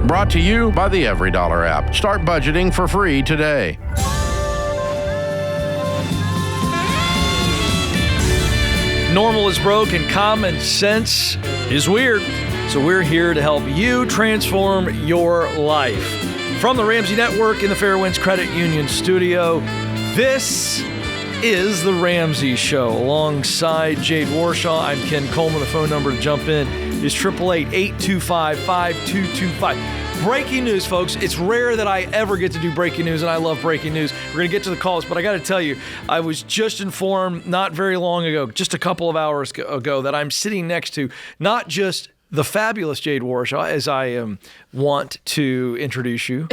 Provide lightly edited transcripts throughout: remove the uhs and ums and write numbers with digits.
Brought to you by the EveryDollar app. Start budgeting for free today. Normal is broke and common sense is weird. So we're here to help you transform your life. From the Ramsey Network in the Fairwinds Credit Union studio, this is The Ramsey Show. Alongside Jade Warshaw, I'm Ken Coleman. The phone number to jump in is 888-825-5225. Breaking news, folks. It's rare that I ever get to do breaking news, and I love breaking news. We're going to get to the calls, but I got to tell you, I was just informed not very long ago, just a couple of hours ago, that I'm sitting next to not just the fabulous Jade Warshaw, as I want to introduce you,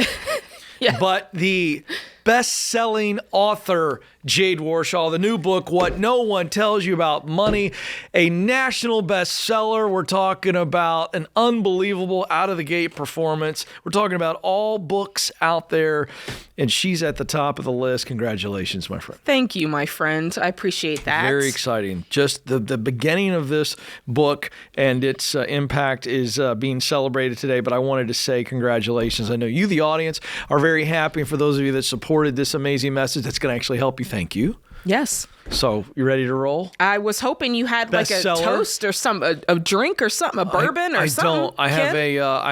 Yes. but the best-selling author, Jade Warshaw, the new book, What No One Tells You About Money, a national bestseller. We're talking about an unbelievable out-of-the-gate performance. We're talking about all books out there, and she's at the top of the list. Congratulations, my friend. Thank you, my friend. I appreciate that. Very exciting. Just the beginning of this book and its impact is being celebrated today, but I wanted to say congratulations. I know you, the audience, are very happy, and for those of you that supported this amazing message, that's going to actually help you. Thank you. Yes. So, you ready to roll? I was hoping you had Bestseller. like a toast or a drink or something, a bourbon or something. I don't. I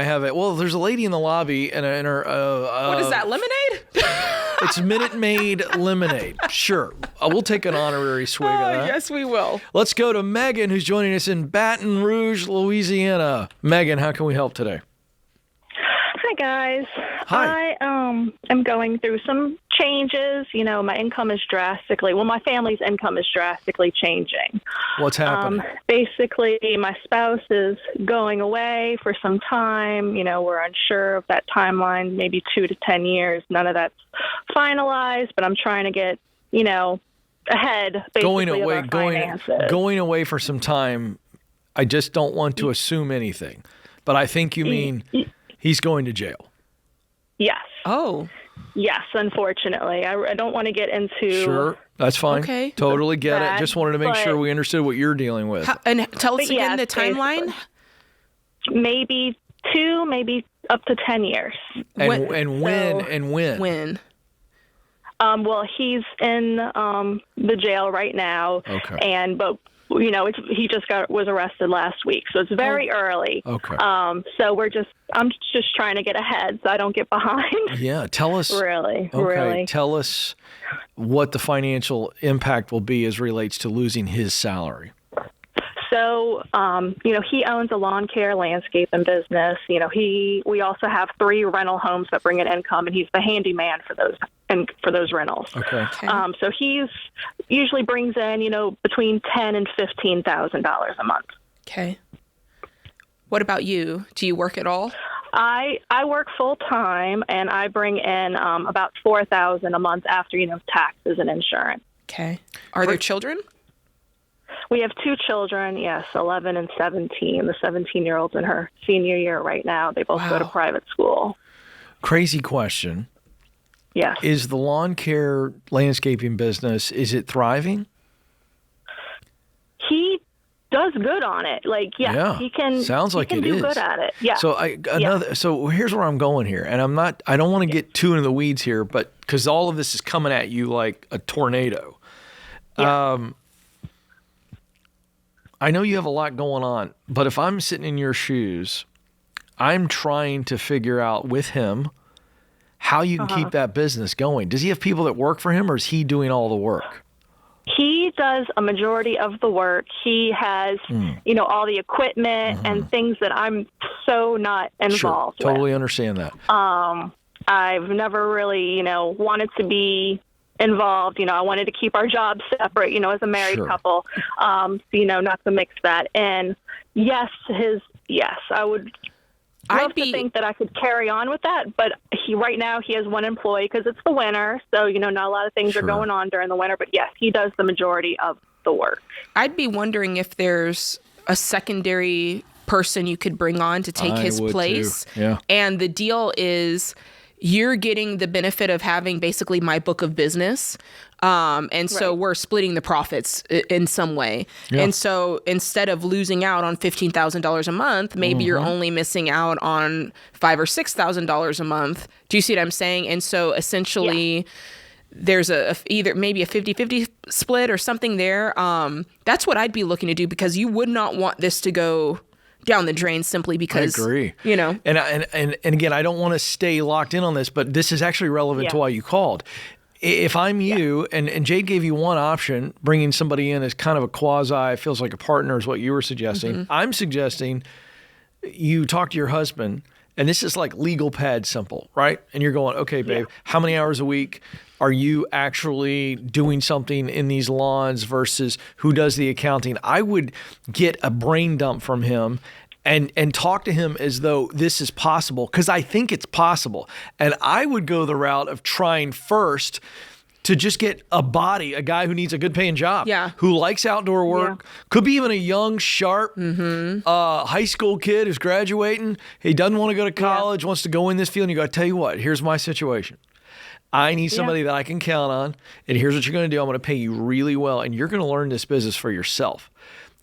have a. Well, there's a lady in the lobby and her. What is that, lemonade? It's Minute Maid lemonade. Sure. We'll take an honorary swig of that. Yes, we will. Let's go to Megan, who's joining us in Baton Rouge, Louisiana. Megan, how can we help today? Hi, guys. Hi. I am going through some changes. You know, my income is my family's income is drastically changing. What's happening? Basically, my spouse is going away for some time. You know, we're unsure of that timeline, maybe 2 to 10 years. None of that's finalized, but I'm trying to get, ahead, basically, of our finances. Going away for some time, I just don't want to assume anything. But I think you mean he's going to jail. Yes. Oh. Yes, unfortunately. I don't want to get into... Sure, that's fine. Okay. Totally get it. That, Just wanted to make sure we understood what you're dealing with. And tell us again the basically. timeline. Maybe 2, maybe up to 10 years. And when? When? Well, he's in the jail right now. Okay. But he just was arrested last week, so it's very early. Okay. So I'm just trying to get ahead so I don't get behind. Yeah, tell us. Really. Tell us what the financial impact will be as relates to losing his salary. So, he owns a lawn care landscaping business. We also have 3 rental homes that bring in income, and he's the handyman for those rentals. Okay. So he's usually brings in, between $10,000 and $15,000 a month. Okay. What about you? Do you work at all? I work full time, and I bring in about $4,000 a month after taxes and insurance. Okay. Are there children? We have 2 children, yes, 11 and 17. The 17-year-old's in her senior year right now. They both go to private school. Crazy question. Yes. Is the lawn care landscaping business, is it thriving? He does good on it. He can. Sounds like he can it do is. good at it. Yeah. So here's where I'm going here, and I don't want to get too into the weeds here, but because all of this is coming at you like a tornado. Yeah. I know you have a lot going on, but if I'm sitting in your shoes, I'm trying to figure out with him how you can keep that business going. Does he have people that work for him, or is he doing all the work? He does a majority of the work. He has, all the equipment and things that I'm so not involved with. Totally understand that. I've never really, wanted to be involved. I wanted to keep our jobs separate, as a married couple, not to mix that. And yes, I would love to think that I could carry on with that, but right now he has 1 employee because it's the winter, so not a lot of things are going on during the winter. But yes, he does the majority of the work. I'd be wondering if there's a secondary person you could bring on to take his place. Too. Yeah. And the deal is, you're getting the benefit of having basically my book of business. And so we're splitting the profits in some way. Yeah. And so instead of losing out on $15,000 a month, maybe you're only missing out on $5,000 or $6,000 a month. Do you see what I'm saying? And so essentially there's either maybe a 50-50 split or something there. That's what I'd be looking to do, because you would not want this to go down the drain simply because, I agree. And again, I don't want to stay locked in on this, but this is actually relevant to why you called. If I'm you, and Jade gave you one option, bringing somebody in as kind of a quasi, feels like a partner is what you were suggesting. I'm suggesting you talk to your husband, and this is like legal pad simple, right? And you're going, okay, babe, how many hours a week are you actually doing something in these lawns versus who does the accounting? I would get a brain dump from him and talk to him as though this is possible, because I think it's possible. And I would go the route of trying first to just get a guy who needs a good paying job, who likes outdoor work, could be even a young, sharp high school kid who's graduating. He doesn't want to go to college, wants to go in this field. And you go, tell you what, here's my situation. I need somebody that I can count on, and here's what you're going to do. I'm going to pay you really well, and you're going to learn this business for yourself.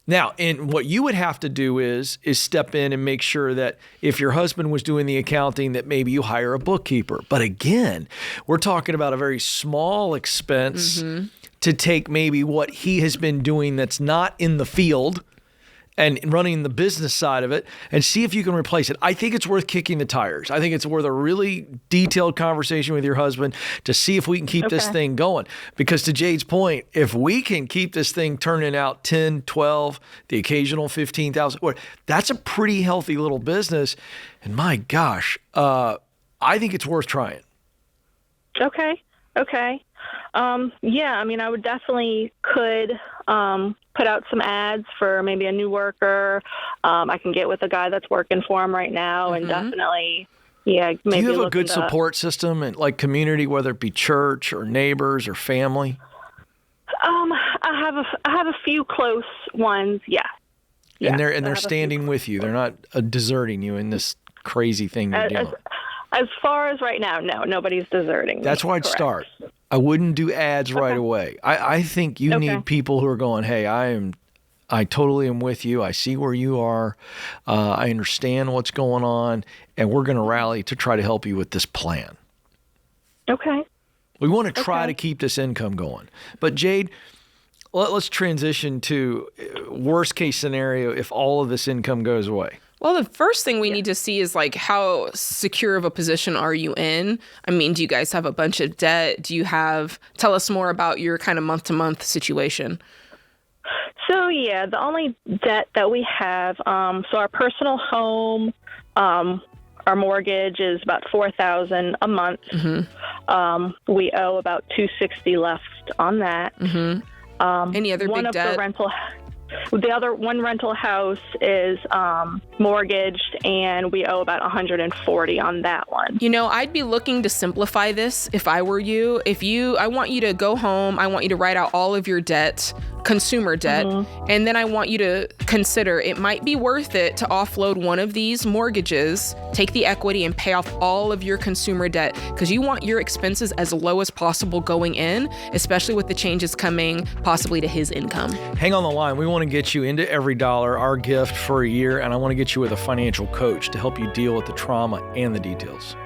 Now, and what you would have to do is step in and make sure that if your husband was doing the accounting, that maybe you hire a bookkeeper. But again, we're talking about a very small expense to take maybe what he has been doing that's not in the field and running the business side of it, and see if you can replace it. I think it's worth kicking the tires. I think it's worth a really detailed conversation with your husband to see if we can keep this thing going. Because to Jade's point, if we can keep this thing turning out 10, 12, the occasional 15,000, that's a pretty healthy little business. And my gosh, I think it's worth trying. Okay. I mean, I would definitely could put out some ads for maybe a new worker. I can get with a guy that's working for him right now, and definitely, maybe. Do you have a good support system and like community, whether it be church or neighbors or family? I have a few close ones. Yeah. And they're standing with you. They're not deserting you in this crazy thing you're doing. As far as right now, no, nobody's deserting. That's where I'd start. I wouldn't do ads right away. I think you need people who are going, hey, I totally am with you. I see where you are. I understand what's going on, and we're going to rally to try to help you with this plan. Okay. We want to try to keep this income going. But Jade, let's transition to worst case scenario if all of this income goes away. Well, the first thing we need to see is like, how secure of a position are you in? I mean, do you guys have a bunch of debt? Tell us more about your kind of month-to-month situation. So, the only debt that we have, so our personal home, our mortgage is about $4,000 a month. We owe about $260 left on that. Any other big debt? The other one rental house is mortgaged, and we owe about $140 on that one. I'd be looking to simplify this if I were you. I want you to go home. I want you to write out all of your debt, consumer debt, and then I want you to consider it might be worth it to offload one of these mortgages, take the equity, and pay off all of your consumer debt, because you want your expenses as low as possible going in, especially with the changes coming possibly to his income. Hang on the line. We want to get you into EveryDollar, our gift for a year, and I want to get you with a financial coach to help you deal with the trauma and the details.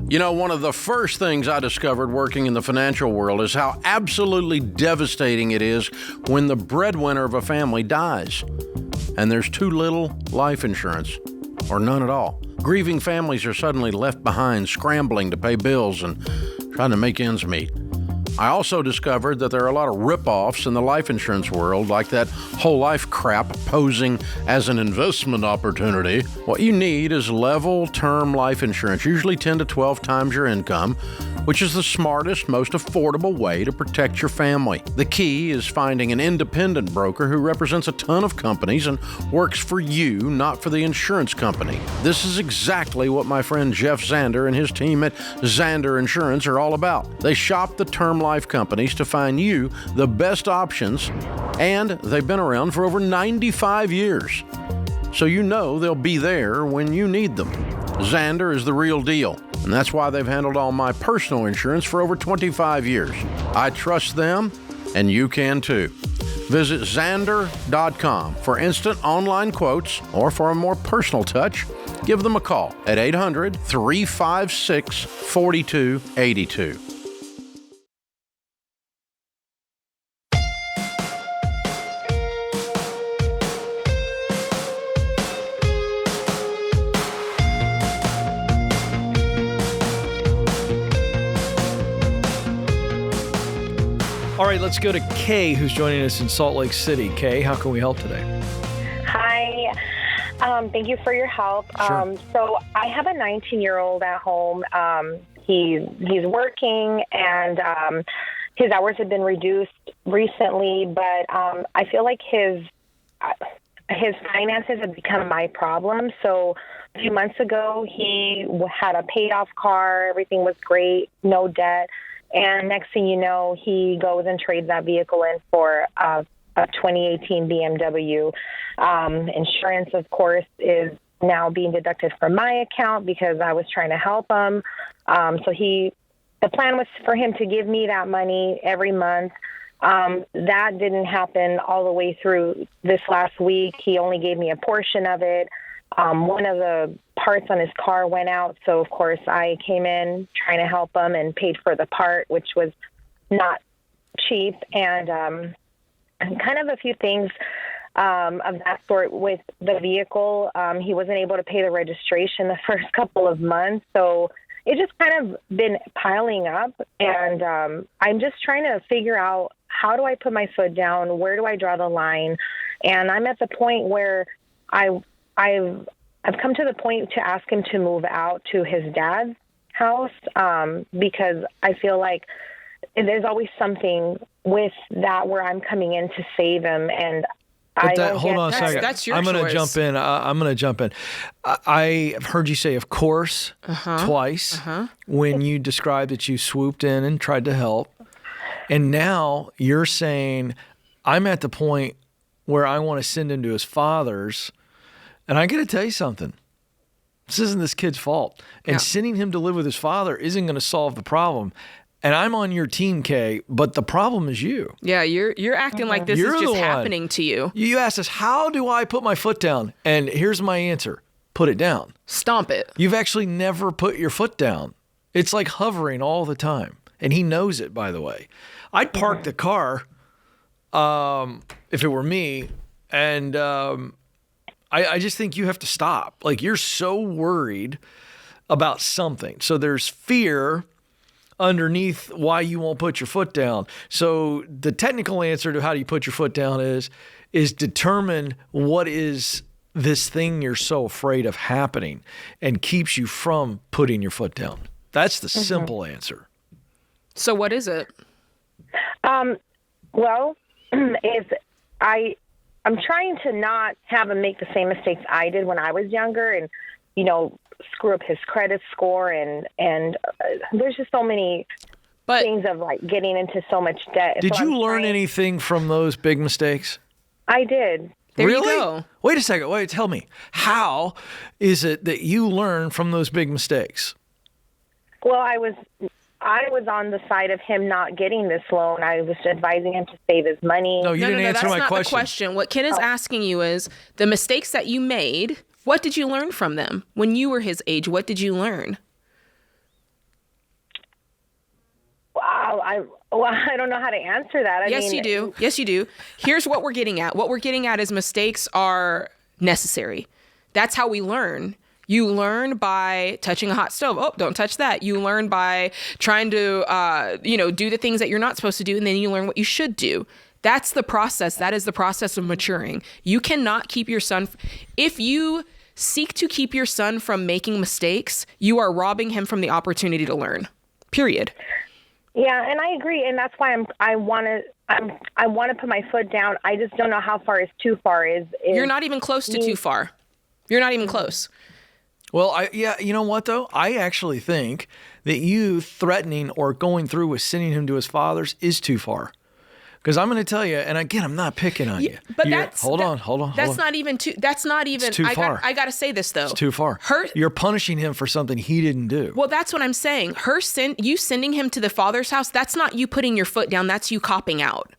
One of the first things I discovered working in the financial world is how absolutely devastating it is when the breadwinner of a family dies and there's too little life insurance or none at all. Grieving families are suddenly left behind, scrambling to pay bills and trying to make ends meet. I also discovered that there are a lot of rip-offs in the life insurance world, like that whole life crap posing as an investment opportunity. What you need is level term life insurance, usually 10 to 12 times your income, which is the smartest, most affordable way to protect your family. The key is finding an independent broker who represents a ton of companies and works for you, not for the insurance company. This is exactly what my friend Jeff Zander and his team at Zander Insurance are all about. They shop the term life companies to find you the best options, and they've been around for over 95 years. So you know they'll be there when you need them. Zander is the real deal, and that's why they've handled all my personal insurance for over 25 years. I trust them, and you can too. Visit Zander.com for instant online quotes, or for a more personal touch, give them a call at 800-356-4282. All right, let's go to Kay, who's joining us in Salt Lake City. Kay, how can we help today? Hi. Thank you for your help. Sure. So I have a 19-year-old at home. He's working, and his hours have been reduced recently, but I feel like his finances have become my problem. So a few months ago, he had a paid-off car. Everything was great, no debt. And next thing you know, he goes and trades that vehicle in for a 2018 BMW. Insurance, of course, is now being deducted from my account because I was trying to help him. So the plan was for him to give me that money every month. That didn't happen all the way through this last week. He only gave me a portion of it. One of the parts on his car went out, so of course I came in trying to help him and paid for the part, which was not cheap, and kind of a few things of that sort with the vehicle. He wasn't able to pay the registration the first couple of months, so it just kind of been piling up, and I'm just trying to figure out, how do I put my foot down? Where do I draw the line? And I'm at the point where I've come to the point to ask him to move out to his dad's house because I feel like there's always something with that where I'm coming in to save him, and hold on a second. That's your I'm going to choice. jump in. I'm going to jump in. I've heard you say, of course, twice when you described that you swooped in and tried to help, and now you're saying, I'm at the point where I want to send him to his father's. And I got to tell you something. This isn't this kid's fault. And sending him to live with his father isn't going to solve the problem. And I'm on your team, Kay, but the problem is you. Yeah, you're acting like this is just happening to you. You asked us, how do I put my foot down? And here's my answer. Put it down. Stomp it. You've actually never put your foot down. It's like hovering all the time. And he knows it, by the way. I'd park the car if it were me, and I just think you have to stop. Like, you're so worried about something. So there's fear underneath why you won't put your foot down. So the technical answer to how do you put your foot down is determine what is this thing you're so afraid of happening and keeps you from putting your foot down. That's the simple answer. So what is it? Well, I'm trying to not have him make the same mistakes I did when I was younger, and screw up his credit score, and there's just so many things of like getting into so much debt. Did you learn anything from those big mistakes? I did. There really? you go. Wait a second. Wait, tell me. How is it that you learn from those big mistakes? Well, I was on the side of him not getting this loan. I was advising him to save his money. No, you didn't answer my that's not question. the question. What Ken is asking you is the mistakes that you made, what did you learn from them? When you were his age, what did you learn? Wow, I don't know how to answer that. Yes, you do. Yes, you do. Here's what we're getting at. What we're getting at is mistakes are necessary. That's how we learn. You learn by touching a hot stove. Oh, don't touch that. You learn by trying to, do the things that you're not supposed to do, and then you learn what you should do. That's the process. That is the process of maturing. You cannot keep your son. If you seek to keep your son from making mistakes, you are robbing him from the opportunity to learn. period. Yeah, and I agree, and that's why I want to put my foot down. I just don't know how far is too far. You're not even close to too far. You're not even close. Well, you know what, though? I actually think that you threatening or going through with sending him to his father's is too far. Because I'm going to tell you, and again, I'm not picking on you. But hold on. That's not even too. That's not even. It's too far. I got to say this though. It's too far. You're punishing him for something he didn't do. Well, that's what I'm saying. You sending him to the father's house. That's not you putting your foot down. That's you copping out.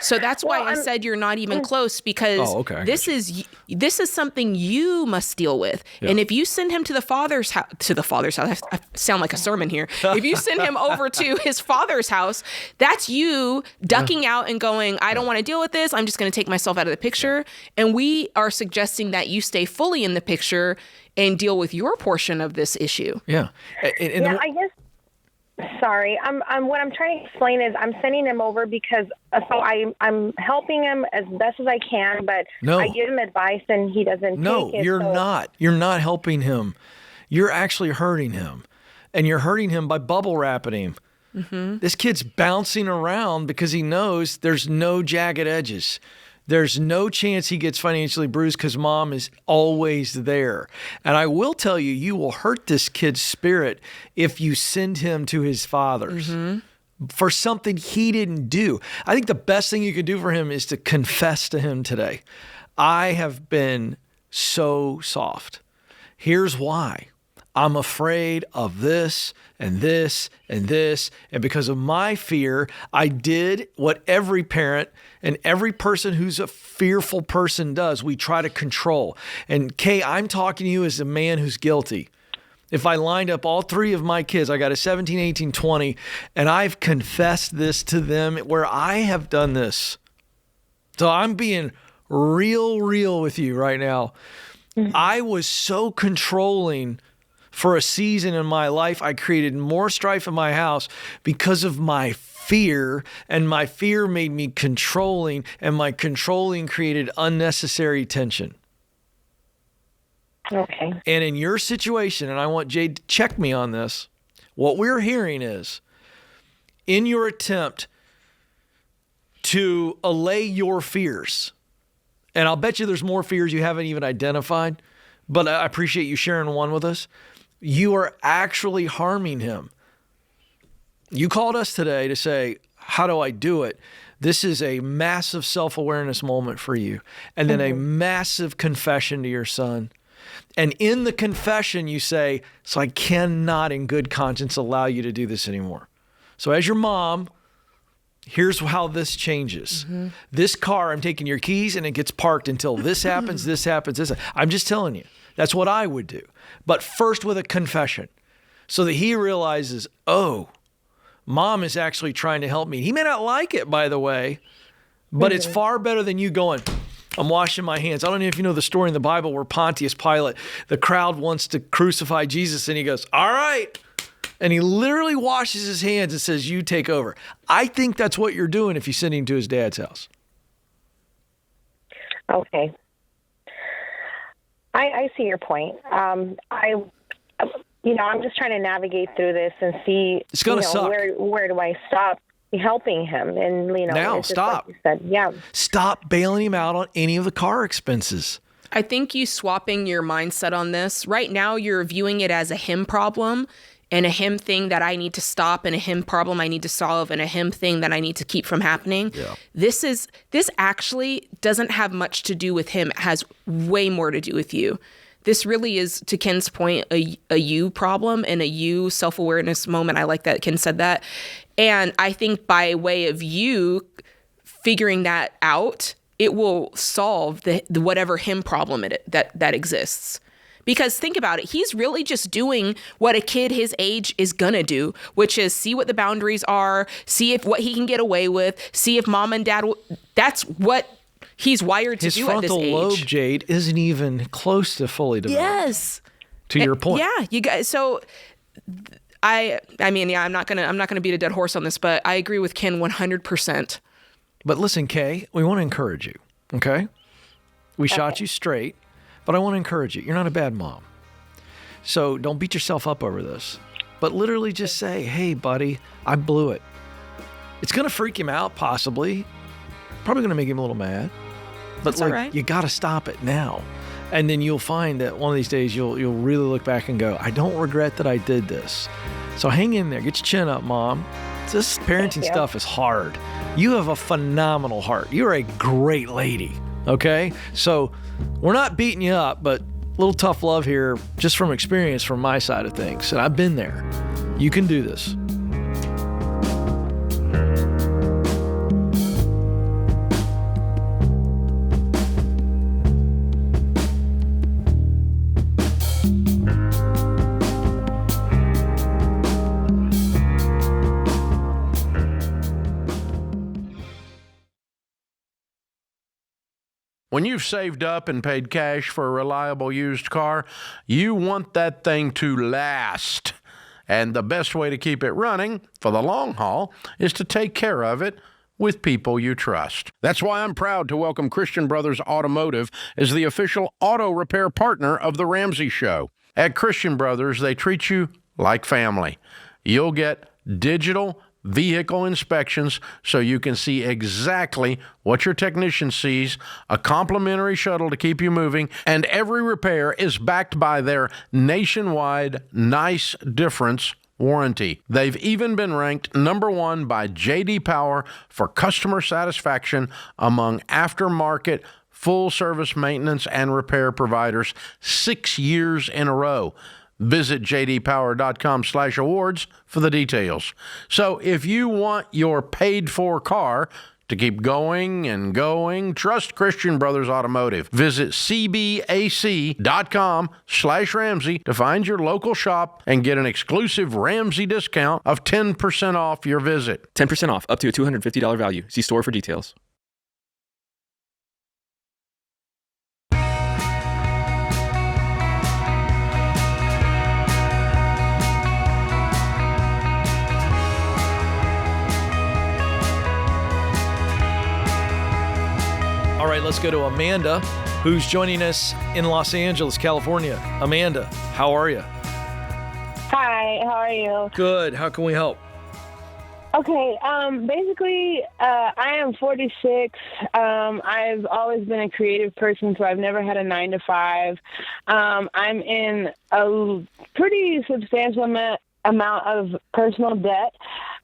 So that's why I said you're not even close, because this is something you must deal with. Yeah. And if you send him to the father's house, I sound like a sermon here. If you send him over to his father's house, that's you ducking out and going, I don't want to deal with this. I'm just going to take myself out of the picture. And we are suggesting that you stay fully in the picture and deal with your portion of this issue. Yeah. I guess. Sorry, what I'm trying to explain is I'm sending him over because I'm helping him as best as I can, but I give him advice and he doesn't take it. No, you're not. You're not helping him. You're actually hurting him, and you're hurting him by bubble wrapping him. Mm-hmm. This kid's bouncing around because he knows there's no jagged edges. There's no chance he gets financially bruised because mom is always there. And I will tell you, you will hurt this kid's spirit if you send him to his father's for something he didn't do. I think the best thing you can do for him is to confess to him today. I have been so soft. Here's why. I'm afraid of this and this and this. And because of my fear, I did what every parent and every person who's a fearful person does. We try to control. And Kay, I'm talking to you as a man who's guilty. If I lined up all three of my kids, I got a 17, 18, 20, and I've confessed this to them where I have done this. So I'm being real with you right now. Mm-hmm. I was so controlling for a season in my life. I created more strife in my house because of my fear, and my fear made me controlling, and my controlling created unnecessary tension. Okay. And in your situation, and I want Jade to check me on this, what we're hearing is, in your attempt to allay your fears, and I'll bet you there's more fears you haven't even identified, but I appreciate you sharing one with us, you are actually harming him. You called us today to say, how do I do it? This is a massive self-awareness moment for you, and then a massive confession to your son. And in the confession, you say, so I cannot in good conscience allow you to do this anymore. So as your mom, here's how this changes. Mm-hmm. This car, I'm taking your keys and it gets parked until this happens, this happens, this happens. I'm just telling you, that's what I would do. But first with a confession so that he realizes, oh, mom is actually trying to help me. He may not like it, by the way, but it's far better than you going, I'm washing my hands. I don't know if you know the story in the Bible where Pontius Pilate, the crowd wants to crucify Jesus, and he goes, all right. And he literally washes his hands and says, you take over. I think that's what you're doing if you send him to his dad's house. Okay. I see your point. I'm just trying to navigate through this and see it's gonna suck. Where do I stop helping him? And now stop. Like you said, stop bailing him out on any of the car expenses. I think you swapping your mindset on this right now, you're viewing it as a him problem and a him thing that I need to stop, and a him problem I need to solve, and a him thing that I need to keep from happening. Yeah. This actually doesn't have much to do with him. It has way more to do with you. This really is, to Ken's point, a you problem and a you self-awareness moment. I like that Ken said that. And I think by way of you figuring that out, it will solve the whatever him problem that exists. Because think about it, he's really just doing what a kid his age is gonna do, which is see what the boundaries are, see if what he can get away with, see if mom and dad that's what he's wired to do at this age. His frontal lobe, Jade, isn't even close to fully developed. Yes. To your point. Yeah, you guys. So I mean, yeah, I'm not gonna beat a dead horse on this, but I agree with Ken 100%. But listen, Kay, we want to encourage you. Okay, we shot you straight, but I want to encourage you. You're not a bad mom, so don't beat yourself up over this. but literally just say, hey, buddy, I blew it. It's going to freak him out, possibly. Probably going to make him a little mad. But That's all right. You got to stop it now. And then you'll find that one of these days you'll really look back and go, I don't regret that I did this. So hang in there. Get your chin up, Mom. This parenting stuff is hard. You have a phenomenal heart. You're a great lady, okay? So we're not beating you up, but a little tough love here just from experience from my side of things. And I've been there. You can do this. When you've saved up and paid cash for a reliable used car, you want that thing to last. And the best way to keep it running for the long haul is to take care of it with people you trust. That's why I'm proud to welcome Christian Brothers Automotive as the official auto repair partner of The Ramsey Show. At Christian Brothers, they treat you like family. You'll get digital vehicle inspections so you can see exactly what your technician sees, a complimentary shuttle to keep you moving, and every repair is backed by their nationwide Nice Difference warranty. They've even been ranked #1 by J.D. Power for customer satisfaction among aftermarket full-service maintenance and repair providers 6 years in a row. Visit jdpower.com/awards for the details. So if you want your paid-for car to keep going and going, trust Christian Brothers Automotive. Visit cbac.com/Ramsey to find your local shop and get an exclusive Ramsey discount of 10% off your visit. 10% off, up to a $250 value. See store for details. All right, let's go to Amanda, who's joining us in Los Angeles, California. Amanda, how are you? Hi, how are you? Good. How can we help? Okay, basically, I am 46. I've always been a creative person, so I've never had a 9-to-5. I'm in a pretty substantial amount of personal debt.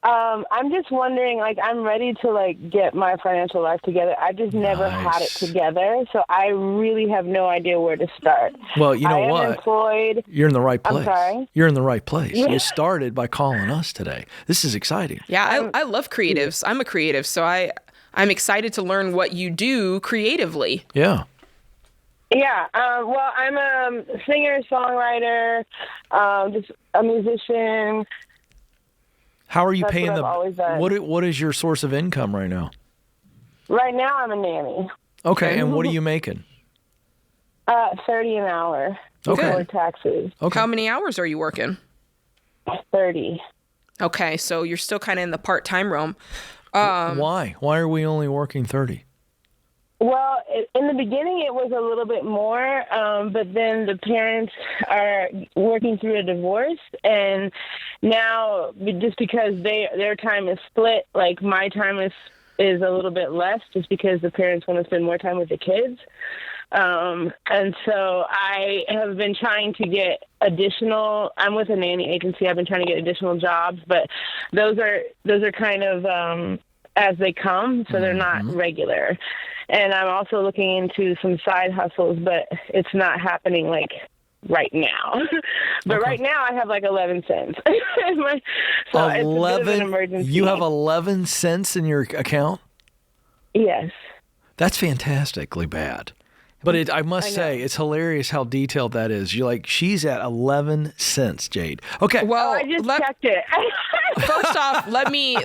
I'm just wondering, I'm ready to, get my financial life together. I just never had it together, so I really have no idea where to start. Well, you know what? I am employed. You're in the right place. I'm sorry? You're in the right place. Yeah. You started by calling us today. This is exciting. Yeah, I love creatives. I'm a creative, so I'm excited to learn what you do creatively. Yeah. Yeah, well, I'm a singer, songwriter, just a musician. How are you That's paying what I've always done. What is your source of income right now? Right now, I'm a nanny. Okay, and what are you making? $30 an hour Okay. before taxes. Okay. How many hours are you working? 30. Okay, so you're still kind of in the part-time realm. Why? Why are we only working 30? Well, in the beginning, it was a little bit more, but then the parents are working through a divorce, and now just because their time is split, my time is a little bit less, just because the parents want to spend more time with the kids. And so I have been trying to get I'm with a nanny agency. I've been trying to get additional jobs, but those are kind of as they come, so they're not regular. And I'm also looking into some side hustles, but it's not happening right now. But right now I have 11 cents. So 11? It's a bit of an emergency. You have 11 cents in your account? Yes. That's fantastically bad. But I must say, it's hilarious how detailed that is. You're she's at 11 cents, Jade. Okay. Well, I just checked it. First off, let me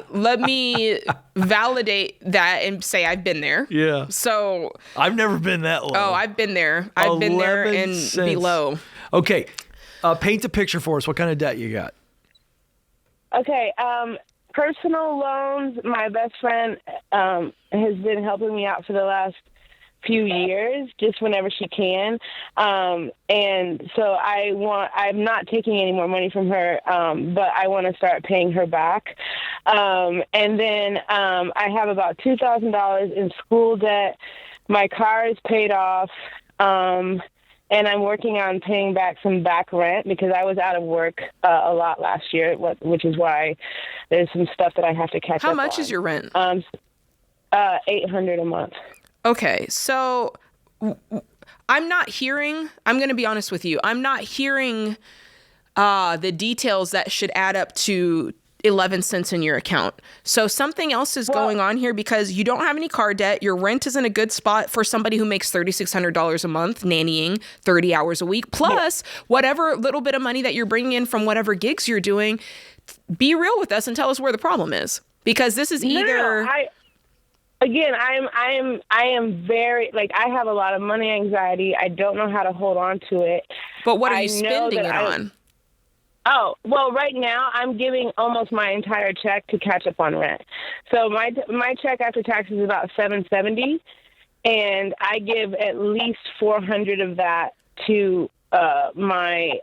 validate that and say I've been there. Yeah. So I've never been that low. Oh, I've been there. I've been there 11 and cents. below. Okay. Paint a picture for us. What kind of debt you got? Okay. Personal loans. My best friend has been helping me out for the last few years, just whenever she can. And so I'm not taking any more money from her, but I want to start paying her back. And then I have about $2,000 in school debt. My car is paid off. And I'm working on paying back some back rent because I was out of work a lot last year, which is why there's some stuff that I have to catch up on. How much is your rent? $800 a month. Okay, so I'm going to be honest with you, I'm not hearing the details that should add up to 11 cents in your account. So something else is going on here because you don't have any car debt. Your rent is in a good spot for somebody who makes $3,600 a month, nannying 30 hours a week, plus whatever little bit of money that you're bringing in from whatever gigs you're doing. Be real with us and tell us where the problem is, because this is either... I am very, I have a lot of money anxiety. I don't know how to hold on to it. But what are you spending it on? Oh, well, right now I'm giving almost my entire check to catch up on rent. So my check after tax is about $770, and I give at least $400 of that to my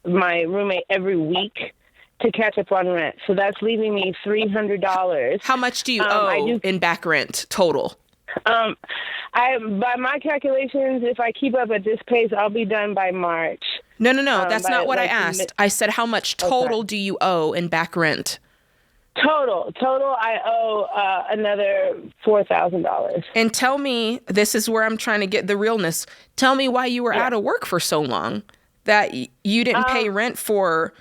roommate every week to catch up on rent. So that's leaving me $300. How much do you owe in back rent total? By my calculations, if I keep up at this pace, I'll be done by March. No. That's not what I asked. I said, how much total do you owe in back rent? Total, I owe another $4,000. And tell me, this is where I'm trying to get the realness. Tell me why you were out of work for so long that you didn't pay rent for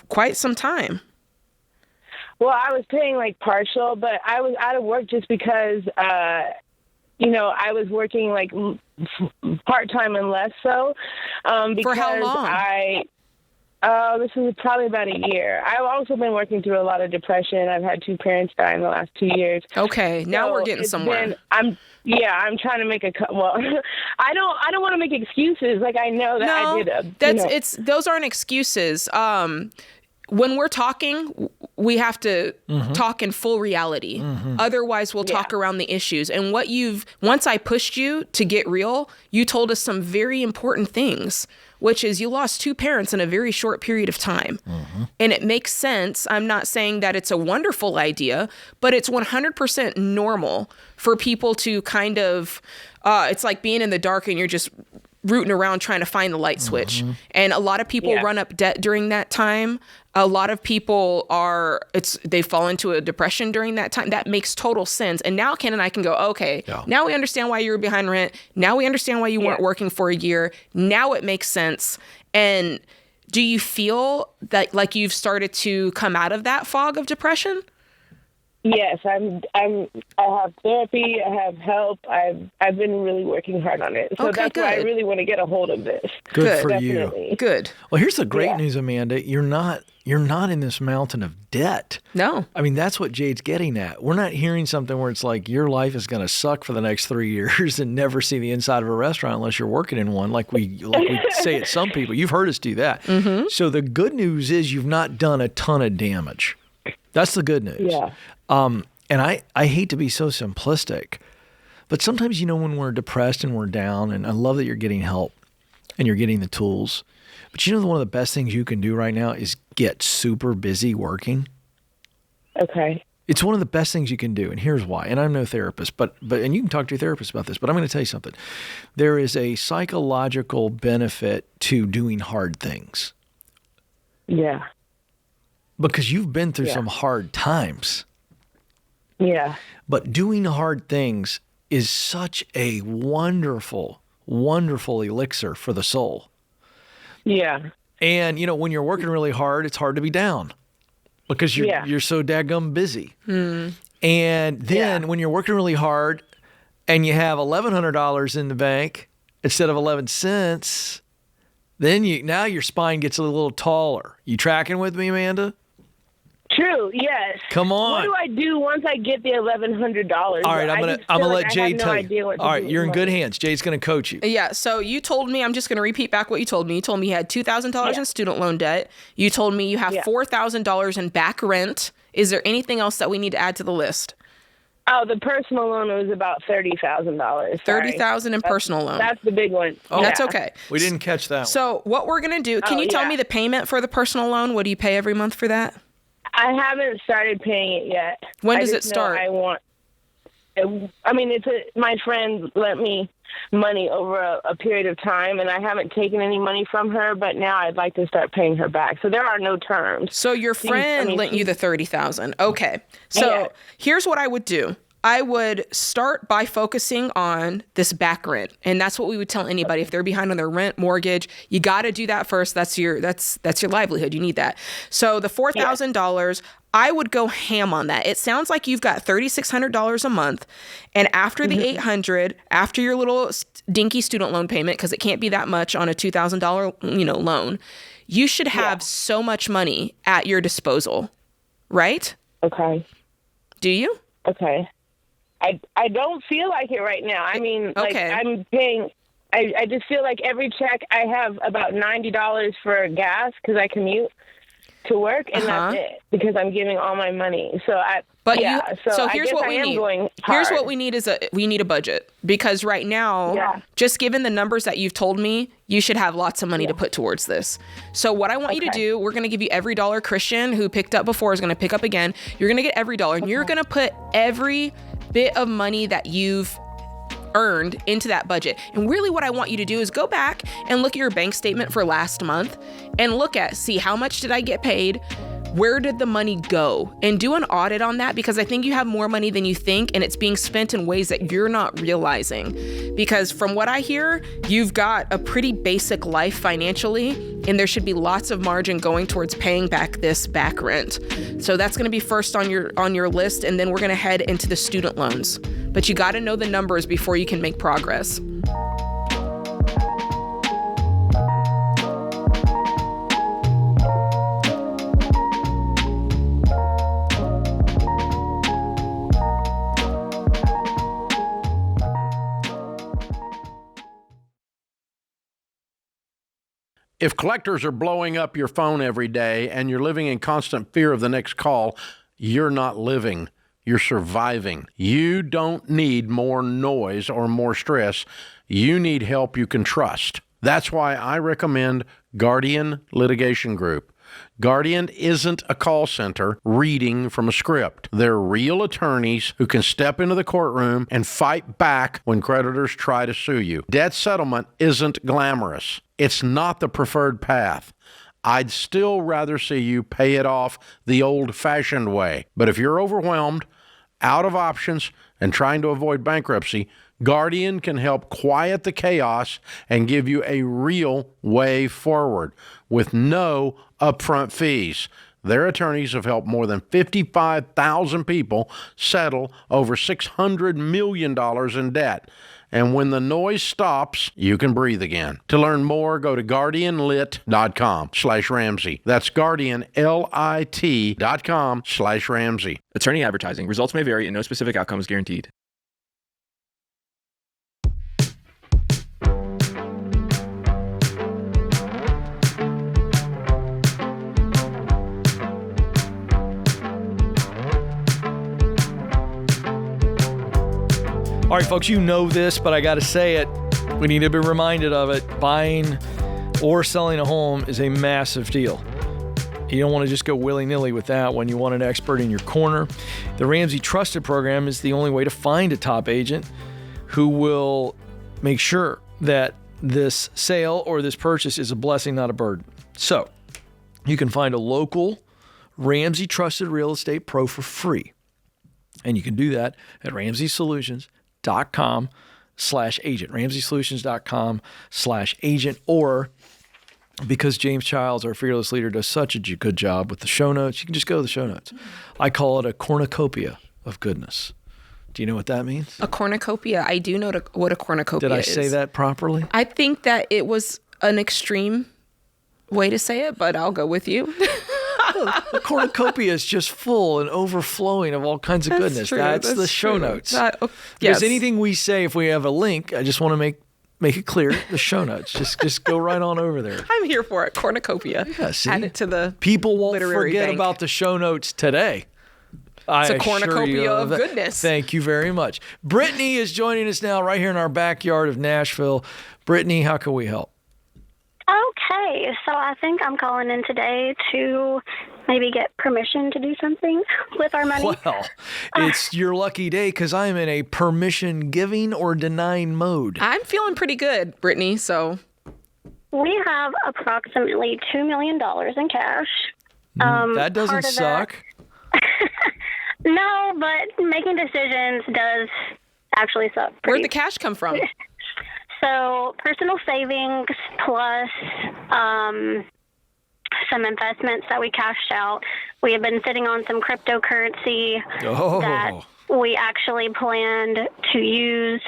quite some time. Well, I was paying partial, but I was out of work just because, I was working part-time and less so. Because for how long? This is probably about a year. I've also been working through a lot of depression. I've had 2 parents die in the last 2 years. Okay, now we're getting somewhere. I'm trying to make I don't want to make excuses. I know that I did those aren't excuses. When we're talking, we have to talk in full reality. Otherwise, we'll talk around the issues. And once I pushed you to get real, you told us some very important things, which is you lost 2 parents in a very short period of time. And it makes sense. I'm not saying that it's a wonderful idea, but it's 100% normal for people to kind of, it's like being in the dark and you're just rooting around trying to find the light switch. And a lot of people run up debt during that time. A lot of people they fall into a depression during that time. That makes total sense. And now Ken and I can go, okay, now we understand why you were behind rent. Now we understand why you weren't working for a year. Now it makes sense. And do you feel that you've started to come out of that fog of depression? Yes, I have therapy. I have help. I've been really working hard on it. So that's why I really want to get a hold of this. Good for Definitely. you. Good. Well, here's the great news, Amanda. You're not in this mountain of debt. No. I mean, that's what Jade's getting at. We're not hearing something where it's like your life is going to suck for the next 3 years and never see the inside of a restaurant unless you're working in one, like we say at some people. You've heard us do that. So the good news is you've not done a ton of damage. That's the good news. Yeah. And I hate to be so simplistic, but sometimes, when we're depressed and we're down, and I love that you're getting help and you're getting the tools, but one of the best things you can do right now is get super busy working. Okay. It's one of the best things you can do. And here's why. And I'm no therapist, but and you can talk to your therapist about this, but I'm going to tell you something. There is a psychological benefit to doing hard things. Yeah. Because you've been through some hard times. Yeah. But doing hard things is such a wonderful, wonderful elixir for the soul. Yeah. And, when you're working really hard, it's hard to be down because you're so daggum busy. And then when you're working really hard and you have $1,100 in the bank instead of 11 cents, then now your spine gets a little taller. You tracking with me, Amanda? True. Yes. Come on. What do I do once I get the $1,100? All right, I'm gonna let Jade tell you. All right, you're in good hands. Jade's gonna coach you. Yeah. So you told me. I'm just gonna repeat back what you told me. You told me you had $2,000 in student loan debt. You told me you have $4,000 in back rent. Is there anything else that we need to add to the list? Oh, the personal loan was about $30,000. $30,000 in personal loan. That's the big one. Oh, that's okay. We didn't catch that one. So what we're going to do, can you tell me the payment for the personal loan? What do you pay every month for that? I haven't started paying it yet. When does it start? My friend lent me money over a period of time, and I haven't taken any money from her, but now I'd like to start paying her back. So there are no terms. So your friend lent you the $30,000. Okay. So here's what I would do. I would start by focusing on this back rent. And that's what we would tell anybody. If they're behind on their rent, mortgage, you got to do that first. That's your livelihood. You need that. So the $4,000, I would go ham on that. It sounds like you've got $3,600 a month. And after the $800, after your little dinky student loan payment, because it can't be that much on a $2,000 loan, you should have so much money at your disposal, right? Okay. Do you? Okay. I don't feel like it right now. I mean, I'm paying. I just feel like every check I have about $90 for gas because I commute to work, and that's it because I'm giving all my money. So here's what we need. Here's what we need is we need a budget, because right now, just given the numbers that you've told me, you should have lots of money to put towards this. So what I want you to do, we're going to give you EveryDollar. Christian, who picked up before, is going to pick up again. You're going to get EveryDollar, and you're going to put every bit of money that you've earned into that budget. And really what I want you to do is go back and look at your bank statement for last month and see how much did I get paid? Where did the money go? And do an audit on that, because I think you have more money than you think, and it's being spent in ways that you're not realizing. Because from what I hear, you've got a pretty basic life financially, and there should be lots of margin going towards paying back this back rent. So that's going to be first on your list, and then we're going to head into the student loans. But you got to know the numbers before you can make progress. If collectors are blowing up your phone every day and you're living in constant fear of the next call, you're not living. You're surviving. You don't need more noise or more stress. You need help you can trust. That's why I recommend Guardian Litigation Group. Guardian isn't a call center reading from a script. They're real attorneys who can step into the courtroom and fight back when creditors try to sue you. Debt settlement isn't glamorous. It's not the preferred path. I'd still rather see you pay it off the old-fashioned way. But if you're overwhelmed, out of options, and trying to avoid bankruptcy, Guardian can help quiet the chaos and give you a real way forward with no upfront fees. Their attorneys have helped more than 55,000 people settle over $600 million in debt. And when the noise stops, you can breathe again. To learn more, go to guardianlit.com/Ramsey. That's guardianlit.com/Ramsey. Attorney advertising. Results may vary and no specific outcome is guaranteed. All right, folks, you know this, but I got to say it. We need to be reminded of it. Buying or selling a home is a massive deal. You don't want to just go willy-nilly with that when you want an expert in your corner. The Ramsey Trusted Program is the only way to find a top agent who will make sure that this sale or this purchase is a blessing, not a burden. So you can find a local Ramsey Trusted Real Estate Pro for free. And you can do that at RamseySolutions.com/agent, RamseySolutions.com/agent, or because James Childs, our fearless leader, does such a good job with the show notes, you can just go to the show notes. I call it a cornucopia of goodness. Do you know what that means? A cornucopia. I do know what a cornucopia is. Did I say that properly? I think that it was an extreme way to say it, but I'll go with you. The cornucopia is just full and overflowing of all kinds of goodness. That's the show notes. Because anything we say, if we have a link, I just want to make it clear, the show notes. Just go right on over there. I'm here for it. Cornucopia. Yeah, see? Add it to the people won't literary forget bank. about the show notes today. It's a cornucopia of goodness. Thank you very much. Brittany is joining us now right here in our backyard of Nashville. Brittany, how can we help? Okay, so I think I'm calling in today to maybe get permission to do something with our money. Well, it's your lucky day because I am in a permission giving or denying mode. I'm feeling pretty good, Brittany, so. We have approximately $2 million in cash. That doesn't suck. No, but making decisions does actually suck. Where'd the cash come from? So personal savings plus some investments that we cashed out. We have been sitting on some cryptocurrency that we actually planned to use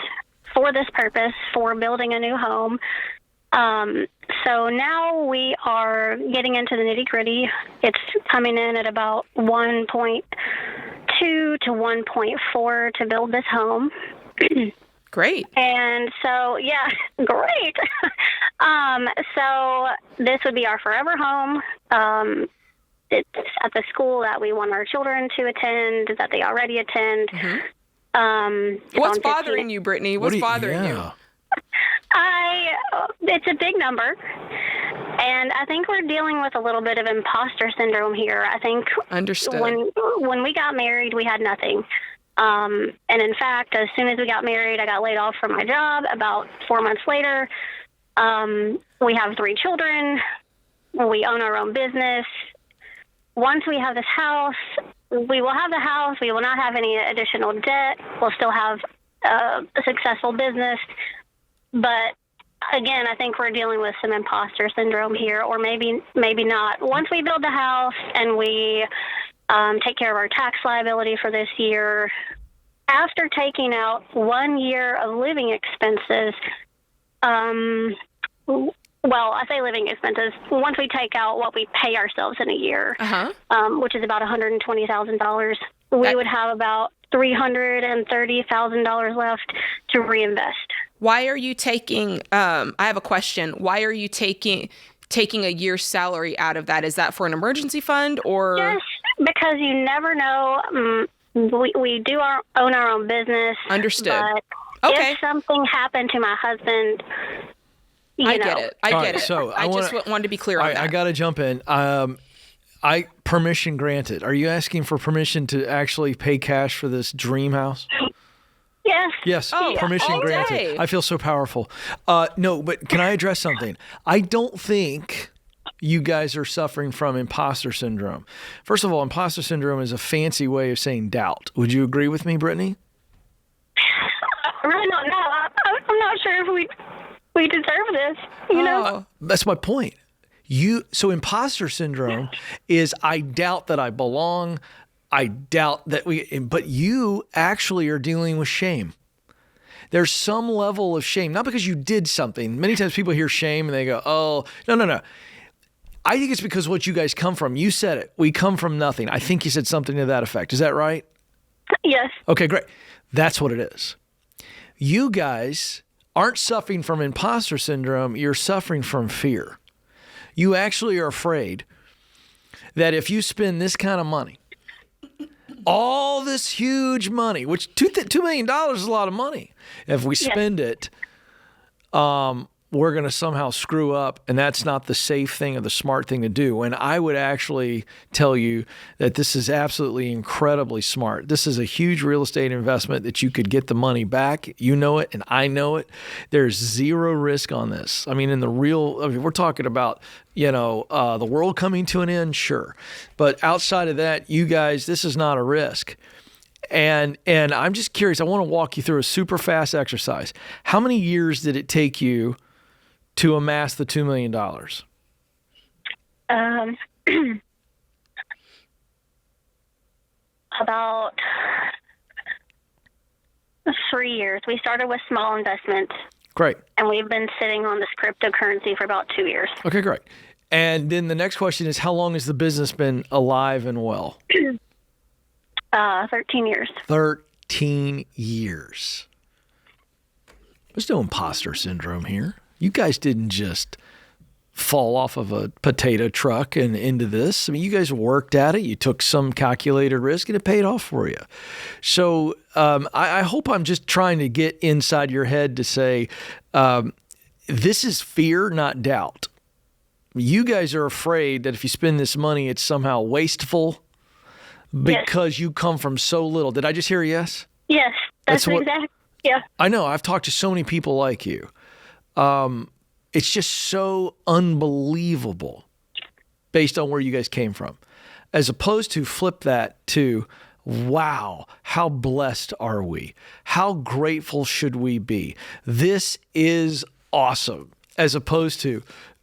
for this purpose, for building a new home. So now we are getting into the nitty-gritty. It's coming in at about 1.2 to 1.4 to build this home. Great. And so, yeah, great. So this would be our forever home. It's at the school that we want our children to attend, that they already attend. Mm-hmm. What's bothering you, Brittany? What's bothering you? It's a big number. And I think we're dealing with a little bit of imposter syndrome here. I think Understood. When we got married, we had nothing. And in fact, as soon as we got married, I got laid off from my job. About 4 months later, we have 3 children. We own our own business. Once we have this house, we will have the house. We will not have any additional debt. We'll still have a successful business. But again, I think we're dealing with some imposter syndrome here, or maybe not. Once we build the house and we take care of our tax liability for this year, after taking out 1 year of living expenses, well, I say living expenses, once we take out what we pay ourselves in a year, which is about $120,000, we would have about $330,000 left to reinvest. Why are you taking, I have a question. Why are you taking a year's salary out of that? Is that for an emergency fund or? Yes, because you never know. We do own our own business. Understood. But if something happened to my husband, I get it. I get it. So I just wanted to be clear on that. I got to jump in. Permission granted. Are you asking for permission to actually pay cash for this dream house? Yes. Yes. Oh, permission granted. I feel so powerful. No, but can I address something? I don't think you guys are suffering from imposter syndrome. First of all, imposter syndrome is a fancy way of saying doubt. Would you agree with me, Brittany? I really don't know. I'm not sure if we deserve this. You know. That's my point. So imposter syndrome is I doubt that I belong. I doubt that but you actually are dealing with shame. There's some level of shame, not because you did something. Many times people hear shame and they go, oh, no. I think it's because what you guys come from. You said it. We come from nothing. I think you said something to that effect. Is that right? Yes. Okay, great. That's what it is. You guys aren't suffering from imposter syndrome. You're suffering from fear. You actually are afraid that if you spend this kind of money, all this huge money, which $2 million is a lot of money. If we spend it, we're going to somehow screw up, and that's not the safe thing or the smart thing to do. And I would actually tell you that this is absolutely incredibly smart. This is a huge real estate investment that you could get the money back. You know it, and I know it. There's zero risk on this. I mean, we're talking about, the world coming to an end, sure. But outside of that, you guys, this is not a risk. And I'm just curious. I want to walk you through a super fast exercise. How many years did it take you to amass the $2 million? About 3 years. We started with small investments. Great. And we've been sitting on this cryptocurrency for about 2 years. Okay, great. And then the next question is, how long has the business been alive and well? 13 years. 13 years. There's no imposter syndrome here. You guys didn't just fall off of a potato truck and into this. I mean, you guys worked at it. You took some calculated risk and it paid off for you. So I hope I'm just trying to get inside your head to say, this is fear, not doubt. You guys are afraid that if you spend this money, it's somehow wasteful because you come from so little. Did I just hear a yes? Yes, that's exactly. Yeah. I know. I've talked to so many people like you. It's just so unbelievable based on where you guys came from, as opposed to flip that to, wow, how blessed are we? How grateful should we be? This is awesome, as opposed to,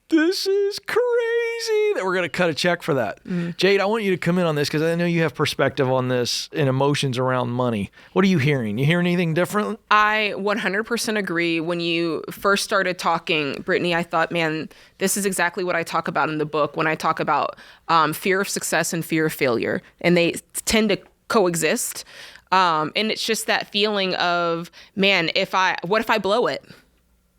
this is crazy that we're going to cut a check for that. Jade, I want you to come in on this because I know you have perspective on this and emotions around money. What are you hearing? You hear anything different? I 100% agree. When you first started talking, Brittany, I thought, man, this is exactly what I talk about in the book when I talk about fear of success and fear of failure. And they tend to coexist. And it's just that feeling of, man, what if I blow it?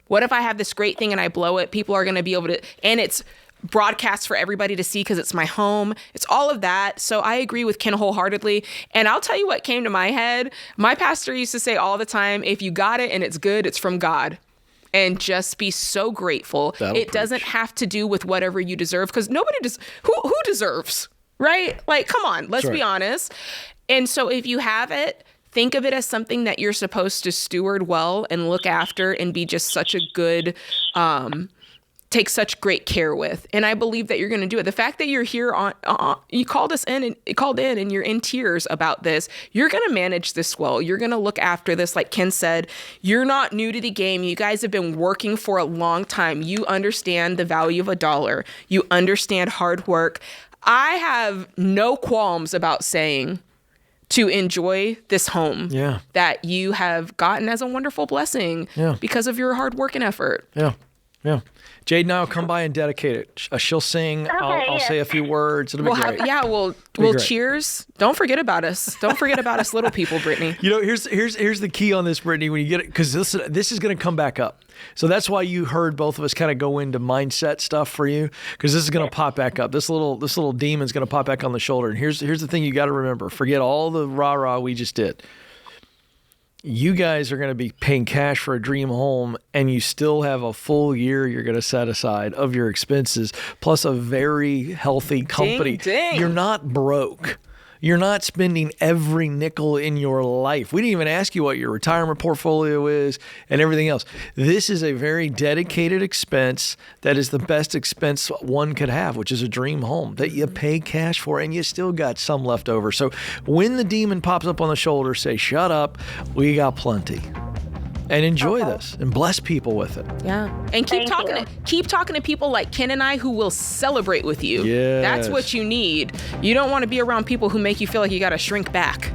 What if I have this great thing and I blow it? People are going to be able to, and it's broadcast for everybody to see because it's my home. It's all of that. So I agree with Ken wholeheartedly. And I'll tell you what came to my head. My pastor used to say all the time, if you got it and it's good, it's from God. And just be so grateful. It doesn't have to do with whatever you deserve, because nobody does. Who deserves, right? Like, come on, let's be honest. And so if you have it, think of it as something that you're supposed to steward well and look after and be just such a good, take such great care with. And I believe that you're going to do it. The fact that you're here you called in and you're in tears about this, you're going to manage this well. You're going to look after this. Like Ken said, you're not new to the game. You guys have been working for a long time. You understand the value of $1. You understand hard work. I have no qualms about saying to enjoy this home that you have gotten as a wonderful blessing because of your hard work and effort. Yeah. Jade and I will come by and dedicate it. She'll sing. Okay, I'll say a few words. It'll be great. We'll cheers. Don't forget about us. Don't forget about us little people, Brittany. You know, here's the key on this, Brittany, when you get it, because this is going to come back up. So that's why you heard both of us kind of go into mindset stuff for you, because this is going to pop back up. This little demon's going to pop back on the shoulder. And here's the thing you got to remember. Forget all the rah-rah we just did. You guys are going to be paying cash for a dream home, and you still have a full year you're going to set aside of your expenses, plus a very healthy company. Ding. You're not broke. You're not spending every nickel in your life. We didn't even ask you what your retirement portfolio is and everything else. This is a very dedicated expense that is the best expense one could have, which is a dream home that you pay cash for and you still got some left over. So when the demon pops up on the shoulder, say, shut up, we got plenty. And enjoy this and bless people with it. Yeah. And keep talking to people like Ken and I who will celebrate with you. Yes. That's what you need. You don't want to be around people who make you feel like you got to shrink back.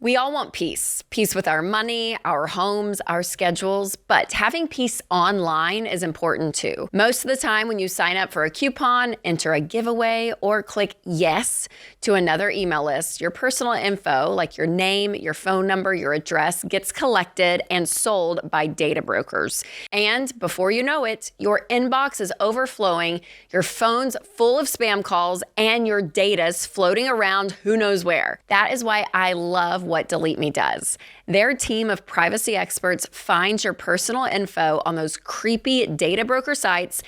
We all want peace with our money, our homes, our schedules, but having peace online is important too. Most of the time when you sign up for a coupon, enter a giveaway, or click yes to another email list, your personal info like your name, your phone number, your address gets collected and sold by data brokers. And before you know it, your inbox is overflowing, your phone's full of spam calls, and your data's floating around who knows where. That is why I love what Delete Me does. Their team of privacy experts finds your personal info on those creepy data broker sites,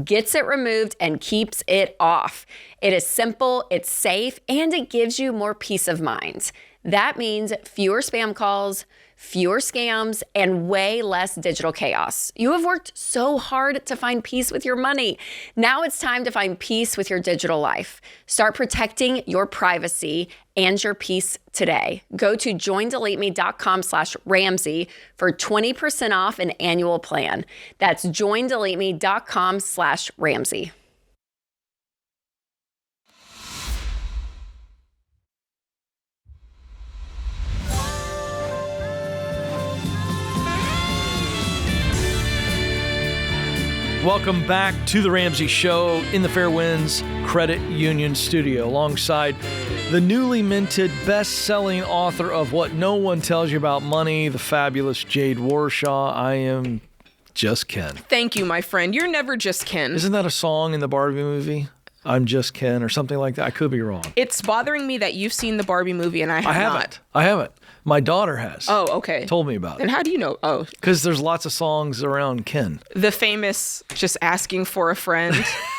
gets it removed, and keeps it off. It is simple, it's safe, and it gives you more peace of mind. That means fewer spam calls, fewer scams, and way less digital chaos. You have worked so hard to find peace with your money. Now it's time to find peace with your digital life. Start protecting your privacy and your peace today. Go to joindeleteme.com/Ramsey for 20% off an annual plan. That's joindeleteme.com/Ramsey. Welcome back to the Ramsey Show in the Fairwinds Credit Union studio, alongside the newly minted best-selling author of What No One Tells You About Money, the fabulous Jade Warshaw. I am just Ken. Thank you, my friend. You're never just Ken. Isn't that a song in the Barbie movie? I'm just Ken or something like that. I could be wrong. It's bothering me that you've seen the Barbie movie and I have not. I haven't. My daughter has. Oh, okay. Told me about it. And how do you know? Oh. Because there's lots of songs around Ken. The famous just asking for a friend.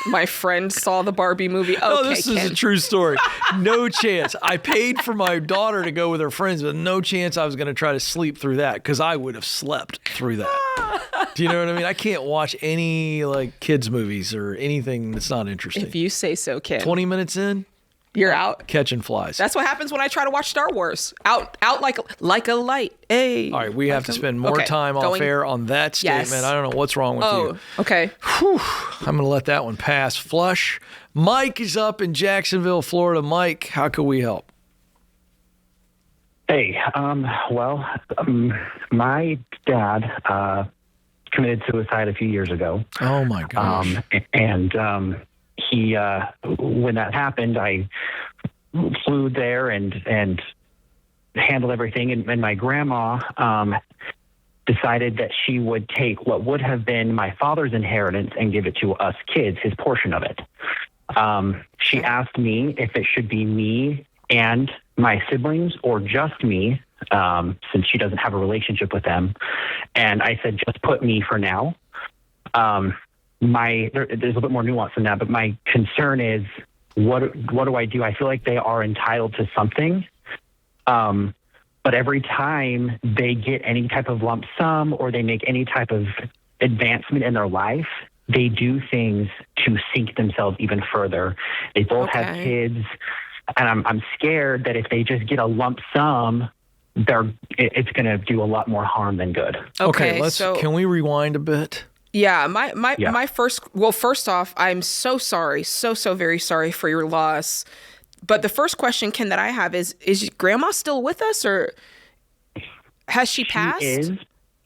My friend saw the Barbie movie. Okay, no, this is a true story. No chance. I paid for my daughter to go with her friends, but no chance I was going to try to sleep through that because I would have slept through that. Do you know what I mean? I can't watch any like kids movies or anything that's not interesting. If you say so, Ken. 20 minutes in, you're out. Catching flies. That's what happens when I try to watch Star Wars. Out like a light. Hey. All right, we have to spend more time off air on that statement. Yes. I don't know what's wrong with you. Okay. Whew. I'm going to let that one pass. Flush. Mike is up in Jacksonville, Florida. Mike, how can we help? Hey, my dad committed suicide a few years ago. Oh my gosh. He, when that happened, I flew there and handled everything. And my grandma decided that she would take what would have been my father's inheritance and give it to us kids, his portion of it. She asked me if it should be me and my siblings or just me, since she doesn't have a relationship with them. And I said, just put me for now. There's a little bit more nuance than that, but my concern is what do I do? I feel like they are entitled to something. But every time they get any type of lump sum or they make any type of advancement in their life, they do things to sink themselves even further. They both have kids, and I'm scared that if they just get a lump sum, it's going to do a lot more harm than good. Okay, can we rewind a bit? Yeah, my first off, I'm so sorry, so very sorry for your loss. But the first question, Ken, that I have is Grandma still with us, or has she passed? She is.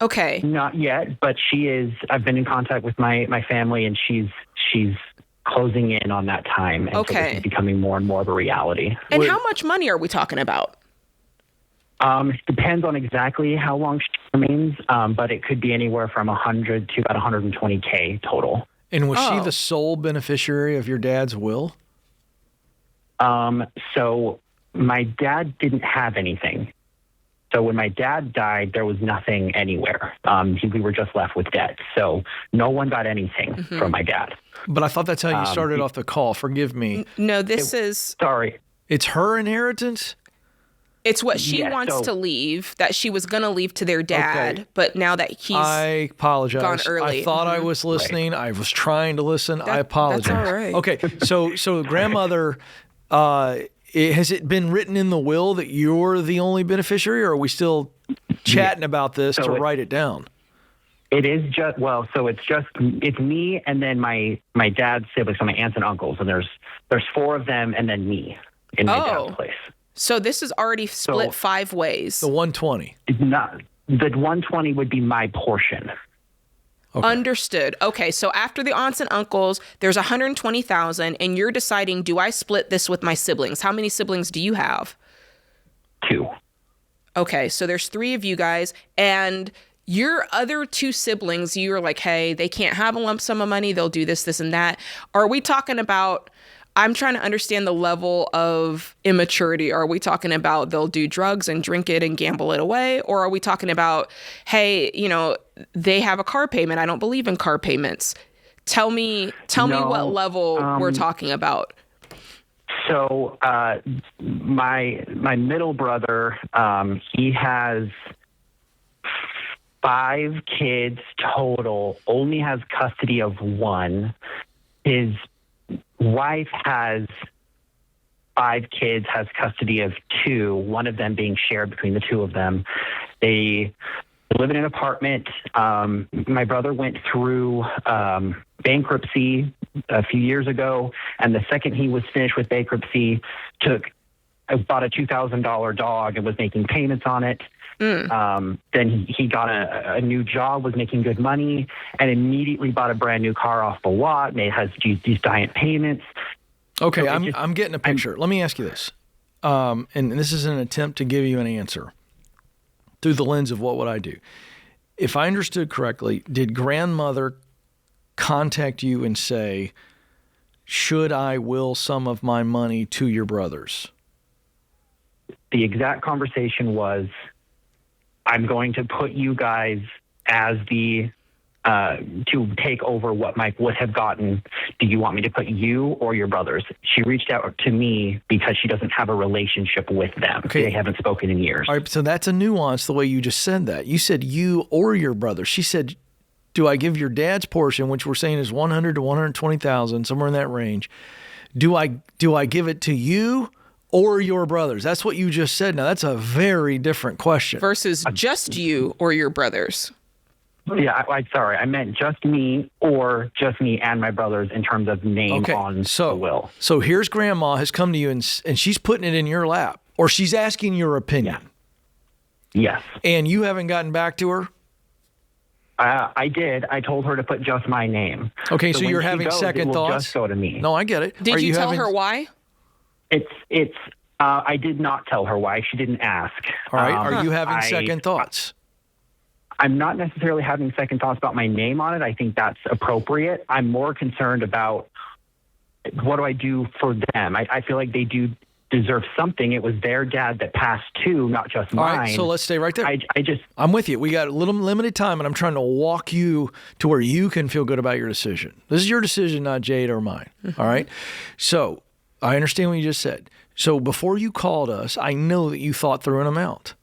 Okay. Not yet, but she is. I've been in contact with my family, and she's closing in on that time. And so this is becoming more and more of a reality. And how much money are we talking about? It depends on exactly how long she remains, but it could be anywhere from 100 to about 120K total. And was she the sole beneficiary of your dad's will? So my dad didn't have anything. So when my dad died, there was nothing anywhere. We were just left with debt. So no one got anything from my dad. But I thought that's how you started off the call. Forgive me. No, is... Sorry. It's her inheritance? It's what she wants to leave, that she was going to leave to their dad, but now that he's I apologize. Gone early. I thought I was listening. Right. I was trying to listen. I apologize. That's all right. Okay, so grandmother, has it been written in the will that you're the only beneficiary, or are we still chatting about this to write it down? It is just, it's me and then my dad's siblings, so my aunts and uncles, and there's 4 of them and then me in my dad's place. So this is already split 5 ways. The 120. Not the 120 would be my portion. Okay. Understood. Okay, so after the aunts and uncles, there's 120,000, and you're deciding, do I split this with my siblings? How many siblings do you have? 2. Okay, so there's 3 of you guys, and your other 2 siblings, you're like, hey, they can't have a lump sum of money. They'll do this, and that. Are we talking about? I'm trying to understand the level of immaturity. Are we talking about they'll do drugs and drink it and gamble it away? Or are we talking about, hey, they have a car payment. I don't believe in car payments. Tell me what level we're talking about. So my middle brother, he has 5 kids total, only has custody of 1. His wife has 5 kids, has custody of 2, one of them being shared between the 2 of them. They live in an apartment. My brother went through bankruptcy a few years ago, and the second he was finished with bankruptcy, bought a $2,000 dog and was making payments on it. Then he got a new job, was making good money, and immediately bought a brand new car off the lot, and it has these giant payments. Okay, So I'm getting a picture. Let me ask you this, and this is an attempt to give you an answer through the lens of what would I do. If I understood correctly, did grandmother contact you and say, should I will some of my money to your brothers? The exact conversation was, I'm going to put you guys as the to take over what Mike would have gotten. Do you want me to put you or your brothers? She reached out to me because she doesn't have a relationship with them. Okay. They haven't spoken in years. All right, so that's a nuance the way you just said that. You said you or your brother. She said, do I give your dad's portion, which we're saying is $100,000 to $120,000, somewhere in that range? Do I give it to you or your brothers? That's what you just said. Now, that's a very different question. Versus just you or your brothers. Yeah, sorry. I meant just me or just me and my brothers in terms of name on the will. So here's grandma has come to you and she's putting it in your lap, or she's asking your opinion. Yeah. Yes. And you haven't gotten back to her? I did. I told her to put just my name. Okay, so you're having second thoughts? It will just go to me. No, I get it. Did you tell her why? I did not tell her why. She didn't ask. All right. Are you having second thoughts? I'm not necessarily having second thoughts about my name on it. I think that's appropriate. I'm more concerned about what do I do for them. I feel like they do deserve something. It was their dad that passed too, not just mine. All right, so let's stay right there. I'm with you. We got a little limited time, and I'm trying to walk you to where you can feel good about your decision. This is your decision, not Jade or mine. All right? So I understand what you just said. So before you called us, I know that you thought through an amount.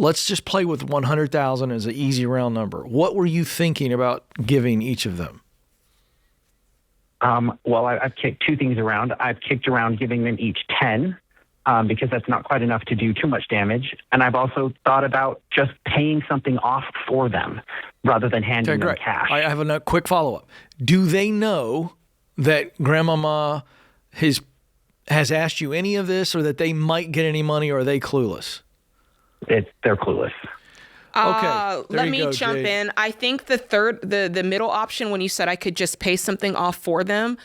Let's just play with 100,000 as an easy round number. What were you thinking about giving each of them? Well, I've kicked two things around. I've kicked around giving them each 10 because that's not quite enough to do too much damage. And I've also thought about just paying something off for them rather than handing them cash. I have a quick follow-up. Do they know that Grandmama has asked you any of this, or that they might get any money, or are they clueless? They're clueless. Okay. Let me jump in. I think the middle option, when you said I could just pay something off for them,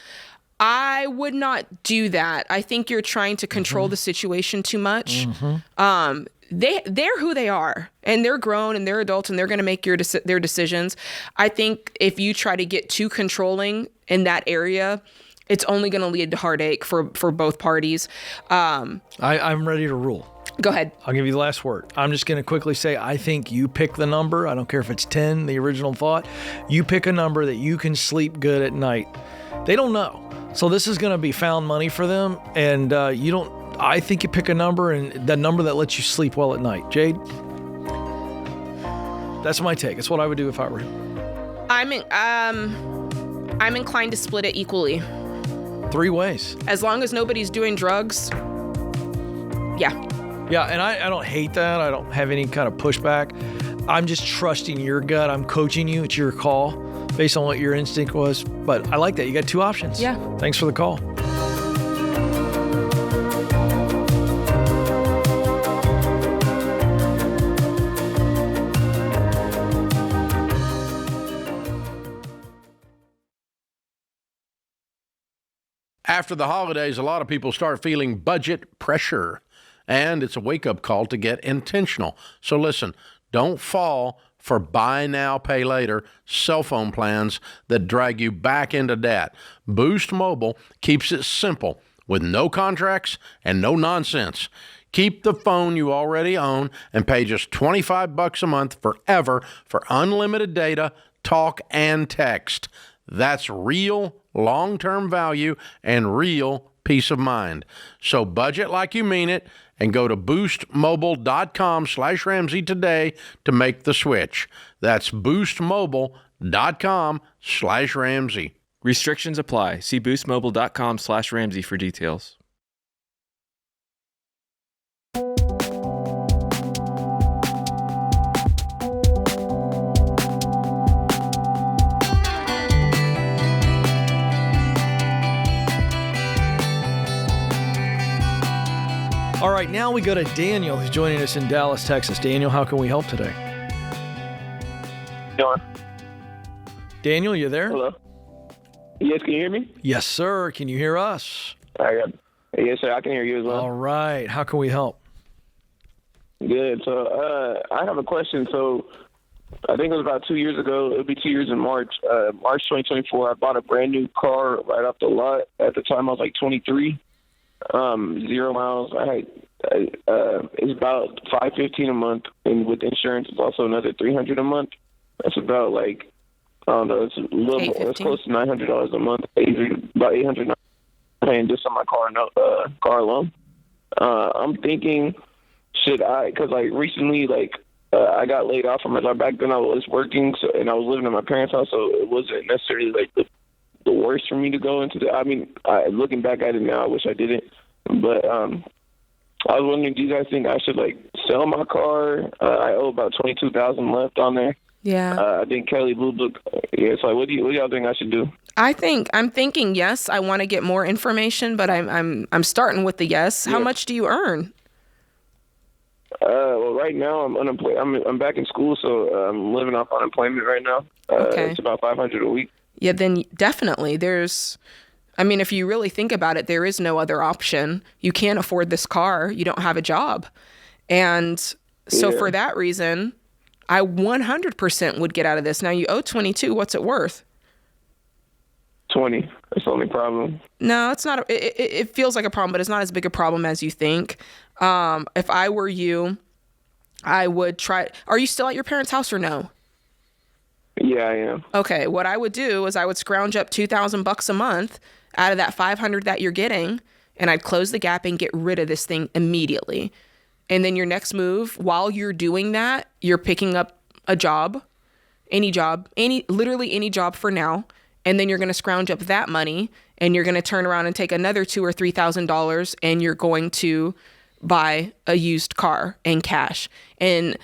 I would not do that. I think you're trying to control the situation too much. They're who they are, and they're grown and they're adults, and they're going to make their decisions. I think if you try to get too controlling in that area, it's only going to lead to heartache for both parties. I'm ready to rule. Go ahead. I'll give you the last word. I'm just going to quickly say, I think you pick the number. I don't care if it's 10, the original thought. You pick a number that you can sleep good at night. They don't know. So this is going to be found money for them. And I think you pick a number, and the number that lets you sleep well at night. Jade? That's my take. It's what I would do if I were him. I'm inclined to split it equally. 3 ways. As long as nobody's doing drugs. Yeah. Yeah, and I don't hate that. I don't have any kind of pushback. I'm just trusting your gut. I'm coaching you. It's your call based on what your instinct was. But I like that. You got 2 options. Yeah. Thanks for the call. After the holidays, a lot of people start feeling budget pressure, and it's a wake-up call to get intentional. So listen, don't fall for buy now, pay later cell phone plans that drag you back into debt. Boost Mobile keeps it simple with no contracts and no nonsense. Keep the phone you already own and pay just $25 a month forever for unlimited data, talk, and text. That's real long-term value and real peace of mind. So budget like you mean it and go to boostmobile.com/Ramsey today to make the switch. That's boostmobile.com/Ramsey. Restrictions apply. See boostmobile.com/Ramsey for details. All right, now we go to Daniel, who's joining us in Dallas, Texas. Daniel, how can we help today? Daniel, you there? Hello. Yes, can you hear me? Yes, sir. Can you hear us? Yes, sir. I can hear you as well. All right. How can we help? Good. So I have a question. So I think it was about 2 years ago. It'll be 2 years in March. March 2024, I bought a brand new car right off the lot. At the time, I was like 23. 0 miles. It's about $515 a month, and with insurance, it's also another $300 a month. That's about like, I don't know. It's a little more. It's close to $900 a month. About $800 paying just on my car loan. I'm thinking, should I? Because like recently, I got laid off from my job. Back then, I was working, and I was living in my parents' house, so it wasn't necessarily like the worst for me to go into I mean, looking back at it now, I wish I didn't. But I was wondering, do you guys think I should like sell my car? I owe about $22,000 left on there. Yeah. I think Kelly Blue Book. Yeah. So what do y'all think I should do? I'm thinking yes. I want to get more information, but I'm starting with the yes. How much do you earn? Well, right now I'm unemployed. I'm back in school, so I'm living off unemployment right now. Okay. It's about $500 a week. Yeah, then definitely if you really think about it, there is no other option. You can't afford this car. You don't have a job. And so for that reason, I 100% would get out of this. Now you owe 22. What's it worth? 20. That's the only problem. No, it's not. It feels like a problem, but it's not as big a problem as you think. If I were you, I would try. Are you still at your parents' house or no? Yeah, I am. Okay, what I would do is I would scrounge up $2,000 a month out of that $500 that you're getting, and I'd close the gap and get rid of this thing immediately. And then your next move, while you're doing that, you're picking up a job, literally any job for now, and then you're going to scrounge up that money, and you're going to turn around and take another $2,000 or $3,000, and you're going to buy a used car in cash. And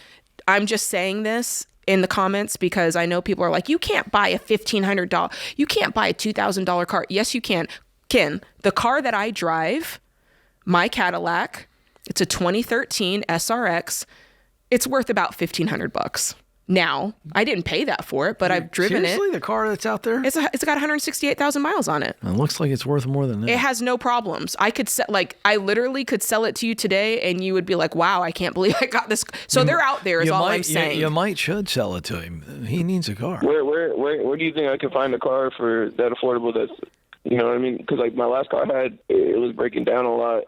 I'm just saying this in the comments because I know people are like, you can't buy a $1,500, you can't buy a $2,000 car. Yes, you can. Ken, the car that I drive, my Cadillac, it's a 2013 SRX. It's worth about $1,500. Now, I didn't pay that for it, but I've driven Seriously? The car that's out there? It's got 168,000 miles on it. It looks like it's worth more than that. It has no problems. I literally could sell it to you today and you would be like, wow, I can't believe I got this. So they're out there is all I'm saying. You should sell it to him. He needs a car. Where do you think I can find a car for that affordable that's, you know what I mean? Because like my last car I had, it was breaking down a lot.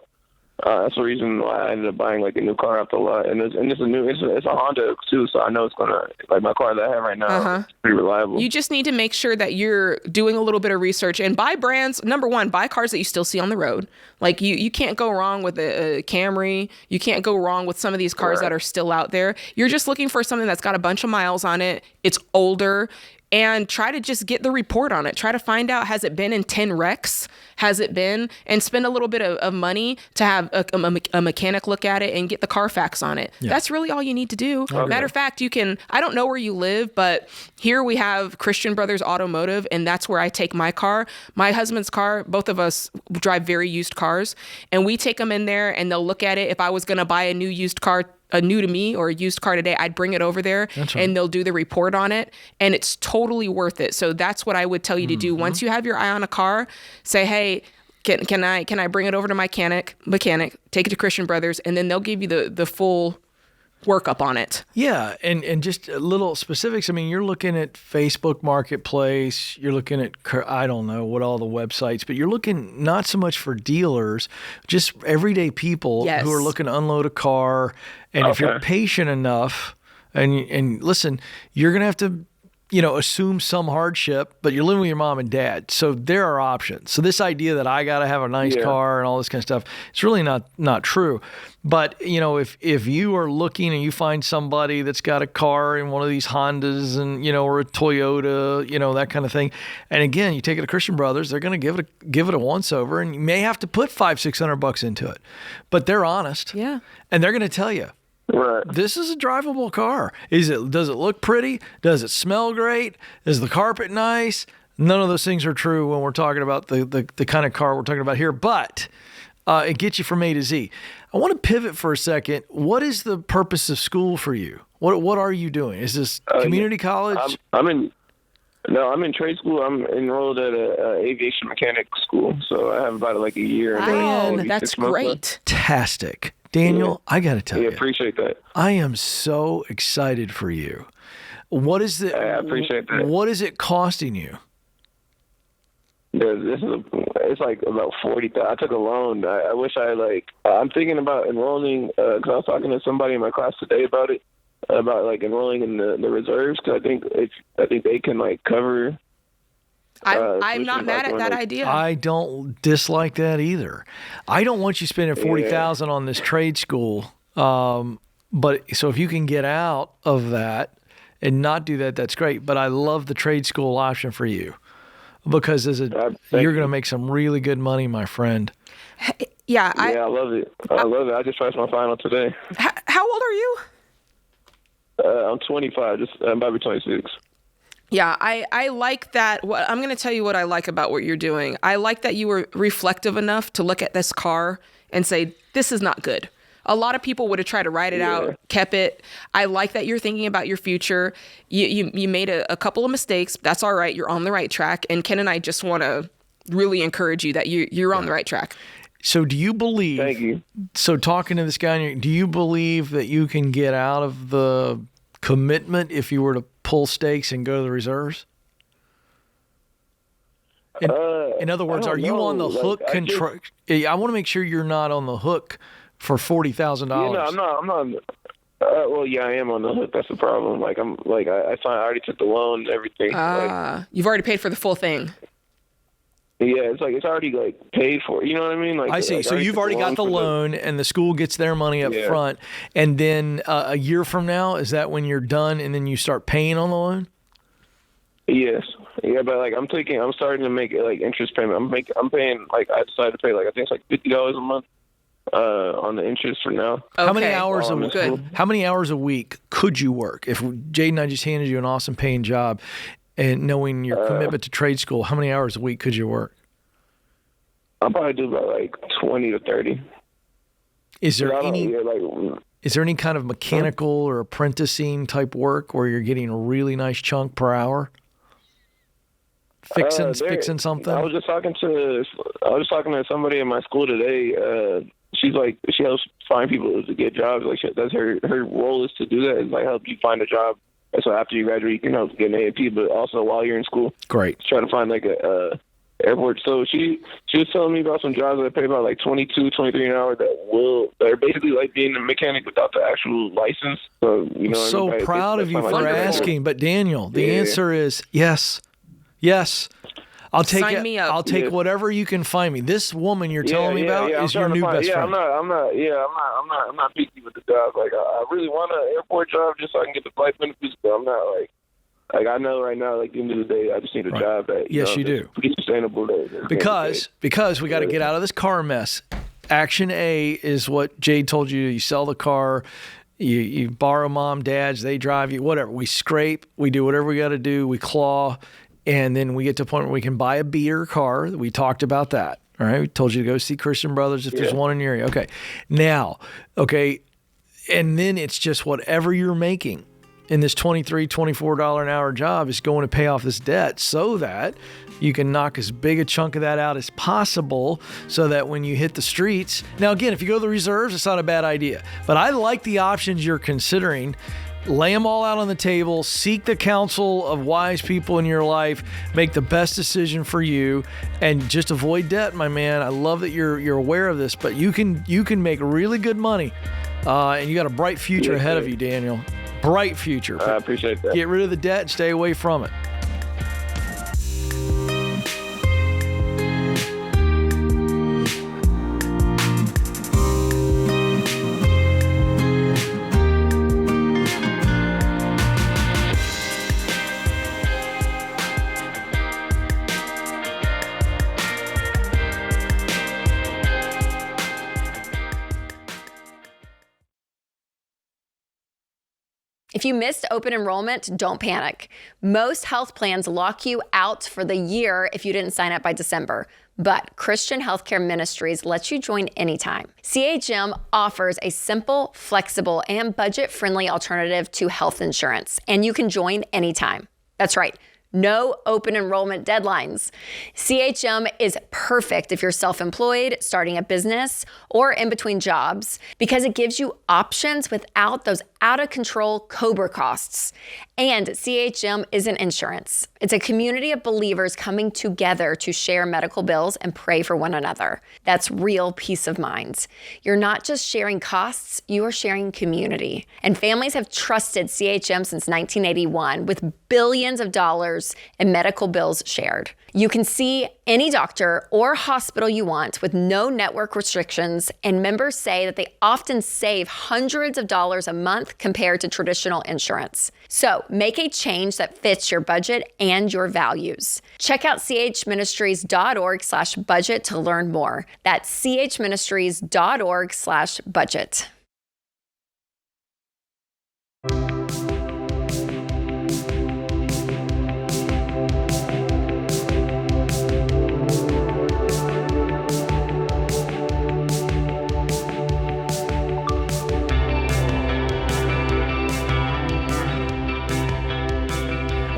That's the reason why I ended up buying like a new car off the lot, and it's a Honda too, so I know it's gonna, like my car that I have right now is pretty reliable. You just need to make sure that you're doing a little bit of research and buy brands. Number one, buy cars that you still see on the road. Like you can't go wrong with a Camry. You can't go wrong with some of these cars that are still out there. You're just looking for something that's got a bunch of miles on it. It's older. And try to just get the report on it. Try to find out, has it been in 10 wrecks? Has it been? And spend a little bit of money to have a mechanic look at it and get the Carfax on it. Yeah. That's really all you need to do. Okay. Matter of fact, I don't know where you live, but here we have Christian Brothers Automotive, and that's where I take my car. My husband's car, both of us drive very used cars, and we take them in there and they'll look at it. If I was going to buy a new used car, a new to me or a used car today, I'd bring it over there and they'll do the report on it, and it's totally worth it. So that's what I would tell you to do. Once you have your eye on a car, say, hey, can I bring it over to my mechanic, take it to Christian Brothers, and then they'll give you the full workup on it. Yeah, and just little specifics. I mean, you're looking at Facebook Marketplace, you're looking at, I don't know what all the websites, but you're looking not so much for dealers, just everyday people who are looking to unload a car. And if you're patient enough, and listen, you're going to have to, assume some hardship, but you're living with your mom and dad. So there are options. So this idea that I got to have a nice car and all this kind of stuff, it's really not true. But, if you are looking and you find somebody that's got a car in one of these Hondas and, or a Toyota, that kind of thing. And again, you take it to Christian Brothers, they're going to give it a once over, and you may have to put $500-$600 into it, but they're honest. Yeah. And they're going to tell you, right, this is a drivable car. Does it look pretty? Does it smell great? Is the carpet nice? None of those things are true when we're talking about the kind of car we're talking about here. But It gets you from A to Z. I want to pivot for a second. What is the purpose of school for you? What are you doing? Is this community college? I'm in trade school. I'm enrolled at a aviation mechanic school, so I have about like a year. Man, that's great. Fantastic. Daniel, I got to tell you. Appreciate that. I am so excited for you. What is it? I appreciate that. What is it costing you? It's like about 40,000. I took a loan. I wish I'm thinking about enrolling because I was talking to somebody in my class today about it, about like enrolling in the reserves because I think they can like cover. I'm not mad at that idea. I don't dislike that either. I don't want you spending $40,000 on this trade school. But so if you can get out of that and not do that, that's great. But I love the trade school option for you because you're going to make some really good money, my friend. Yeah, I love it. I love it. I just passed my final today. How old are you? I'm 25. I'm about to be 26. Yeah, I like that. I'm going to tell you what I like about what you're doing. I like that you were reflective enough to look at this car and say, this is not good. A lot of people would have tried to ride it out, kept it. I like that you're thinking about your future. You made a couple of mistakes. That's all right. You're on the right track. And Ken and I just want to really encourage you that you're on the right track. So do you believe, thank you. So talking to this guy, do you believe that you can get out of the commitment if you were to pull stakes and go to the reserves? In other words, are you on the hook? I want to make sure you're not on the hook for $40,000. Yeah, no, I'm not. Well, yeah, I am on the hook. That's the problem. Like I already took the loan and everything. You've already paid for the full thing. Yeah, it's already like paid for. You know what I mean? Like I see. So you've already got the loan, and the school gets their money up front, and then a year from now, is that when you're done, and then you start paying on the loan? Yes. Yeah, but like I'm starting to make like interest payment. I'm paying like I decided to pay like I think it's like $50 a month on the interest for now. Okay. How many hours a week? How many hours a week could you work if Jade and I just handed you an awesome paying job? And knowing your commitment to trade school, how many hours a week could you work? I'll probably do about like 20 to 30. Is there any kind of mechanical or apprenticing type work where you're getting a really nice chunk per hour? Fixing something? I was just talking to somebody in my school today. She's like, she helps find people to get jobs. Like that's her role is to do that, is like help you find a job. And so after you graduate, you can help get an AAP, but also while you're in school, great. Try to find like a airport. So she was telling me about some jobs that pay about like $22, $23 an hour that are basically like being a mechanic without the actual license. So I'm so proud of you for asking. But Daniel, the answer is yes. I'll take Sign me up. I'll take whatever you can find me. This woman you're telling me about is your new best friend. I'm not picky with the job. Like I really want an airport job just so I can get the flight benefits, but I'm not like I know right now, like at the end of the day, I just need a job that you do. Pretty sustainable. Because we got to get out of this car mess. Action A is what Jade told you. You sell the car. You borrow mom, dad's, they drive you, whatever. We scrape. We do whatever we got to do. We claw. And then we get to a point where we can buy a beater car. We talked about that. All right. We told you to go see Christian Brothers if there's one in your area. Okay. Now, and then it's just whatever you're making in this $23, $24 an hour job is going to pay off this debt so that you can knock as big a chunk of that out as possible so that when you hit the streets. Now, again, if you go to the reserves, it's not a bad idea. But I like the options you're considering. Lay them all out on the table. Seek the counsel of wise people in your life. Make the best decision for you, and just avoid debt, my man. I love that you're aware of this, but you can make really good money, and you got a bright future ahead of you, Daniel. Bright future. I appreciate that. Get rid of the debt and stay away from it. If you missed open enrollment, don't panic. Most health plans lock you out for the year if you didn't sign up by December. But Christian Healthcare Ministries lets you join anytime. CHM offers a simple, flexible, and budget-friendly alternative to health insurance, and you can join anytime. That's right. No open enrollment deadlines. CHM is perfect if you're self-employed, starting a business, or in between jobs because it gives you options without those out-of-control COBRA costs. And CHM isn't insurance. It's a community of believers coming together to share medical bills and pray for one another. That's real peace of mind. You're not just sharing costs, you are sharing community. And families have trusted CHM since 1981 with billions of dollars in medical bills shared. You can see any doctor or hospital you want with no network restrictions, and members say that they often save hundreds of dollars a month compared to traditional insurance. So make a change that fits your budget and your values. Check out chministries.org/budget to learn more. That's chministries.org/budget.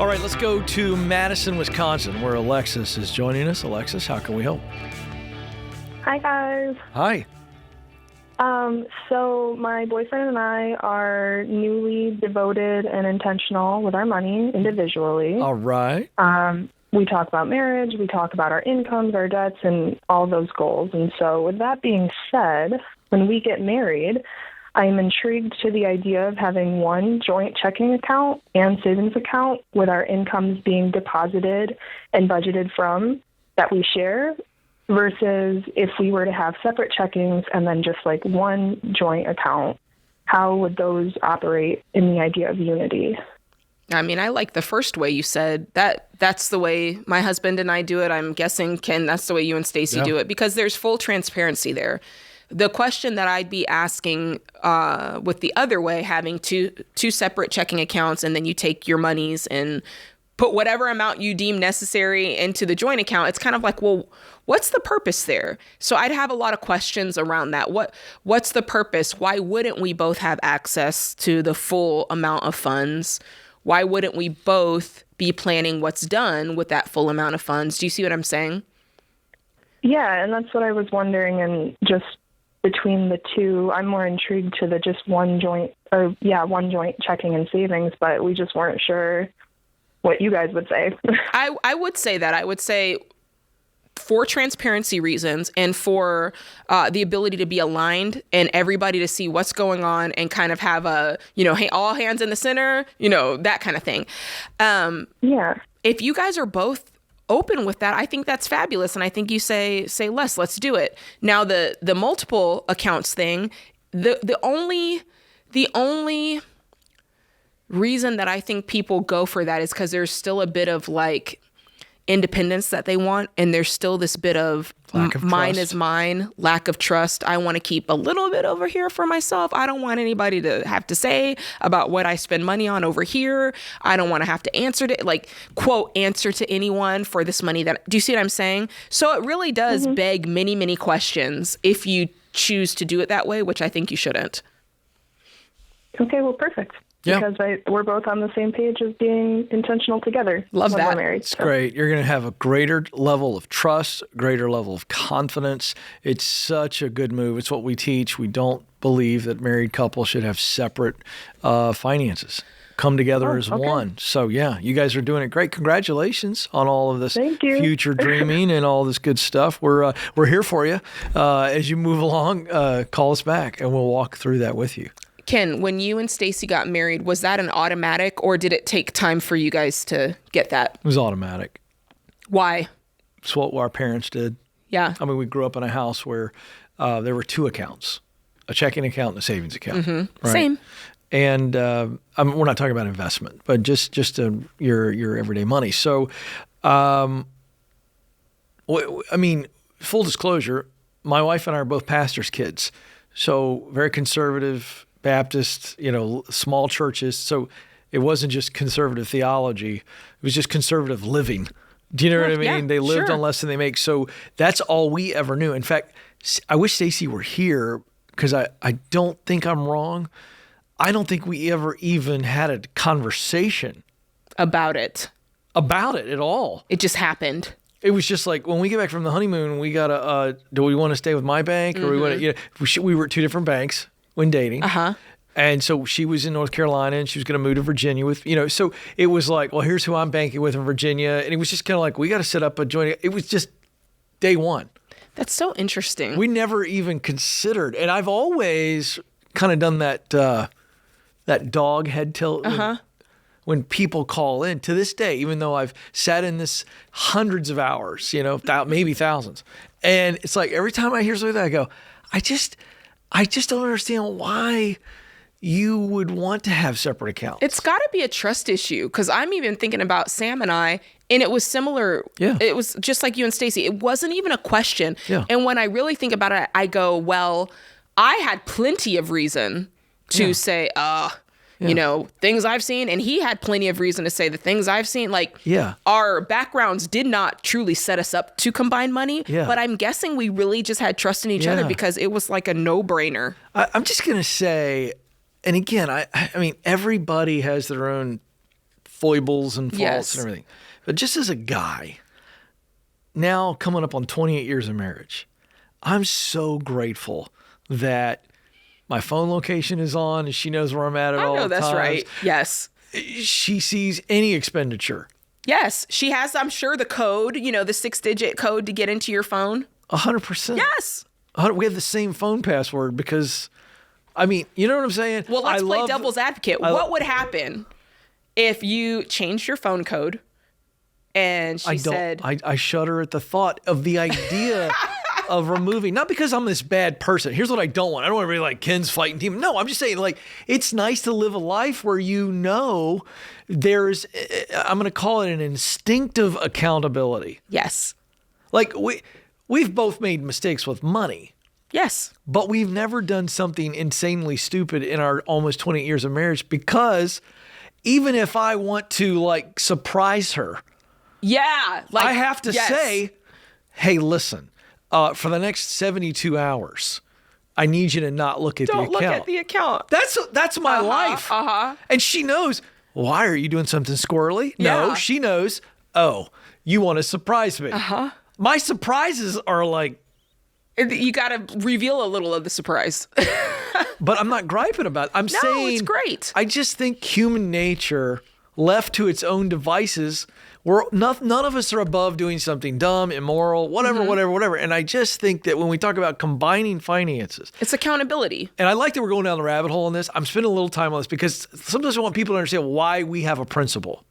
All right, let's go to Madison, Wisconsin, where Alexis is joining us. Alexis, how can we help? Hi, guys. Hi. So my boyfriend and I are newly devoted and intentional with our money individually. All right. We talk about marriage, we talk about our incomes, our debts, and all those goals. And so with that being said, when we get married, I am intrigued to the idea of having one joint checking account and savings account with our incomes being deposited and budgeted from that we share versus if we were to have separate checkings and then just like one joint account. How would those operate in the idea of unity? I mean, I like the first way you said that. That's the way my husband and I do it. I'm guessing, Ken, that's the way you and Stacy do it because there's full transparency there. The question that I'd be asking with the other way, having two separate checking accounts, and then you take your monies and put whatever amount you deem necessary into the joint account, it's kind of like, well, what's the purpose there? So I'd have a lot of questions around that. What's the purpose? Why wouldn't we both have access to the full amount of funds? Why wouldn't we both be planning what's done with that full amount of funds? Do you see what I'm saying? Yeah, and that's what I was wondering, and just between the two, I'm more intrigued to the just one joint checking and savings, but we just weren't sure what you guys would say. I would say that. I would say for transparency reasons and for the ability to be aligned and everybody to see what's going on and kind of have a, hey, all hands in the center, that kind of thing. If you guys are both open with that, I think that's fabulous. And I think you say let's do it. Now the multiple accounts thing, the only reason that I think people go for that is because there's still a bit of like independence that they want, and there's still this bit of mine is mine, lack of trust. I want to keep a little bit over here for myself. I don't want anybody to have to say about what I spend money on over here. I don't want to have to answer to anyone for this money that, do you see what I'm saying? So it really does beg many, many questions if you choose to do it that way, which I think you shouldn't. Okay, well, perfect. Yeah. Because we're both on the same page as being intentional together. Love that. We're married, it's great. You're going to have a greater level of trust, greater level of confidence. It's such a good move. It's what we teach. We don't believe that married couples should have separate finances. Come together as one. So, yeah, you guys are doing it great. Congratulations on all of this future dreaming and all this good stuff. We're here for you. As you move along, call us back, and we'll walk through that with you. Ken, when you and Stacy got married, was that an automatic, or did it take time for you guys to get that? It was automatic. Why? It's what our parents did. Yeah. I mean, we grew up in a house where there were two accounts, a checking account and a savings account. Mm-hmm. Right? Same. And we're not talking about investment, but just your everyday money. So, I mean, full disclosure, my wife and I are both pastors' kids. So very conservative Baptist, small churches. So it wasn't just conservative theology. It was just conservative living. Do you know what I mean? Yeah, they lived sure. on less than they make. So that's all we ever knew. In fact, I wish Stacey were here because I don't think I'm wrong. I don't think we ever even had a conversation about it at all. It just happened. It was just like when we get back from the honeymoon, we gotta. Do we want to stay with my bank or we want to? We were at two different banks when dating. And so she was in North Carolina and she was going to move to Virginia with, so it was like, well, here's who I'm banking with in Virginia. And it was just kind of like, we got to set up a joint. It was just day one. That's so interesting. We never even considered. And I've always kind of done that dog head tilt when people call in to this day, even though I've sat in this hundreds of hours, maybe thousands. And it's like every time I hear something like that, I go, I just don't understand why you would want to have separate accounts. It's got to be a trust issue because I'm even thinking about Sam and I, and it was similar. Yeah. It was just like you and Stacey. It wasn't even a question. Yeah. And when I really think about it, I go, well, I had plenty of reason to say, things I've seen. And he had plenty of reason to say the things I've seen. Like, our backgrounds did not truly set us up to combine money. Yeah. But I'm guessing we really just had trust in each other because it was like a no-brainer. I'm just going to say, and again, I mean, everybody has their own foibles and faults and everything. But just as a guy, now coming up on 28 years of marriage, I'm so grateful that my phone location is on and she knows where I'm at all the time. I know that's right. Yes. She sees any expenditure. Yes. She has, I'm sure, the code, the 6-digit code to get into your phone. 100%. Yes. We have the same phone password because... I mean, you know what I'm saying? Well, let's play devil's advocate. What would happen if you changed your phone code and she said... I shudder at the thought of the idea of removing... Not because I'm this bad person. Here's what I don't want. I don't want to be like Ken's fighting team. No, I'm just saying, like, it's nice to live a life where there's... I'm going to call it an instinctive accountability. Yes. Like, we've both made mistakes with money. Yes. But we've never done something insanely stupid in our almost 20 years of marriage because even if I want to surprise her, I have to say, hey, listen, for the next 72 hours, I need you to not look at the account. Don't look at the account. That's my life. And she knows, why are you doing something squirrely? Yeah. No, she knows, oh, you want to surprise me. My surprises are like, you got to reveal a little of the surprise. But I'm not griping about it. I'm saying it's great. I just think human nature, left to its own devices, none of us are above doing something dumb, immoral, whatever. And I just think that when we talk about combining finances, it's accountability. And I like that we're going down the rabbit hole on this. I'm spending a little time on this because sometimes I want people to understand why we have a principle.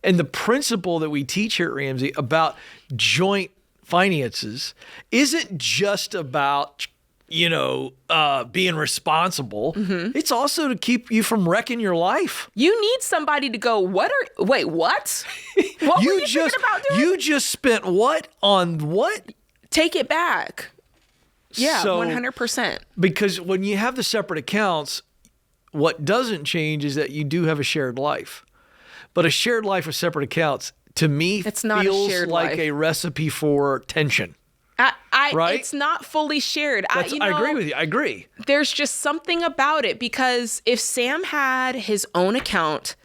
And the principle that we teach here at Ramsey about joint finances isn't just about, being responsible. It's also to keep you from wrecking your life. You need somebody to go, wait, what? What were you thinking about doing? You just spent what on what? Take it back. Yeah, 100%. Because when you have the separate accounts, what doesn't change is that you do have a shared life. But a shared life with separate accounts, to me, it's not feels a shared like life. A recipe for tension. Right? It's not fully shared. I agree with you. I agree. There's just something about it because if Sam had his own account,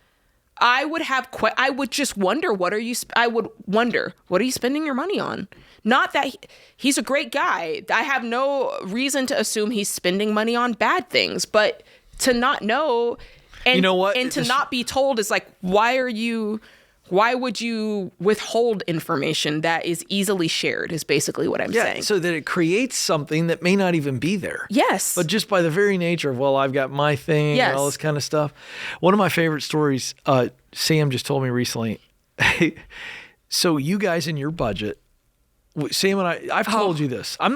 I would just wonder, what are you spending your money on? Not that he's a great guy. I have no reason to assume he's spending money on bad things, but to not know and, you know what? And to not be told is like, why would you withhold information that is easily shared is basically what I'm saying. So that it creates something that may not even be there. Yes. But just by the very nature of, I've got my thing and all this kind of stuff. One of my favorite stories, Sam just told me recently. So you guys in your budget, Sam and I've told you this. I know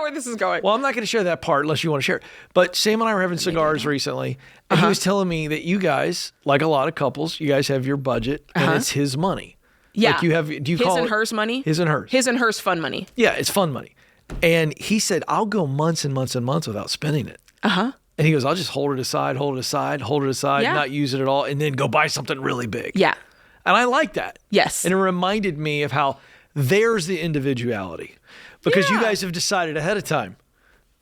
where this is going. Well, I'm not going to share that part unless you want to share it. But Sam and I were having cigars recently, and he was telling me that you guys, like a lot of couples, you guys have your budget, and it's his money. Yeah. Like you have. Do you his call and it hers money? His and hers. His and hers fun money. Yeah, it's fun money. And he said, I'll go months and months and months without spending it. And he goes, I'll just hold it aside, not use it at all, and then go buy something really big. Yeah. And I like that. Yes. And it reminded me of how there's the individuality. Because you guys have decided ahead of time,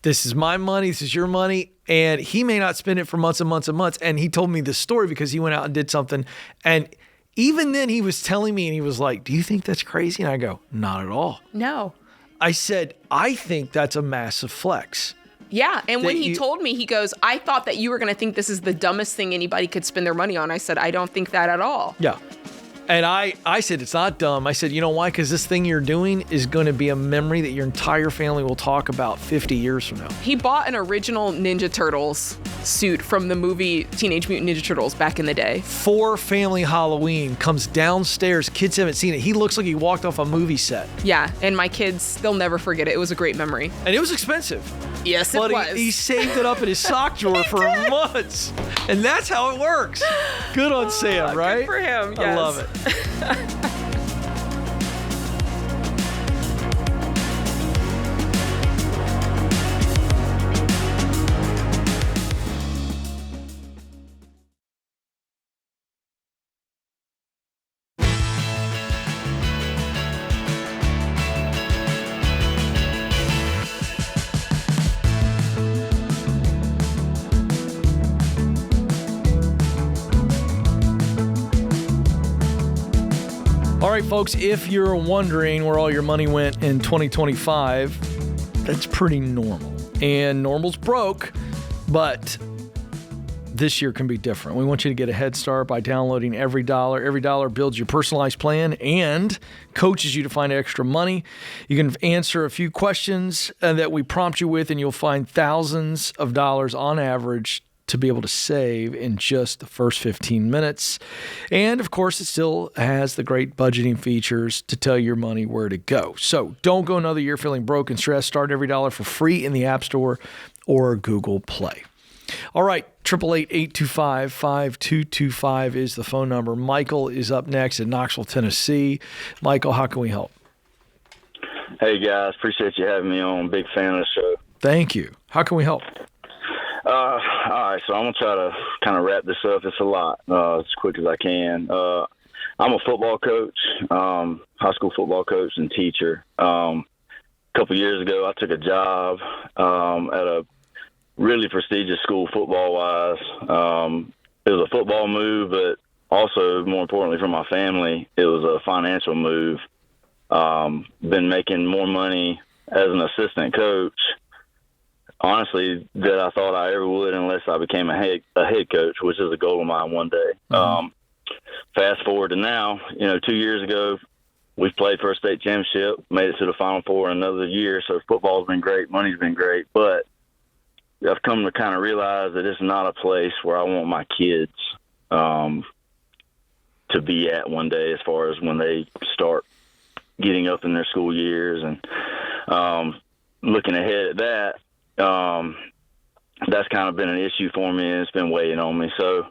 this is my money, this is your money, and he may not spend it for months and months and months. And he told me this story because he went out and did something. And even then he was telling me, and he was like, do you think that's crazy? And I go, not at all. No. I said, I think that's a massive flex. Yeah, and when he told me, he goes, I thought that you were going to think this is the dumbest thing anybody could spend their money on. I said, I don't think that at all. Yeah. And I said, it's not dumb. I said, you know why? Because this thing you're doing is going to be a memory that your entire family will talk about 50 years from now. He bought an original Ninja Turtles suit from the movie Teenage Mutant Ninja Turtles back in the day. For family Halloween, comes downstairs. Kids haven't seen it. He looks like he walked off a movie set. Yeah, and my kids, they'll never forget it. It was a great memory. And it was expensive. Yes, but it was. He saved it up in his sock drawer for months. And that's how it works. Good on Sam, right? Good for him, yes. I love it. All right, folks, if you're wondering where all your money went in 2025, that's pretty normal. And normal's broke, but this year can be different. We want you to get a head start by downloading EveryDollar. EveryDollar builds your personalized plan and coaches you to find extra money. You can answer a few questions that we prompt you with, and you'll find thousands of dollars on average to be able to save in just the first 15 minutes. And of course, it still has the great budgeting features to tell your money where to go. So don't go another year feeling broke and stressed. Start EveryDollar for free in the App Store or Google Play. All right, 888-825-5225 is the phone number. Michael is up next in Knoxville, Tennessee. Michael, how can we help? Hey, guys. Appreciate you having me on. Big fan of the show. Thank you. How can we help? All right, so I'm going to try to kind of wrap this up. It's a lot, as quick as I can. I'm a football coach, high school football coach and teacher. A couple years ago, I took a job at a really prestigious school football-wise. It was a football move, but also, more importantly for my family, it was a financial move. Been making more money as an assistant coach, honestly, that I thought I ever would unless I became a head coach, which is a goal of mine one day. Fast forward to now, 2 years ago, we've played for a state championship, made it to the Final Four in another year, so football's been great, money's been great, but I've come to kind of realize that it's not a place where I want my kids to be at one day as far as when they start getting up in their school years. And looking ahead at that, that's kind of been an issue for me, and it's been weighing on me. So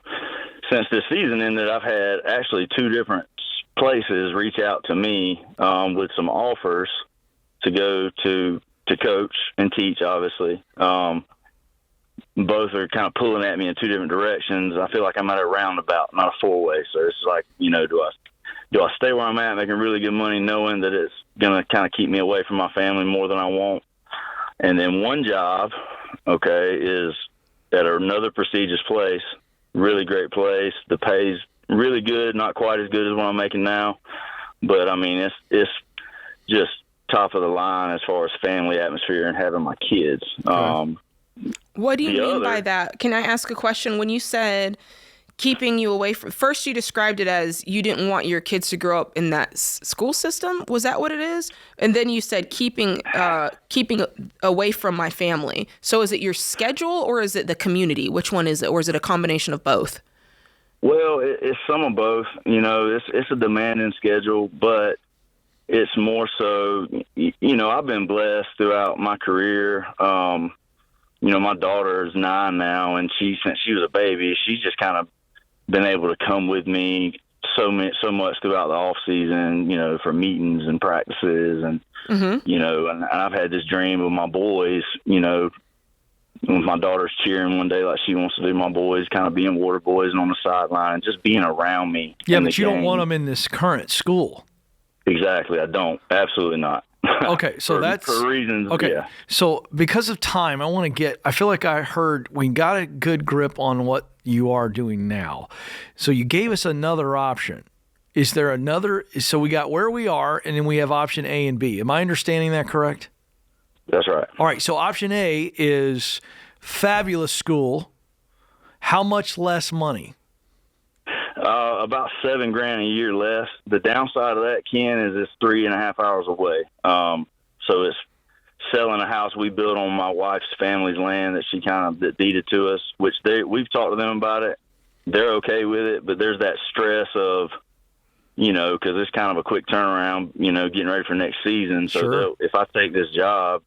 since this season ended, I've had actually two different places reach out to me with some offers to go to coach and teach, obviously. Both are kind of pulling at me in two different directions. I feel like I'm at a roundabout, not a four-way. So it's like, do I stay where I'm at making really good money knowing that it's going to kind of keep me away from my family more than I want? And then one job, is at another prestigious place, really great place. The pay's really good, not quite as good as what I'm making now. But, I mean, it's just top of the line as far as family atmosphere and having my kids. Okay. What do you mean by that? Can I ask a question? When you said keeping you away from, first you described it as you didn't want your kids to grow up in that school system. Was that what it is? And then you said keeping away from my family. So is it your schedule or is it the community? Which one is it? Or is it a combination of both? Well, it's some of both. It's a demanding schedule, but it's more so, I've been blessed throughout my career. My daughter is 9 now, and since she was a baby, she's just kind of been able to come with me so much throughout the off season, for meetings and practices, and and I've had this dream of my boys, when my daughter's cheering one day like she wants to do, my boys kind of being water boys and on the sideline and just being around me. Yeah, but you don't want them in this current school. Exactly. I don't. Absolutely not. Okay, so that's for reasons. Okay, yeah. so because of time, I feel like I heard we got a good grip on what you are doing now. So you gave us another option. Is there another? So we got where we are, and then we have option A and B. Am I understanding that correct? That's right. All right, so option A is fabulous school. How much less money? About $7,000 a year less. The downside of that, Ken, is it's 3.5 hours away. So it's selling a house we built on my wife's family's land that she kind of deeded to us, which we've talked to them about it. They're okay with it, but there's that stress of, because it's kind of a quick turnaround, getting ready for next season. So Sure. if I take this job,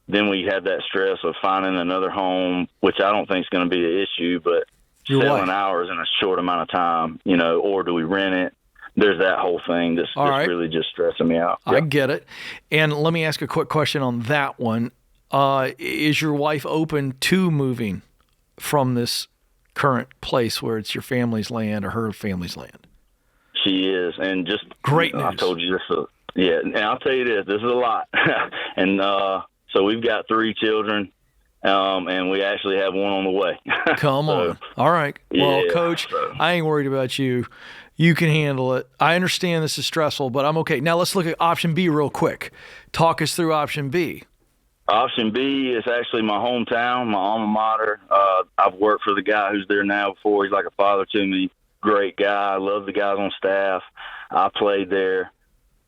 then we have that stress of finding another home, which I don't think is going to be an issue, but selling hours in a short amount of time, or do we rent it? There's that whole thing that's really just stressing me out. I get it. And let me ask a quick question on that one. Is your wife open to moving from this current place where it's your family's land or her family's land? She is. And just great news. I told you this. Yeah. And I'll tell you this is a lot. And so we've got 3 children. And we actually have one on the way. Come on. All right. Well, Coach, I ain't worried about you. You can handle it. I understand this is stressful, but I'm okay. Now let's look at option B real quick. Talk us through option B. Option B is actually my hometown, my alma mater. I've worked for the guy who's there now before. He's like a father to me. Great guy. I love the guys on staff. I played there.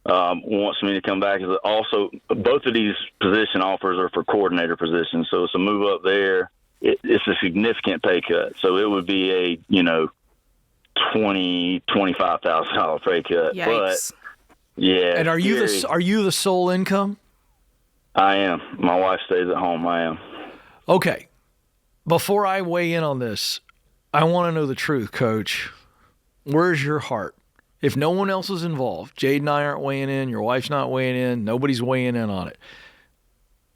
Wants me to come back. Also, both of these position offers are for coordinator positions, so it's a move up there. It's a significant pay cut, so it would be a $25,000 pay cut. Yikes. But yeah. And are you the sole income? I am. My wife stays at home. I am. Okay. Before I weigh in on this, I want to know the truth, Coach. Where's your heart? If no one else is involved, Jade and I aren't weighing in, your wife's not weighing in, nobody's weighing in on it.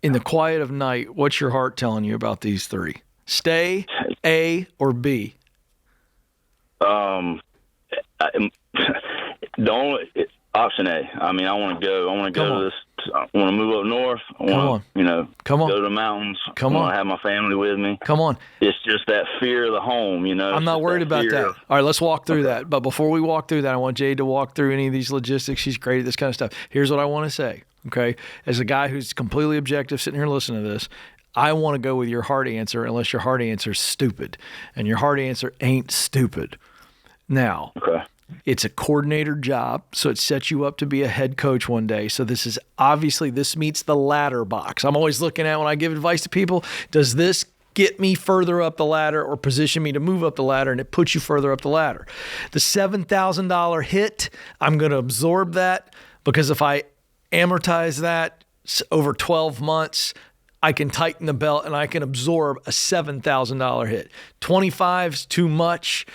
In the quiet of night, what's your heart telling you about these 3? Stay, A, or B? The only option A. I mean, I want to go. I want to go to this. I want to move up north. I want to, go to the mountains. I want to have my family with me. Come on. It's just that fear of the home, I'm not worried about that. All right, let's walk through that. But before we walk through that, I want Jade to walk through any of these logistics. She's great at this kind of stuff. Here's what I want to say, okay? As a guy who's completely objective sitting here listening to this, I want to go with your heart answer unless your heart answer is stupid. And your heart answer ain't stupid. Now, it's a coordinator job, so it sets you up to be a head coach one day. So this meets the ladder box. I'm always looking at when I give advice to people, does this get me further up the ladder or position me to move up the ladder? And it puts you further up the ladder. The $7,000 hit, I'm going to absorb that because if I amortize that over 12 months, I can tighten the belt and I can absorb a $7,000 hit. 25's too much.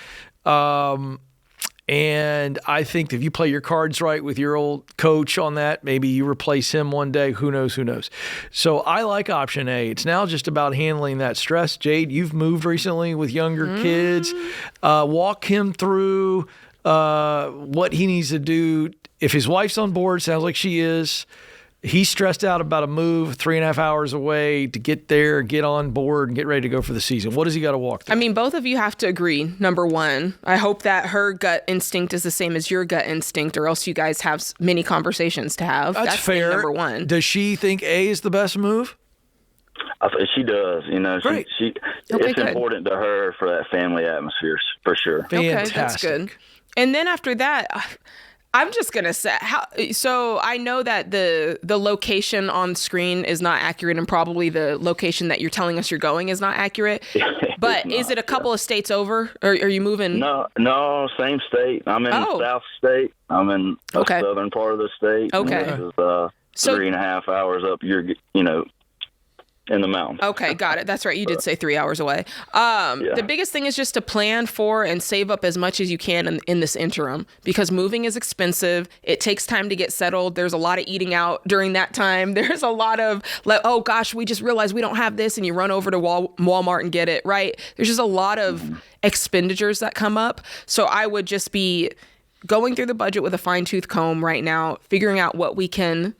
And I think if you play your cards right with your old coach on that, maybe you replace him one day. Who knows? So I like option A. It's now just about handling that stress. Jade, you've moved recently with younger kids. Walk him through what he needs to do. If his wife's on board, sounds like she is. He's stressed out about a move 3.5 hours away to get there, get on board, and get ready to go for the season. What does he got to walk through? I mean, both of you have to agree, number one. I hope that her gut instinct is the same as your gut instinct, or else you guys have many conversations to have. That's fair. Number one. Does she think A is the best move? She does. Great. It's important to her for that family atmosphere, for sure. Fantastic. Okay, that's good. And then after that, I'm just going to say, so I know that the location on screen is not accurate, and probably the location that you're telling us you're going is not accurate, but is it a couple of states over, or are you moving? No, same state. I'm in the South State. I'm in the southern part of the state. Okay. This is 3.5 hours up in the mountains. Okay, got it. That's right. You did say 3 hours away. The biggest thing is just to plan for and save up as much as you can in this interim, because moving is expensive. It takes time to get settled. There's a lot of eating out during that time. There's a lot of, like, oh gosh, we just realized we don't have this, and you run over to Walmart and get it, right? There's just a lot of expenditures that come up. So I would just be going through the budget with a fine-tooth comb right now, figuring out what we can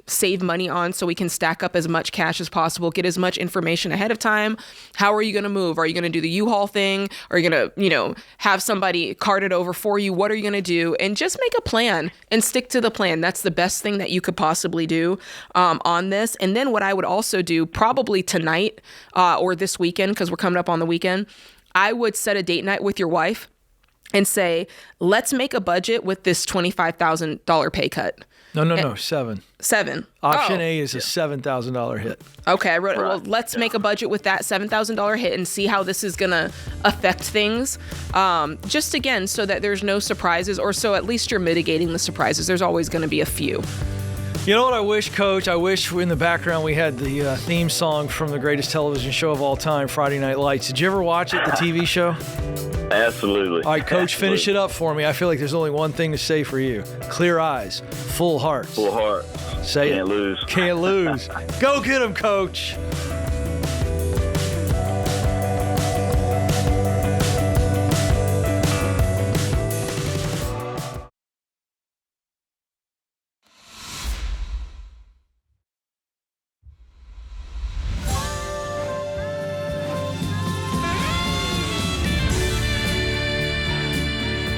save money on so we can stack up as much cash as possible, get as much information ahead of time. How are you going to move? Are you going to do the U-Haul thing? Are you going to, have somebody cart it over for you? What are you going to do? And just make a plan and stick to the plan. That's the best thing that you could possibly do on this. And then what I would also do probably tonight or this weekend, because we're coming up on the weekend, I would set a date night with your wife and say, let's make a budget with this $25,000 pay cut. No, 7. 7. Option A is a $7,000 hit. Okay, I wrote it. Well, let's make a budget with that $7,000 hit and see how this is going to affect things. Just again, so that there's no surprises, or so at least you're mitigating the surprises. There's always going to be a few. You know what I wish, Coach? I wish in the background we had the theme song from the greatest television show of all time, Friday Night Lights. Did you ever watch it, the TV show? Absolutely. All right, Coach, finish it up for me. I feel like there's only one thing to say for you. Clear eyes, full hearts. Full heart. Say Can't lose. Can't lose. Go get him, Coach.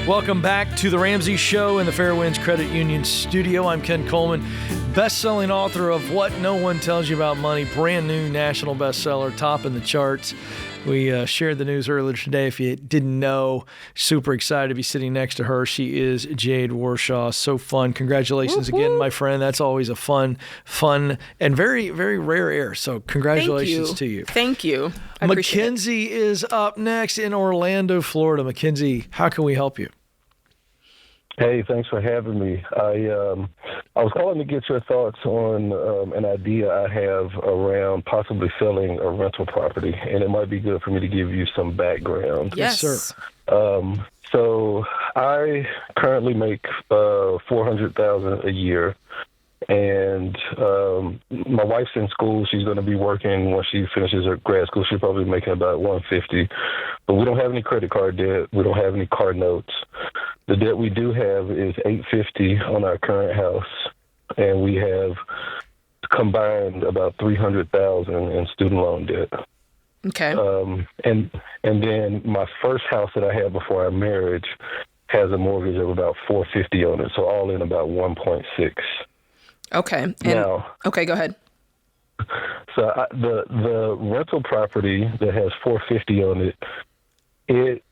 Welcome back to the Ramsey Show in the Fairwinds Credit Union studio. I'm Ken Coleman, best-selling author of What No One Tells You About Money, brand new national bestseller, top in the charts. We shared the news earlier today. If you didn't know, super excited to be sitting next to her. She is Jade Warshaw. So fun. Congratulations again, my friend. That's always a fun, and very, very rare air. So congratulations to you. Thank you. Mackenzie is up next in Orlando, Florida. Mackenzie, how can we help you? Hey, thanks for having me. I was calling to get your thoughts on an idea I have around possibly selling a rental property, and it might be good for me to give you some background. Yes, sir. So I currently make $400,000 a year, and my wife's in school. She's going to be working when she finishes her grad school. She's probably making about $150,000, but we don't have any credit card debt. We don't have any car notes. The debt we do have is $850,000 on our current house, and we have combined about $300,000 in student loan debt. Okay. And then my first house that I had before our marriage has a mortgage of about $450,000 on it, so all in about $1.6. Okay. Okay, go ahead. So the rental property that has $450,000 on it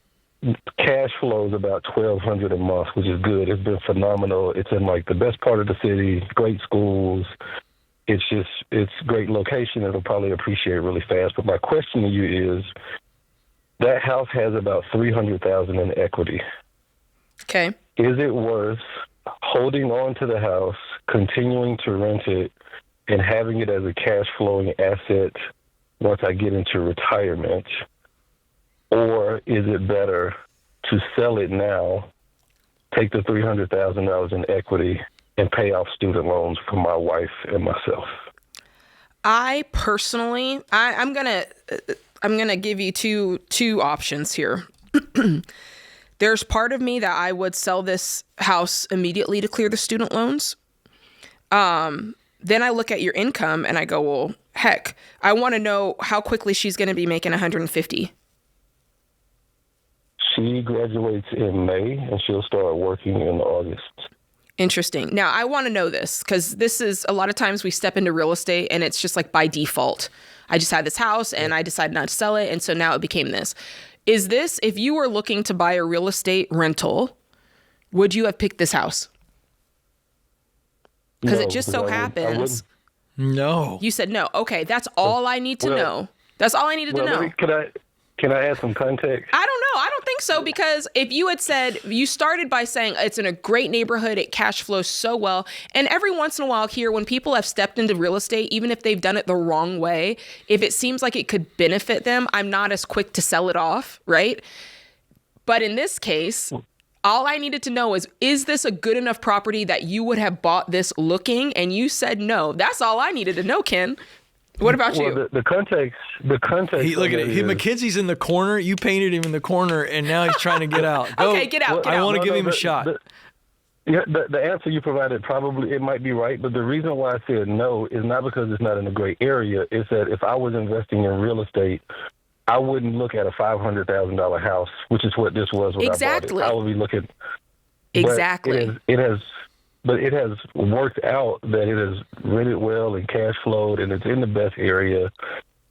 cash flows about $1,200 a month, which is good. It's been phenomenal. It's in like the best part of the city, great schools. It's great location. It'll probably appreciate really fast. But my question to you is, that house has about $300,000 in equity. Okay. Is it worth holding on to the house, continuing to rent it, and having it as a cash flowing asset once I get into retirement? Or is it better to sell it now, take the $300,000 in equity, and pay off student loans for my wife and myself? I personally, I'm gonna give you two options here. There's part of me that I would sell this house immediately to clear the student loans. Then I look at your income and I go, well, heck, I want to know how quickly she's going to be making $150,000. She graduates in May, and she'll start working in August. Interesting. Now, I want to know this, because this is a lot of times we step into real estate and it's just like by default. I just had this house and I decided not to sell it, and so now it became this. Is this, if you were looking to buy a real estate rental, would you have picked this house? Because it just so happens. No. You said no. Okay, that's all I need to know. That's all I needed to know. Can I add some context? I don't know. I don't think so, because if you had said, you started by saying it's in a great neighborhood, it cash flows so well. And every once in a while here, when people have stepped into real estate, even if they've done it the wrong way, if it seems like it could benefit them, I'm not as quick to sell it off, right? But in this case, all I needed to know is this a good enough property that you would have bought this looking? And you said no. That's all I needed to know, Ken. What about you? The context. Look at it. Mackenzie's in the corner. You painted him in the corner, and now he's trying to get out. Go. Okay, get out. I want to give him a shot. The answer you provided, probably it might be right, but the reason why I said no is not because it's not in a great area. It's that if I was investing in real estate, I wouldn't look at a $500,000 house, which is what this was when exactly. I bought it. I would be looking. Exactly. But it has worked out that it has rented well and cash flowed, and it's in the best area,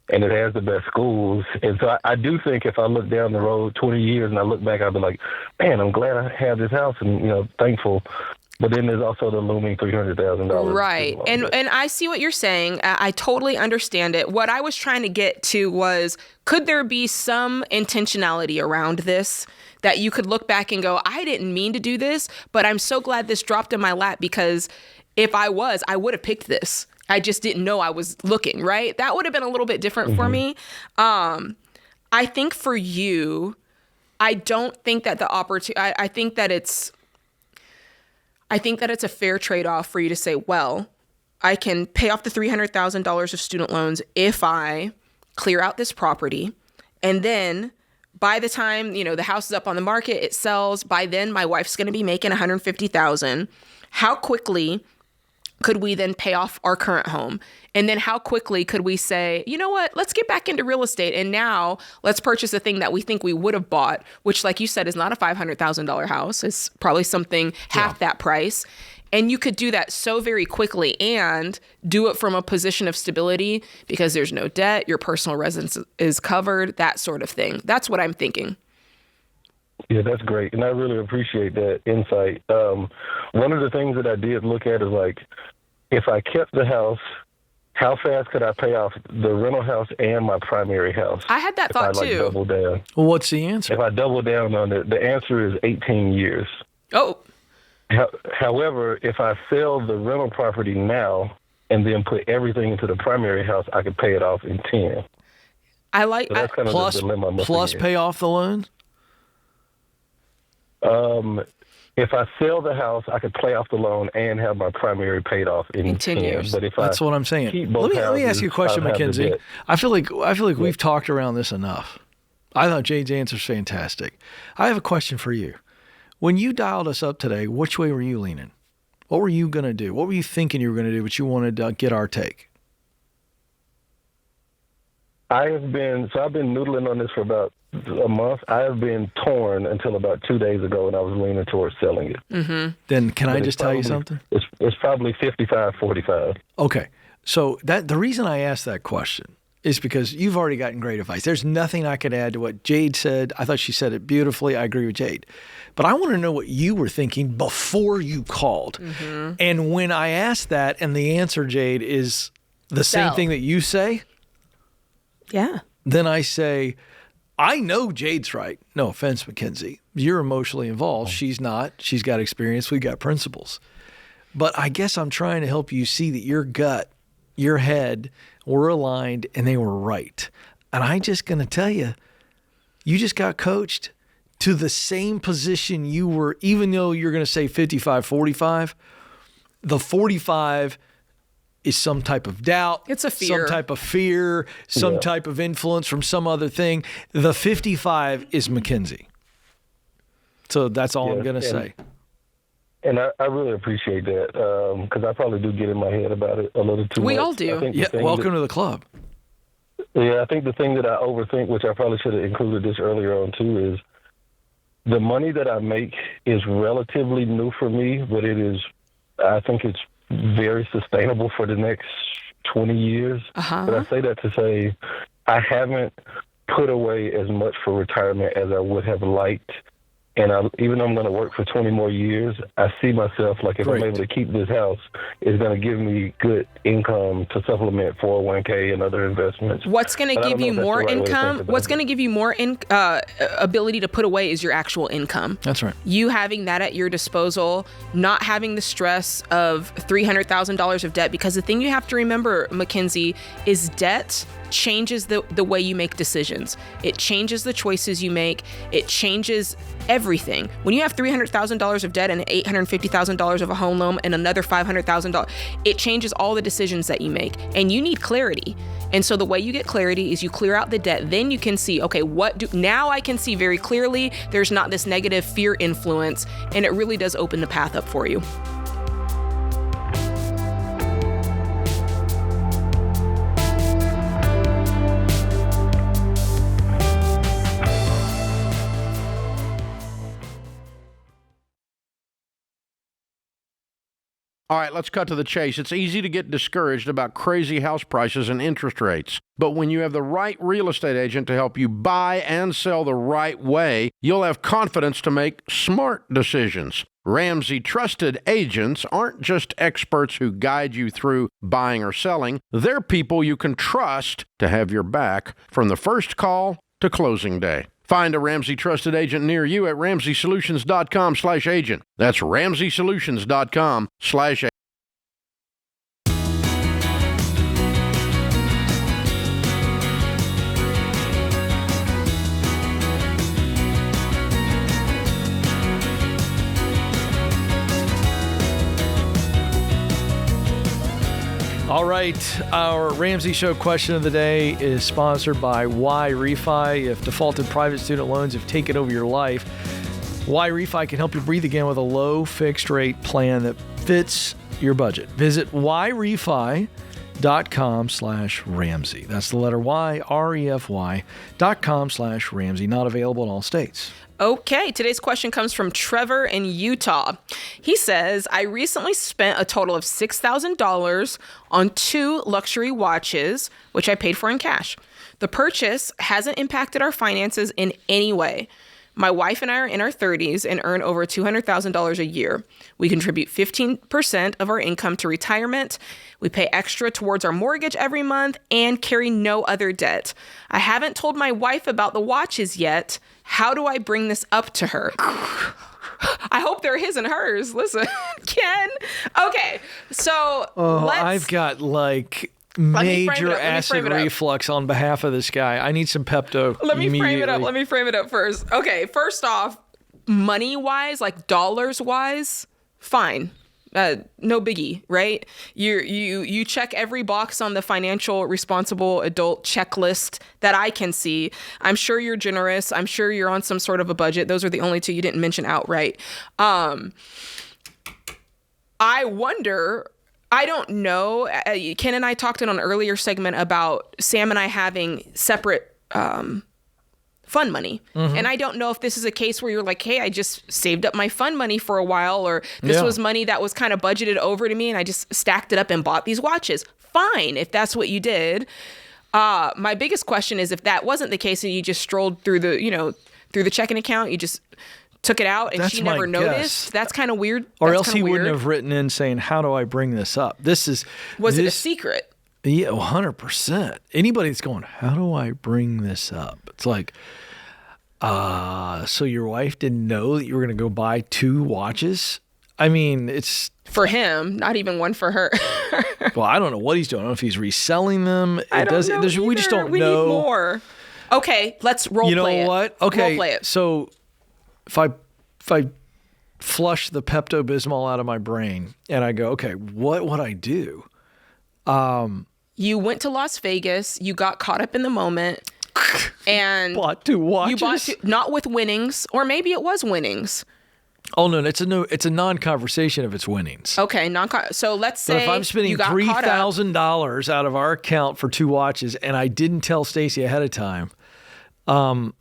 and it has the best schools. And so I do think if I look down the road 20 years and I look back, I'll be like, man, I'm glad I have this house, and thankful. But then there's also the looming $300,000. Right. And I see what you're saying. I totally understand it. What I was trying to get to was, could there be some intentionality around this that you could look back and go, I didn't mean to do this, but I'm so glad this dropped in my lap, because if I would have picked this. I just didn't know I was looking, right? That would have been a little bit different for me. I think for you, I don't think that the opportunity, I think that it's a fair trade-off for you to say, well, I can pay off the $300,000 of student loans if I clear out this property. And then by the time, the house is up on the market, it sells. By then, my wife's going to be making $150,000. How quickly could we then pay off our current home? And then how quickly could we say, you know what, let's get back into real estate. And now let's purchase a thing that we think we would have bought, which, like you said, is not a $500,000 house. It's probably something half that price. And you could do that so very quickly and do it from a position of stability, because there's no debt, your personal residence is covered, that sort of thing. That's what I'm thinking. Yeah, that's great. And I really appreciate that insight. One of the things that I did look at is, like, if I kept the house, how fast could I pay off the rental house and my primary house? I had that thought too. Double down. Well, what's the answer? If I double down on it, the answer is 18 years. Oh. However, if I sell the rental property now and then put everything into the primary house, I could pay it off in 10. I like that's kind of the dilemma. Plus pay off the loans? If I sell the house, I could pay off the loan and have my primary paid off in 10 years. But if that's what I'm saying. Let me ask you a question, Mackenzie. I feel like we've talked around this enough. I thought Jade's answer's fantastic. I have a question for you. When you dialed us up today, which way were you leaning? What were you going to do? What were you thinking you were going to do, but you wanted to get our take? I've been noodling on this for about a month. I have been torn until about 2 days ago, and I was leaning towards selling it. Mm-hmm. Then can I just tell you something? It's probably 55-45. Okay. So the reason I asked that question is because you've already gotten great advice. There's nothing I could add to what Jade said. I thought she said it beautifully. I agree with Jade. But I want to know what you were thinking before you called. Mm-hmm. And when I asked that, and the answer, Jade, is the same thing that you say, yeah, then I say, I know Jade's right. No offense, Mackenzie. You're emotionally involved. She's not. She's got experience. We got principles. But I guess I'm trying to help you see that your gut, your head were aligned and they were right. And I'm just going to tell you, you just got coached to the same position you were, even though you're going to say 55-45, the 45 is some type of doubt. It's a fear. Some type of fear, some type of influence from some other thing. The 55 is Mackenzie. So that's all I'm going to say. And I really appreciate that, because I probably do get in my head about it a little too much. We all do. Yeah, welcome to the club. Yeah, I think the thing that I overthink, which I probably should have included this earlier on too, is the money that I make is relatively new for me, but I think it's very sustainable for the next 20 years. Uh-huh. But I say that to say I haven't put away as much for retirement as I would have liked. And even though I'm going to work for 20 more years, I see myself like if I'm able to keep this house, it's going to give me good income to supplement 401k and other investments. What's going to give you more income? What's going to give you more ability to put away is your actual income. That's right. You having that at your disposal, not having the stress of $300,000 of debt, because the thing you have to remember, Mackenzie, is debt changes the way you make decisions. It changes the choices you make. It changes everything. When you have $300,000 of debt and $850,000 of a home loan and another $500,000, it changes all the decisions that you make. And you need clarity. And so the way you get clarity is you clear out the debt. Then you can see, okay, now I can see very clearly there's not this negative fear influence, and it really does open the path up for you. All right, let's cut to the chase. It's easy to get discouraged about crazy house prices and interest rates. But when you have the right real estate agent to help you buy and sell the right way, you'll have confidence to make smart decisions. Ramsey trusted agents aren't just experts who guide you through buying or selling. They're people you can trust to have your back from the first call to closing day. Find a Ramsey trusted agent near you at RamseySolutions.com/agent. That's RamseySolutions.com/agent. All right, our Ramsey Show question of the day is sponsored by Why Refi. If defaulted private student loans have taken over your life, Why Refi can help you breathe again with a low fixed rate plan that fits your budget. Visit whyrefi.com/Ramsey. That's the letter Y, REFY.com/Ramsey. Not available in all states. Okay, today's question comes from Trevor in Utah. He says, I recently spent a total of $6,000 on 2 luxury watches, which I paid for in cash. The purchase hasn't impacted our finances in any way. My wife and I are in our 30s and earn over $200,000 a year. We contribute 15% of our income to retirement. We pay extra towards our mortgage every month and carry no other debt. I haven't told my wife about the watches yet. How do I bring this up to her? I hope they're his and hers. Listen, Ken. Okay, so I've got major acid reflux on behalf of this guy. I need some Pepto. Let me frame it up first. Okay, first off, money-wise, like dollars-wise, fine. No biggie, right? You check every box on the financial responsible adult checklist that I can see. I'm sure you're generous. I'm sure you're on some sort of a budget. Those are the only 2 you didn't mention outright. I wonder, I don't know. Ken and I talked in an earlier segment about Sam and I having separate fund money. Mm-hmm. And I don't know if this is a case where you're like, hey, I just saved up my fund money for a while, or this was money that was kind of budgeted over to me and I just stacked it up and bought these watches. Fine, if that's what you did. My biggest question is if that wasn't the case and you just strolled through the checking account, you just took it out and she never noticed. That's kind of weird. Or else he wouldn't have written in saying, how do I bring this up? Was it a secret? Yeah, 100%. Anybody that's going, how do I bring this up? It's like, so your wife didn't know that you were going to go buy 2 watches? I mean, it's... For him, not even one for her. Well, I don't know what he's doing. I don't know if he's reselling them. I don't know either. We just don't know. We need more. Okay, let's role play it. You know what? Okay, role play it. So if I flush the Pepto-Bismol out of my brain and I go, okay, what would I do? You went to Las Vegas. You got caught up in the moment. And bought 2 watches. You bought 2, not with winnings, or maybe it was winnings. Oh no, it's a non-conversation if it's winnings. Okay, so let's say if I'm spending $3,000 out of our account for 2 watches and I didn't tell Stacy ahead of time, and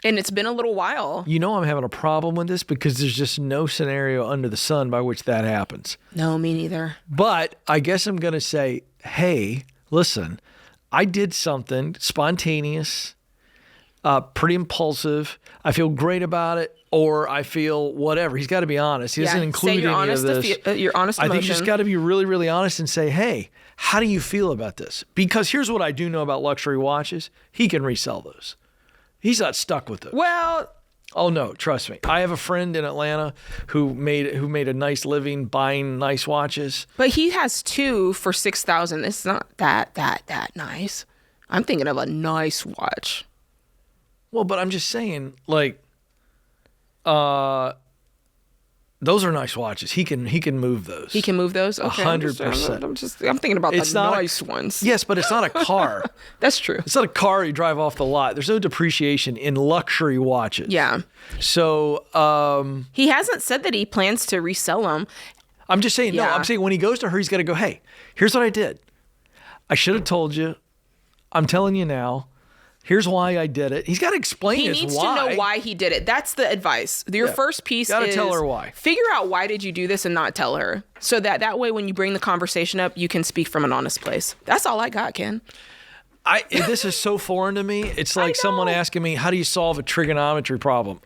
it's been a little while. You know I'm having a problem with this because there's just no scenario under the sun by which that happens. No, me neither. But I guess I'm going to say, hey, listen, I did something spontaneous. pretty impulsive. I feel great about it, or I feel whatever. He's got to be honest. He doesn't include any of this. Your honest emotion. I think you just got to be really, really honest and say, hey, how do you feel about this? Because here's what I do know about luxury watches. He can resell those. He's not stuck with those. Well, oh no, trust me. I have a friend in Atlanta who made a nice living buying nice watches. But he has 2 for $6,000. It's not that nice. I'm thinking of a nice watch. Well, but I'm just saying, like, those are nice watches. He can move those. He can move those? Okay. 100%. I'm thinking about the nice ones. Yes, but it's not a car. That's true. It's not a car you drive off the lot. There's no depreciation in luxury watches. Yeah. So he hasn't said that he plans to resell them. I'm just saying, no, I'm saying when he goes to her, he's got to go, hey, here's what I did. I should have told you. I'm telling you now. Here's why I did it. He's got to explain his why. He needs to know why he did it. That's the advice. Your first piece gotta tell her why. Figure out why did you do this and not tell her. So that way when you bring the conversation up, you can speak from an honest place. That's all I got, Ken. This is so foreign to me. It's like someone asking me, how do you solve a trigonometry problem?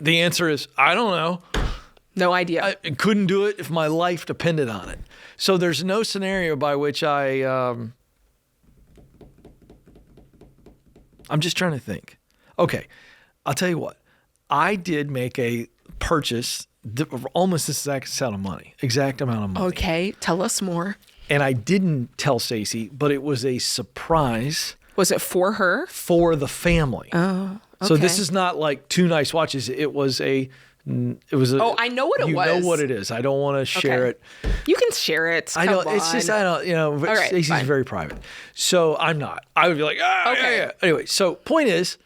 The answer is, I don't know. No idea. I couldn't do it if my life depended on it. So there's no scenario by which I'm just trying to think. Okay, I'll tell you what. I did make a purchase of almost this exact amount of money. Okay, tell us more. And I didn't tell Stacey, but it was a surprise. Was it for her? For the family. Oh, okay. So this is not like 2 nice watches. It was a. Oh, I know what it was. You know what it is. I don't want to share it. You can share it. I know. It's just, I don't, right, Stacey's fine. very private. So I'm not. I would be like, yeah. Anyway, so point is.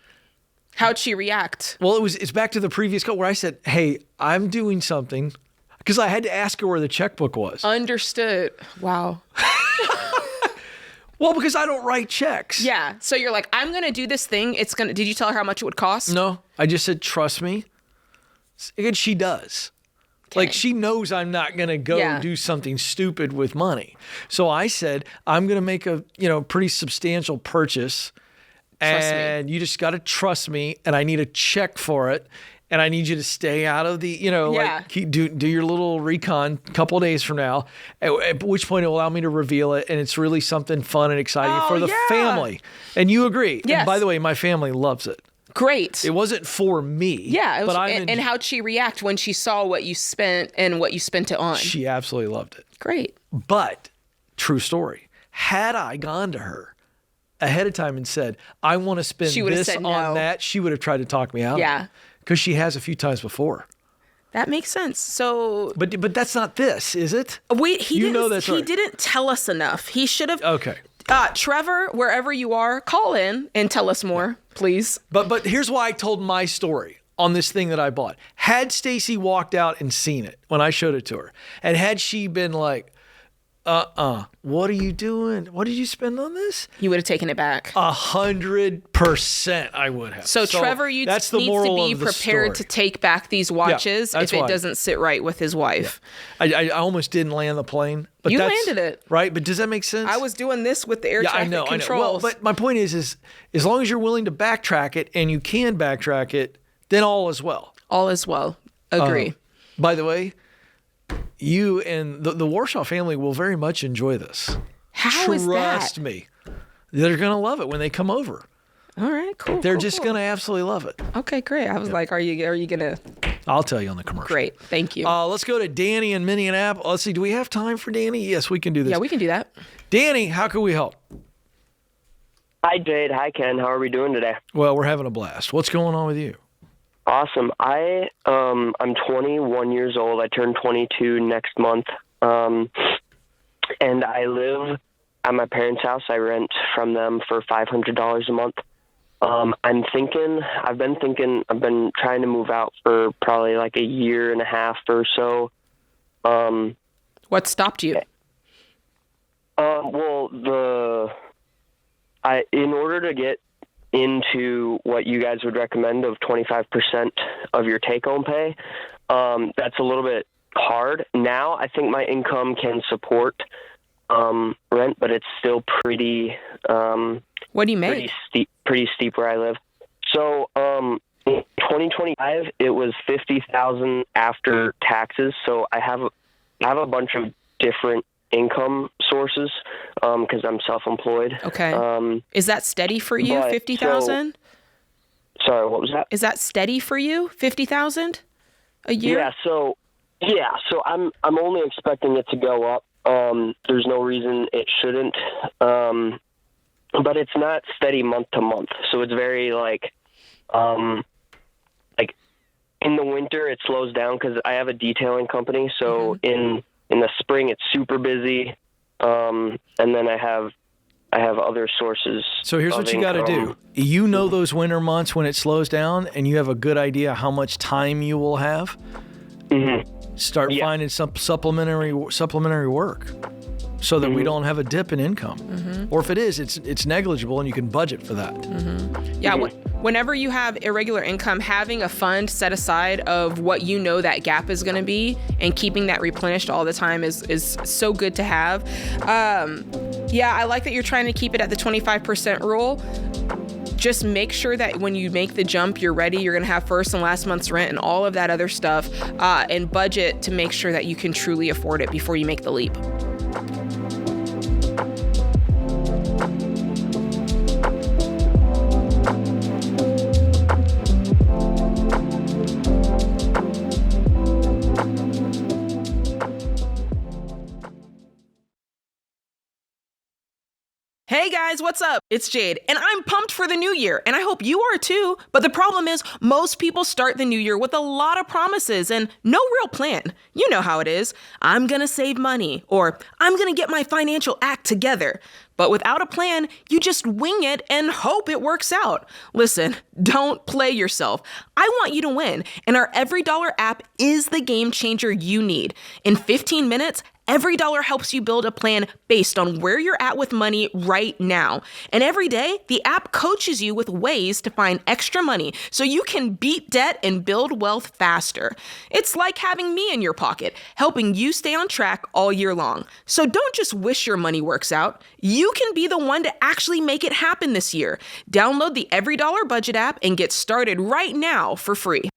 How'd she react? Well, it's back to the previous call where I said, hey, I'm doing something. Because I had to ask her where the checkbook was. Understood. Wow. Well, because I don't write checks. Yeah. So you're like, I'm going to do this thing. Did you tell her how much it would cost? No. I just said, trust me. And she does. Okay. Like, she knows I'm not going to go do something stupid with money. So I said, I'm going to make a, pretty substantial purchase. And you just got to trust me. And I need a check for it. And I need you to stay out of the, do your little recon a couple of days from now, at which point it will allow me to reveal it. And it's really something fun and exciting for the family. And you agree. Yes. And by the way, my family loves it. Great. It wasn't for me. Yeah. It was, and how'd she react when she saw what you spent and what you spent it on? She absolutely loved it. Great. But, true story, had I gone to her ahead of time and said, I want to spend this on that, she would have tried to talk me out. Yeah. Because she has a few times before. That makes sense. So, but that's not this, is it? He didn't tell us enough. He should have. Okay. Trevor, wherever you are, call in and tell us more, please. But here's why I told my story on this thing that I bought. Had Stacey walked out and seen it when I showed it to her, and had she been like, what are you doing? What did you spend on this? You would have taken it back. 100% I would have. So Trevor, you need to be prepared to take back these watches if it doesn't sit right with his wife. Yeah. I almost didn't land the plane. But you landed it. Right? But does that make sense? I was doing this with the air traffic controls. I know. Well, but my point is as long as you're willing to backtrack it and you can backtrack it, then all is well. All is well. Agree. By the way, you and the Warshaw family will very much enjoy this. How is that? Trust me. They're going to love it when they come over. All right, cool. They're just going to absolutely love it. Okay, great. I was like, are you going to? I'll tell you on the commercial. Great. Thank you. Let's go to Danny in Minneapolis. Let's see. Do we have time for Danny? Yes, we can do this. Yeah, we can do that. Danny, how can we help? Hi, Jade. Hi, Ken. How are we doing today? Well, we're having a blast. What's going on with you? Awesome. I'm 21 years old. I turn 22 next month. And I live at my parents' house. I rent from them for $500 a month. I've been trying to move out for probably like a year and a half or so. What stopped you? In order to get into what you guys would recommend of 25% of your take-home pay, that's a little bit hard. Now I think my income can support rent, but it's still pretty. What do you make? Pretty steep where I live. So, in 2025, it was $50,000 after taxes. So I have a bunch of different income sources because I'm self-employed. Okay. Is that steady for you? 50,000? Sorry, what was that? Is that steady for you? 50,000 a year? Yeah. So I'm only expecting it to go up. There's no reason it shouldn't. But it's not steady month to month. So it's very like in the winter it slows down because I have a detailing company. So in the spring it's super busy. And then I have other sources. So here's what you got to do. You know those winter months when it slows down, and you have a good idea how much time you will have. Start finding some supplementary work, so that we don't have a dip in income. Or if it is, it's negligible, and you can budget for that. Yeah. Whenever you have irregular income, having a fund set aside of what you know that gap is going to be and keeping that replenished all the time is so good to have. Yeah, I like that you're trying to keep it at the 25% rule. Just make sure that when you make the jump, you're ready. You're going to have first and last month's rent and all of that other stuff, and budget to make sure that you can truly afford it before you make the leap. Hey guys, what's up? It's Jade, and I'm pumped for the new year, and I hope you are too. But the problem is, most people start the new year with a lot of promises and no real plan. You know how it is. I'm gonna save money, or I'm gonna get my financial act together. But without a plan, you just wing it and hope it works out. Listen, don't play yourself. I want you to win, and our EveryDollar app is the game changer you need. In 15 minutes, EveryDollar helps you build a plan based on where you're at with money right now. And every day, the app coaches you with ways to find extra money so you can beat debt and build wealth faster. It's like having me in your pocket, helping you stay on track all year long. So don't just wish your money works out. You can be the one to actually make it happen this year. Download the EveryDollar budget app and get started right now for free.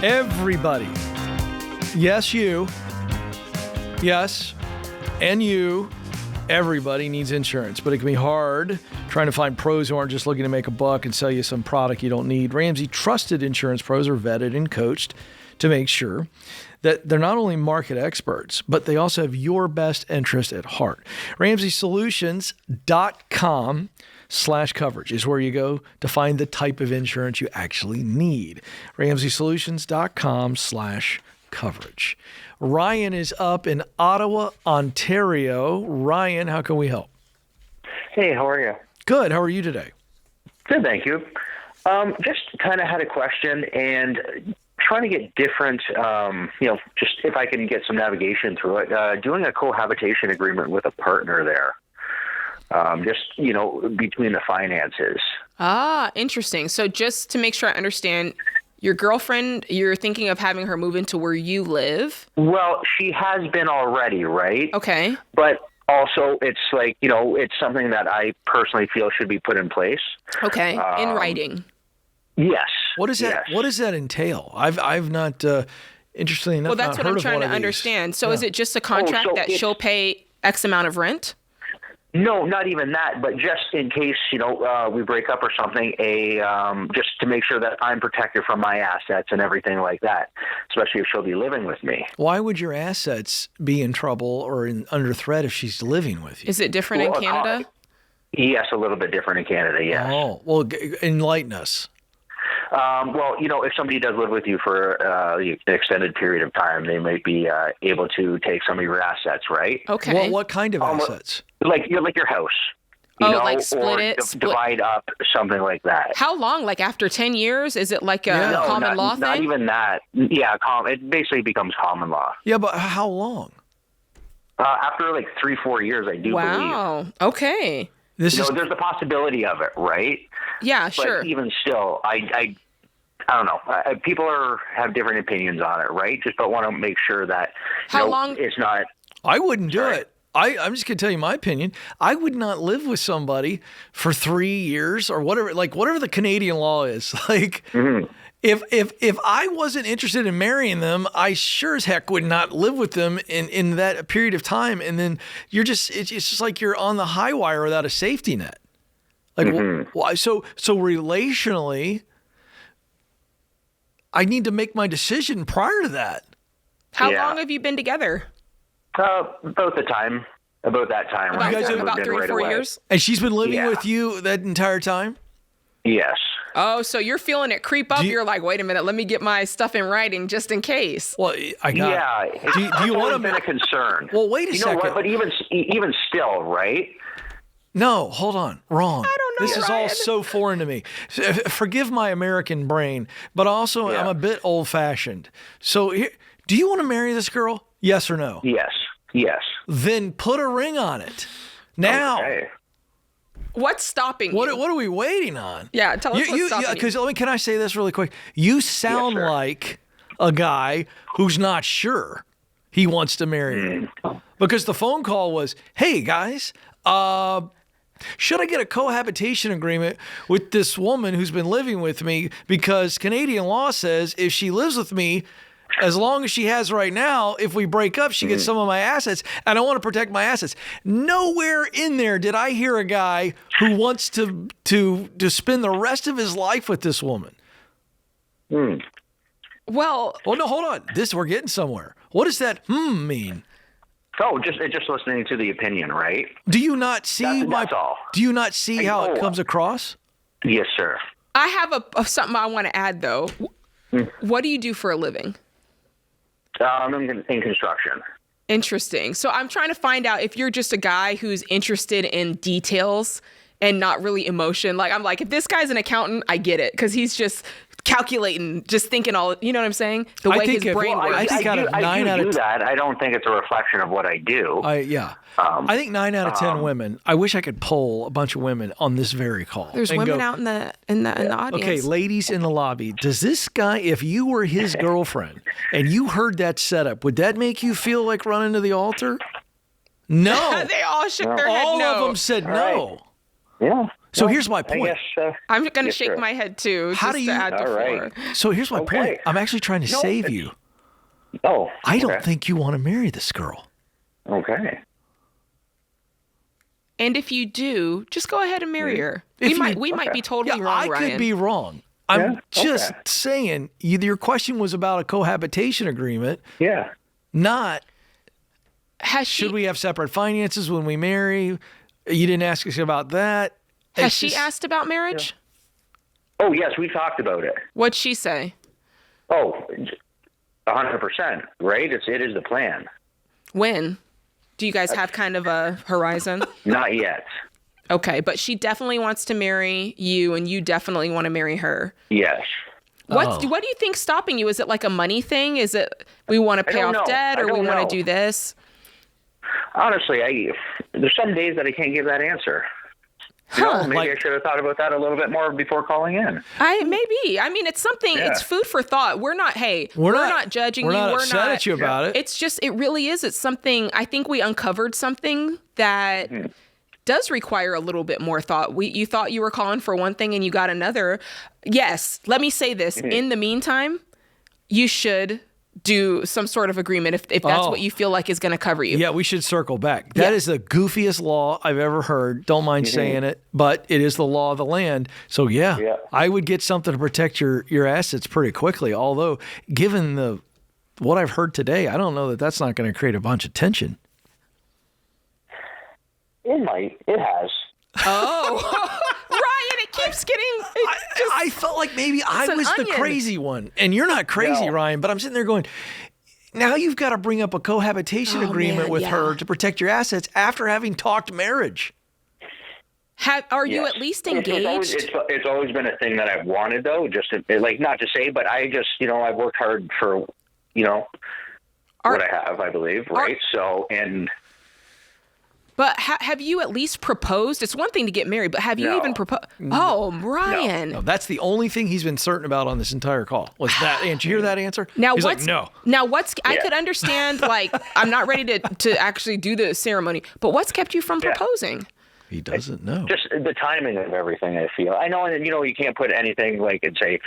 Everybody, yes, you, yes, and you, everybody needs insurance, but it can be hard trying to find pros who aren't just looking to make a buck and sell you some product you don't need. Ramsey trusted insurance pros are vetted and coached to make sure that they're not only market experts, but they also have your best interest at heart. RamseySolutions.com/coverage is where you go to find the type of insurance you actually need. RamseySolutions.com/coverage. Ryan is up in Ottawa, Ontario. Ryan, how can we help? Hey, how are you? Good. How are you today? Good, thank you. Just kind of had a question and trying to get different, just if I can get some navigation through it, doing a cohabitation agreement with a partner there. Between the finances. Ah, interesting. So just to make sure I understand, your girlfriend, you're thinking of having her move into where you live? Well, she has been already, right? Okay. But also it's like, it's something that I personally feel should be put in place. Okay. In writing. Yes. What does that? Yes. What does that entail? I've not, interestingly enough, well, that's what I'm trying to understand. So is it just a contract that she'll pay X amount of rent? No, not even that, but just in case, we break up or something, just to make sure that I'm protected from my assets and everything like that, especially if she'll be living with me. Why would your assets be in trouble or under threat if she's living with you? Is it different in Canada? Yes, a little bit different in Canada, yes. Oh, well, enlighten us. If somebody does live with you for an extended period of time, they might be able to take some of your assets, right? Okay. Well, what kind of assets? Like your house. Like split or it? Divide up, something like that. How long? Like after 10 years? Is it like a common law thing? Not even that. Yeah, it basically becomes common law. Yeah, but how long? After like 3-4 years, I do believe. Wow. Okay. there's the possibility of it, right? Yeah, but sure. Even still, I don't know. People have different opinions on it, right? Just don't want to make sure that How long? It's not. I wouldn't do it. I'm just going to tell you my opinion. I would not live with somebody for 3 years or whatever the Canadian law is. Like, if I wasn't interested in marrying them, I sure as heck would not live with them in that period of time. And then it's just like you're on the high wire without a safety net. Like, why? So relationally, I need to make my decision prior to that. How long have you been together? About that time. About 3 or 4 years? And she's been living with you that entire time? Yes. Oh, so you're feeling it creep up. You're like, wait a minute, let me get my stuff in writing just in case. Well, I got it. Do you want to been a concern? Well, wait a second. You know what? But even still, right? No, hold on. Wrong. I don't know. This is all so foreign to me. Forgive my American brain, but also I'm a bit old-fashioned. So do you want to marry this girl? Yes or no? Yes. Then put a ring on it. Now. Okay. What's stopping you? What are we waiting on? Yeah, tell us what's stopping you. Because can I say this really quick? You sound like a guy who's not sure he wants to marry you. Because the phone call was, hey, guys, should I get a cohabitation agreement with this woman who's been living with me? Because Canadian law says if she lives with me, as long as she has right now, if we break up, she gets some of my assets, and I want to protect my assets. Nowhere in there did I hear a guy who wants to spend the rest of his life with this woman. Well, no, hold on. We're getting somewhere. What does that mean? Oh, just listening to the opinion, right? Do you not see that's all. Do you not see how it comes across? Yes, sir. I have something I want to add though. What do you do for a living? I'm in construction. Interesting. So I'm trying to find out if you're just a guy who's interested in details and not really emotion. Like, I'm like, if this guy's an accountant, I get it, because he's just calculating, just thinking all, you know what I'm saying? The way his brain works. I think out of 9 out of 10. That. I don't think it's a reflection of what I do. I think 9 out of 10 women. I wish I could poll a bunch of women on this very call. There's women out in the audience. Okay, ladies in the lobby, does this guy, if you were his girlfriend and you heard that setup, would that make you feel like running to the altar? No. They all shook their head all no. of them said no. Yeah. So here's my point. I'm going to shake my head too. How do you? All So here's my point. I'm actually trying to save you. Oh. I don't think you want to marry this girl. Okay. And if you do, just go ahead and marry her. We might be totally wrong, I Ryan. could be wrong. I'm just saying, your question was about a cohabitation agreement. Yeah. Not, should we have separate finances when we marry? You didn't ask us about that. Has she asked about marriage? Yeah. Oh, yes, we talked about it. What'd she say? Oh, 100%, right? It is the plan. When? Do you guys have kind of a horizon? Not yet. Okay, but she definitely wants to marry you, and you definitely want to marry her. Yes. What do you think's stopping you? Is it like a money thing? Is it we want to pay off debt, or we want to do this? Honestly, there's some days that I can't give that answer. Maybe I should have thought about that a little bit more before calling in. Maybe. I mean, it's something. Yeah. It's food for thought. We're not. Hey, we're not judging you. We're not upset at you about it. It's just. It really is. It's something. I think we uncovered something that does require a little bit more thought. You thought you were calling for one thing and you got another. Yes. Let me say this. In the meantime, you should do some sort of agreement if that's what you feel like is going to cover you. Yeah, we should circle back. That is the goofiest law I've ever heard. Don't mind saying it, but it is the law of the land. So I would get something to protect your assets pretty quickly. Although, given what I've heard today, I don't know that that's not going to create a bunch of tension. It might. It has. Oh, Ryan, it keeps getting. I felt like maybe I was the crazy one, and you're not crazy, Ryan. But I'm sitting there going, now you've got to bring up a cohabitation agreement with her to protect your assets after having talked marriage. Are you at least engaged? It's always been a thing that I've wanted, though. Just not to say, but I just I've worked hard for what I have, I believe, right? But have you at least proposed? It's one thing to get married, but have you even proposed? Oh, Ryan. No, that's the only thing he's been certain about on this entire call. Was that? Did you hear that answer? Now he's what's like, no. Now I could understand, like, I'm not ready to actually do the ceremony, but what's kept you from proposing? He doesn't know. Just the timing of everything, I feel. I know, and you can't put anything like and say,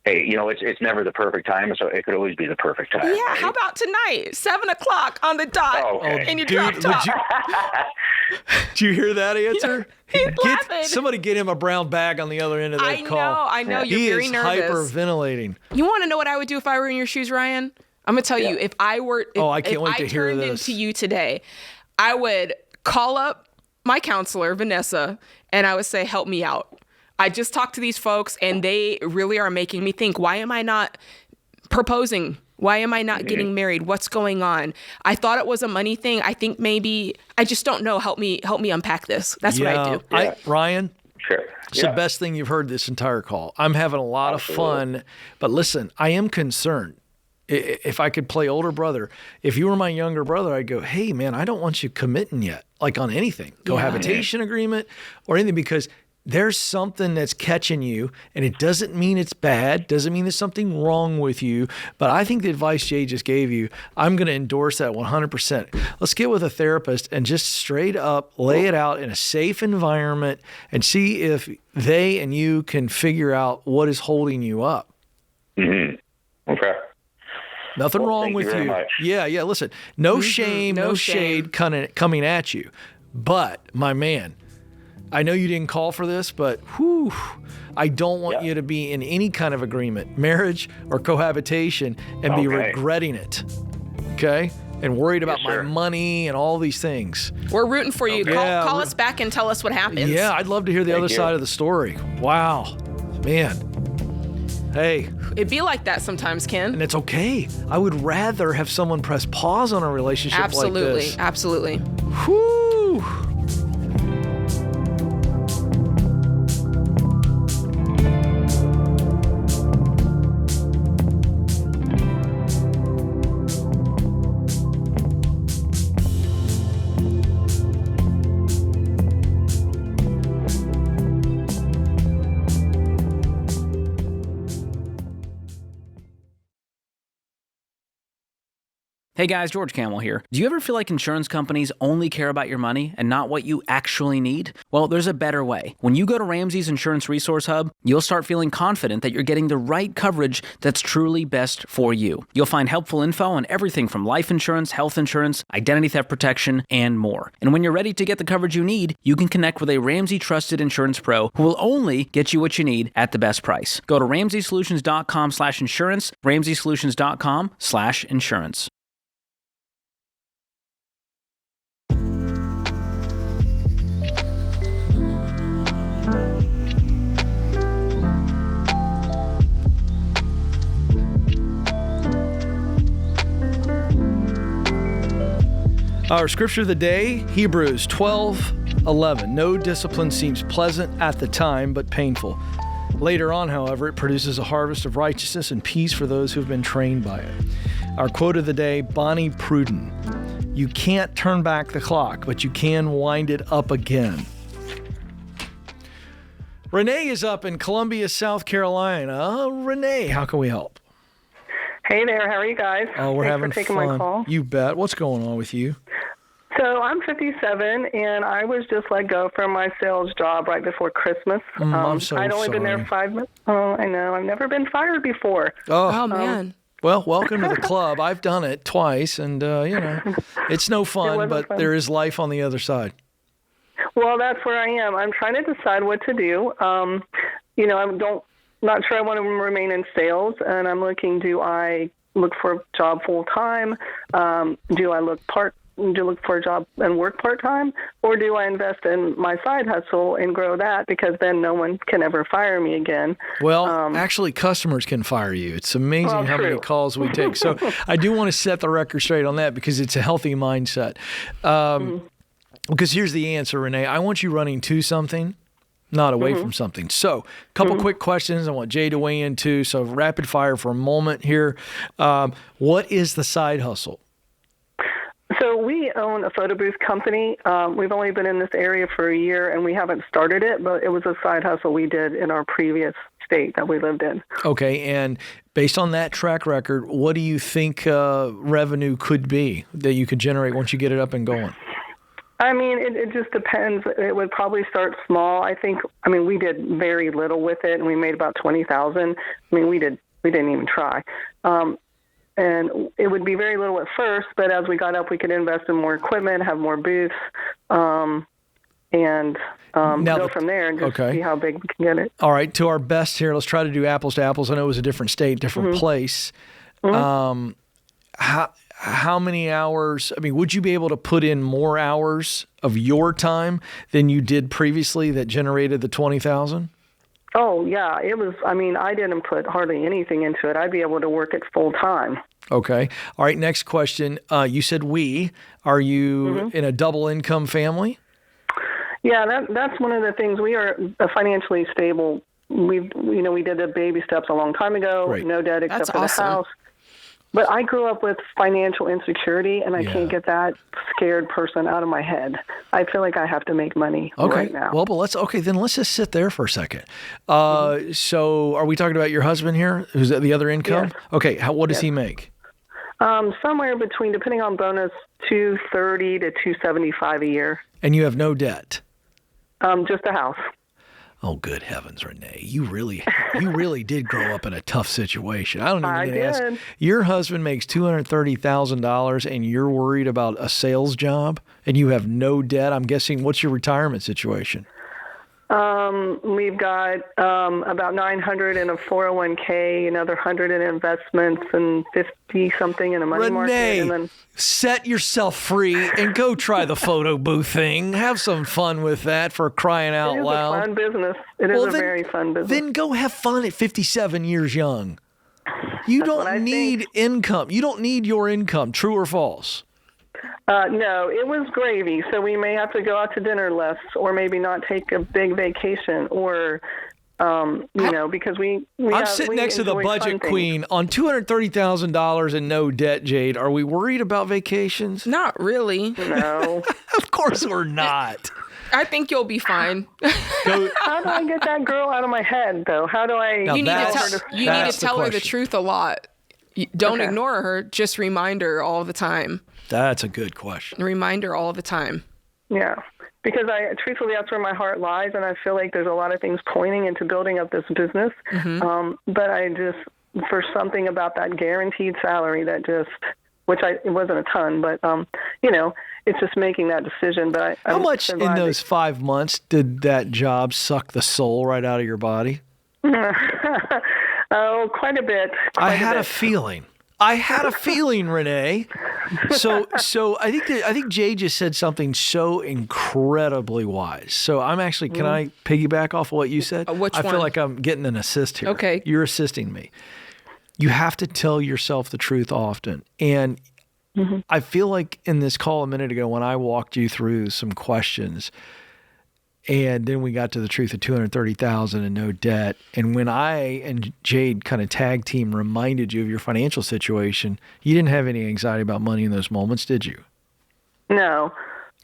hey, it's never the perfect time, so it could always be the perfect time. Yeah, right? how about tonight, 7:00 on the dot, and you drop top. Did you hear that answer? He's laughing. Somebody get him a brown bag on the other end of that call. I know. You're very nervous. He is hyperventilating. You want to know what I would do if I were in your shoes, Ryan? I'm going to tell you, if I were, I can't wait to hear this. Turned into you today, I would call up my counselor, Vanessa, and I would say, help me out. I just talked to these folks, and they really are making me think, why am I not proposing? Why am I not getting married? What's going on? I thought it was a money thing. I think maybe, I just don't know. Help me unpack this. That's what I do. Ryan? Sure. It's the best thing you've heard this entire call. I'm having a lot of fun, but listen, I am concerned. If I could play older brother, if you were my younger brother, I'd go, hey, man, I don't want you committing yet, like on anything, cohabitation agreement or anything, because there's something that's catching you, and it doesn't mean it's bad, doesn't mean there's something wrong with you, but I think the advice Jay just gave you, I'm going to endorse that 100%. Let's get with a therapist and just straight up lay it out in a safe environment and see if they and you can figure out what is holding you up. Mm-hmm. Okay. Nothing wrong with you. Yeah, listen, no shame, no shade coming at you. But, my man, I know you didn't call for this, but I don't want you to be in any kind of agreement, marriage or cohabitation, and be regretting it. Okay? And worried about my money and all these things. We're rooting for you. Call us back and tell us what happens. Yeah, I'd love to hear the other side of the story. Wow. Man. Hey. It'd be like that sometimes, Ken. And it's okay. I would rather have someone press pause on a relationship like this. Absolutely. Whew. Hey guys, George Camel here. Do you ever feel like insurance companies only care about your money and not what you actually need? Well, there's a better way. When you go to Ramsey's Insurance Resource Hub, you'll start feeling confident that you're getting the right coverage that's truly best for you. You'll find helpful info on everything from life insurance, health insurance, identity theft protection, and more. And when you're ready to get the coverage you need, you can connect with a Ramsey Trusted Insurance Pro who will only get you what you need at the best price. Go to RamseySolutions.com/insurance, RamseySolutions.com/insurance. Our scripture of the day, Hebrews 12:11. No discipline seems pleasant at the time, but painful. Later on, however, it produces a harvest of righteousness and peace for those who have been trained by it. Our quote of the day, Bonnie Pruden. You can't turn back the clock, but you can wind it up again. Renee is up in Columbia, South Carolina. Renee, how can we help? Hey there, how are you guys? Oh, we're having Thanks for fun. taking my call. You bet. What's going on with you? So I'm 57, and I was just let go from my sales job right before Christmas. I'm so I'd only been there 5 months. Oh, I know. I've never been fired before. Oh, man. Well, welcome to the club. I've done it twice, and, it's no fun, but there is life on the other side. Well, that's where I am. I'm trying to decide what to do. I'm not sure I want to remain in sales, and I'm looking, do I look for a job full-time? Do I look for a job and work part-time, or do I invest in my side hustle and grow that, because then no one can ever fire me again? Well, actually, customers can fire you. It's amazing how many calls we take. So I do want to set the record straight on that, because it's a healthy mindset. Because here's the answer, Renee. I want you running to something, not away from something. So a couple quick questions. I want Jay to weigh in too. So rapid fire for a moment here. What is the side hustle? So we own a photo booth company. We've only been in this area for a year, and we haven't started it, but it was a side hustle we did in our previous state that we lived in. Okay, and based on that track record, what do you think revenue could be that you could generate once you get it up and going? I mean, it just depends. It would probably start small. I mean, we did very little with it, and we made about $20,000. I mean, we didn't even try. And it would be very little at first, but as we got up, we could invest in more equipment, have more booths, and go from there and just see how big we can get it. All right, to our best here, let's try to do apples to apples. I know it was a different state, different place. How many hours? I mean, would you be able to put in more hours of your time than you did previously that generated the $20,000? Oh, yeah. It was, I mean, I didn't put hardly anything into it. I'd be able to work it full time. Okay. All right. Next question. You said we. Are you in a double income family? Yeah, that's one of the things. We are financially stable. We did the baby steps a long time ago. Right. No debt except That's for awesome. the house. But I grew up with financial insecurity, and I can't get that scared person out of my head. I feel like I have to make money right now. Well, but let's just sit there for a second. So are we talking about your husband here? Who's the other income? Yes. Okay. What does he make? Somewhere between, depending on bonus, $230 to $275 a year. And you have no debt? Just a house. Oh, good heavens, Renee. You really did grow up in a tough situation. I don't even need to ask. Your husband makes $230,000 and you're worried about a sales job and you have no debt. I'm guessing, what's your retirement situation? We've got about $900 in a 401k, another $100 in investments, and $50-something in a money market. And then set yourself free and go try the photo booth thing. Have some fun with that, for crying out loud. It is a fun business. It is a very fun business. Then go have fun at 57 years young. You don't need income. You don't need your income. True or false? No, it was gravy. So we may have to go out to dinner less, or maybe not take a big vacation, or because I'm sitting next to the budget queen on $230,000 and no debt. Jade, are we worried about vacations? Not really. No. Of course we're not. I think you'll be fine. How do I get that girl out of my head, though? How do I? You need to tell her the truth a lot. Don't ignore her. Just remind her all the time. That's a good question. Remind her all the time. Yeah, because truthfully, that's where my heart lies, and I feel like there's a lot of things pointing into building up this business. But for something about that guaranteed salary that it wasn't a ton, but it's just making that decision. But how much in those 5 months did that job suck the soul right out of your body? Oh, quite a bit. I had a feeling, Renee. So I think Jay just said something so incredibly wise. So I'm actually, can I piggyback off of what you said? Which I one? feel like I'm getting an assist here. Okay. You're assisting me. You have to tell yourself the truth often. And I feel like in this call a minute ago, when I walked you through some questions, and then we got to the truth of $230,000 and no debt. And when I and Jade kind of tag team reminded you of your financial situation, you didn't have any anxiety about money in those moments, did you? No.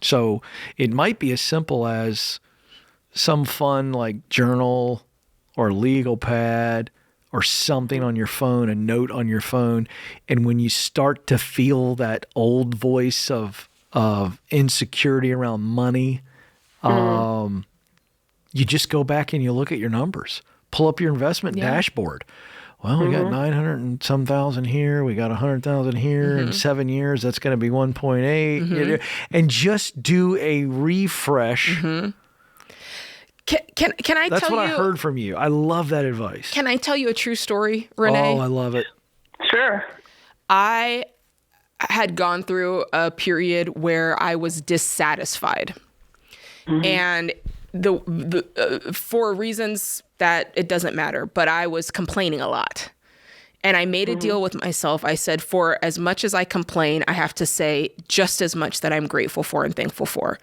So it might be as simple as some fun like journal or legal pad or something on your phone, a note on your phone. And when you start to feel that old voice of insecurity around money, you just go back and you look at your numbers, pull up your investment dashboard. Well, we got 900 and some thousand here. We got 100,000 here in 7 years. That's going to be 1.8 and just do a refresh. Can I tell you? That's what I heard from you. I love that advice. Can I tell you a true story, Renee? Oh, I love it. Sure. I had gone through a period where I was dissatisfied. And for reasons that it doesn't matter, but I was complaining a lot. And I made a deal with myself. I said, for as much as I complain, I have to say just as much that I'm grateful for and thankful for.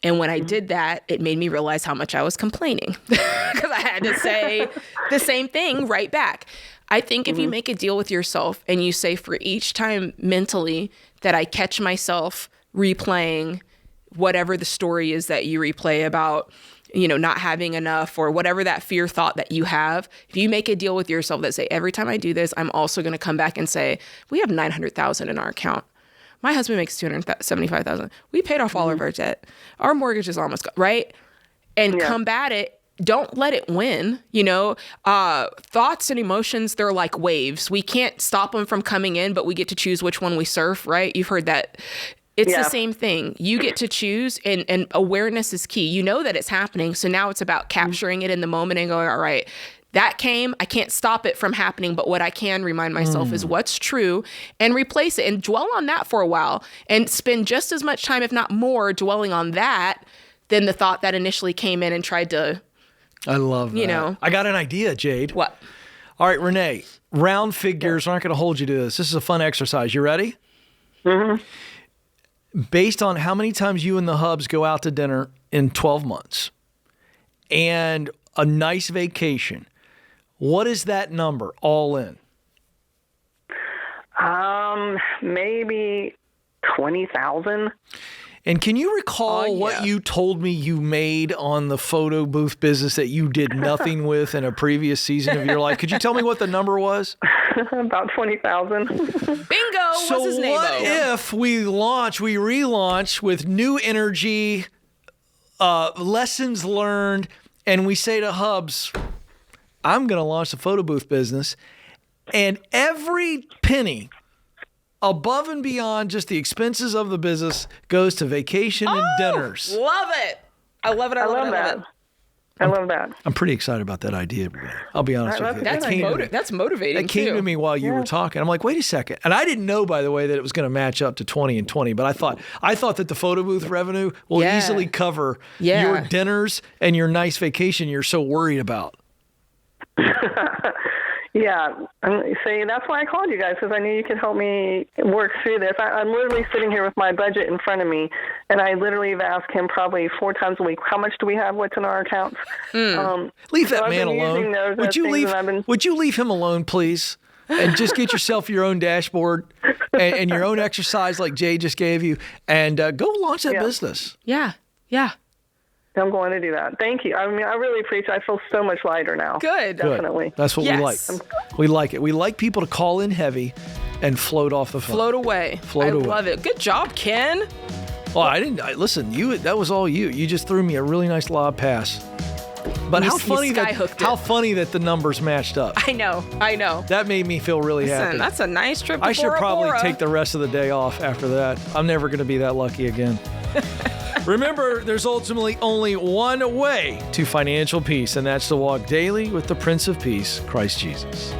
And when I did that, it made me realize how much I was complaining because I had to say the same thing right back. I think if you make a deal with yourself and you say for each time mentally that I catch myself replaying whatever the story is that you replay about, not having enough or whatever that fear thought that you have. If you make a deal with yourself that say, every time I do this, I'm also going to come back and say, we have $900,000 in our account. My husband makes $275,000. We paid off all of our debt. Our mortgage is almost gone, right? And combat it. Don't let it win. Thoughts and emotions, they're like waves. We can't stop them from coming in, but we get to choose which one we surf, right? You've heard that. It's the same thing. You get to choose, and awareness is key. You know that it's happening. So now it's about capturing it in the moment and going, all right, that came. I can't stop it from happening. But what I can remind myself is what's true and replace it and dwell on that for a while and spend just as much time, if not more, dwelling on that than the thought that initially came in and tried to. I love that. I got an idea, Jade. What? All right, Renee, round figures aren't going to hold you to this. This is a fun exercise. You ready? Mm-hmm. Based on how many times you and the hubs go out to dinner in 12 months and a nice vacation, what is that number all in? Maybe 20,000. And can you recall what you told me you made on the photo booth business that you did nothing with in a previous season of your life? Could you tell me what the number was? About 20,000. Bingo! So what's his name? What if we relaunch with new energy, lessons learned, and we say to hubs, I'm going to launch the photo booth business, and every penny above and beyond just the expenses of the business goes to vacation and dinners. Love it. I love it. I love it. I love that. I'm pretty excited about that idea. I'll be honest with you. That's motivating. It came to me while you were talking. I'm like, wait a second. And I didn't know, by the way, that it was going to match up to 20 and 20. But I thought that the photo booth revenue will easily cover your dinners and your nice vacation you're so worried about. Yeah. See, that's why I called you guys, because I knew you could help me work through this. I'm literally sitting here with my budget in front of me, and I literally have asked him probably 4 times a week, how much do we have? What's in our accounts? Leave that man alone. Would you leave him alone, please? And just get yourself your own dashboard and your own exercise like Jay just gave you, and go launch that business. Yeah. Yeah. I'm going to do that. Thank you. I mean, I really appreciate it. I feel so much lighter now. Good. Definitely. That's what we like. We like it. We like people to call in heavy and float off the phone. Float away. I love it. Good job, Ken. Well, listen, that was all you. You just threw me a really nice lob pass. But how funny that the numbers matched up. I know. That made me feel really happy. That's a nice trip to I should Bora probably Bora. take the rest of the day off after that. I'm never going to be that lucky again. Remember, there's ultimately only one way to financial peace, and that's to walk daily with the Prince of Peace, Christ Jesus.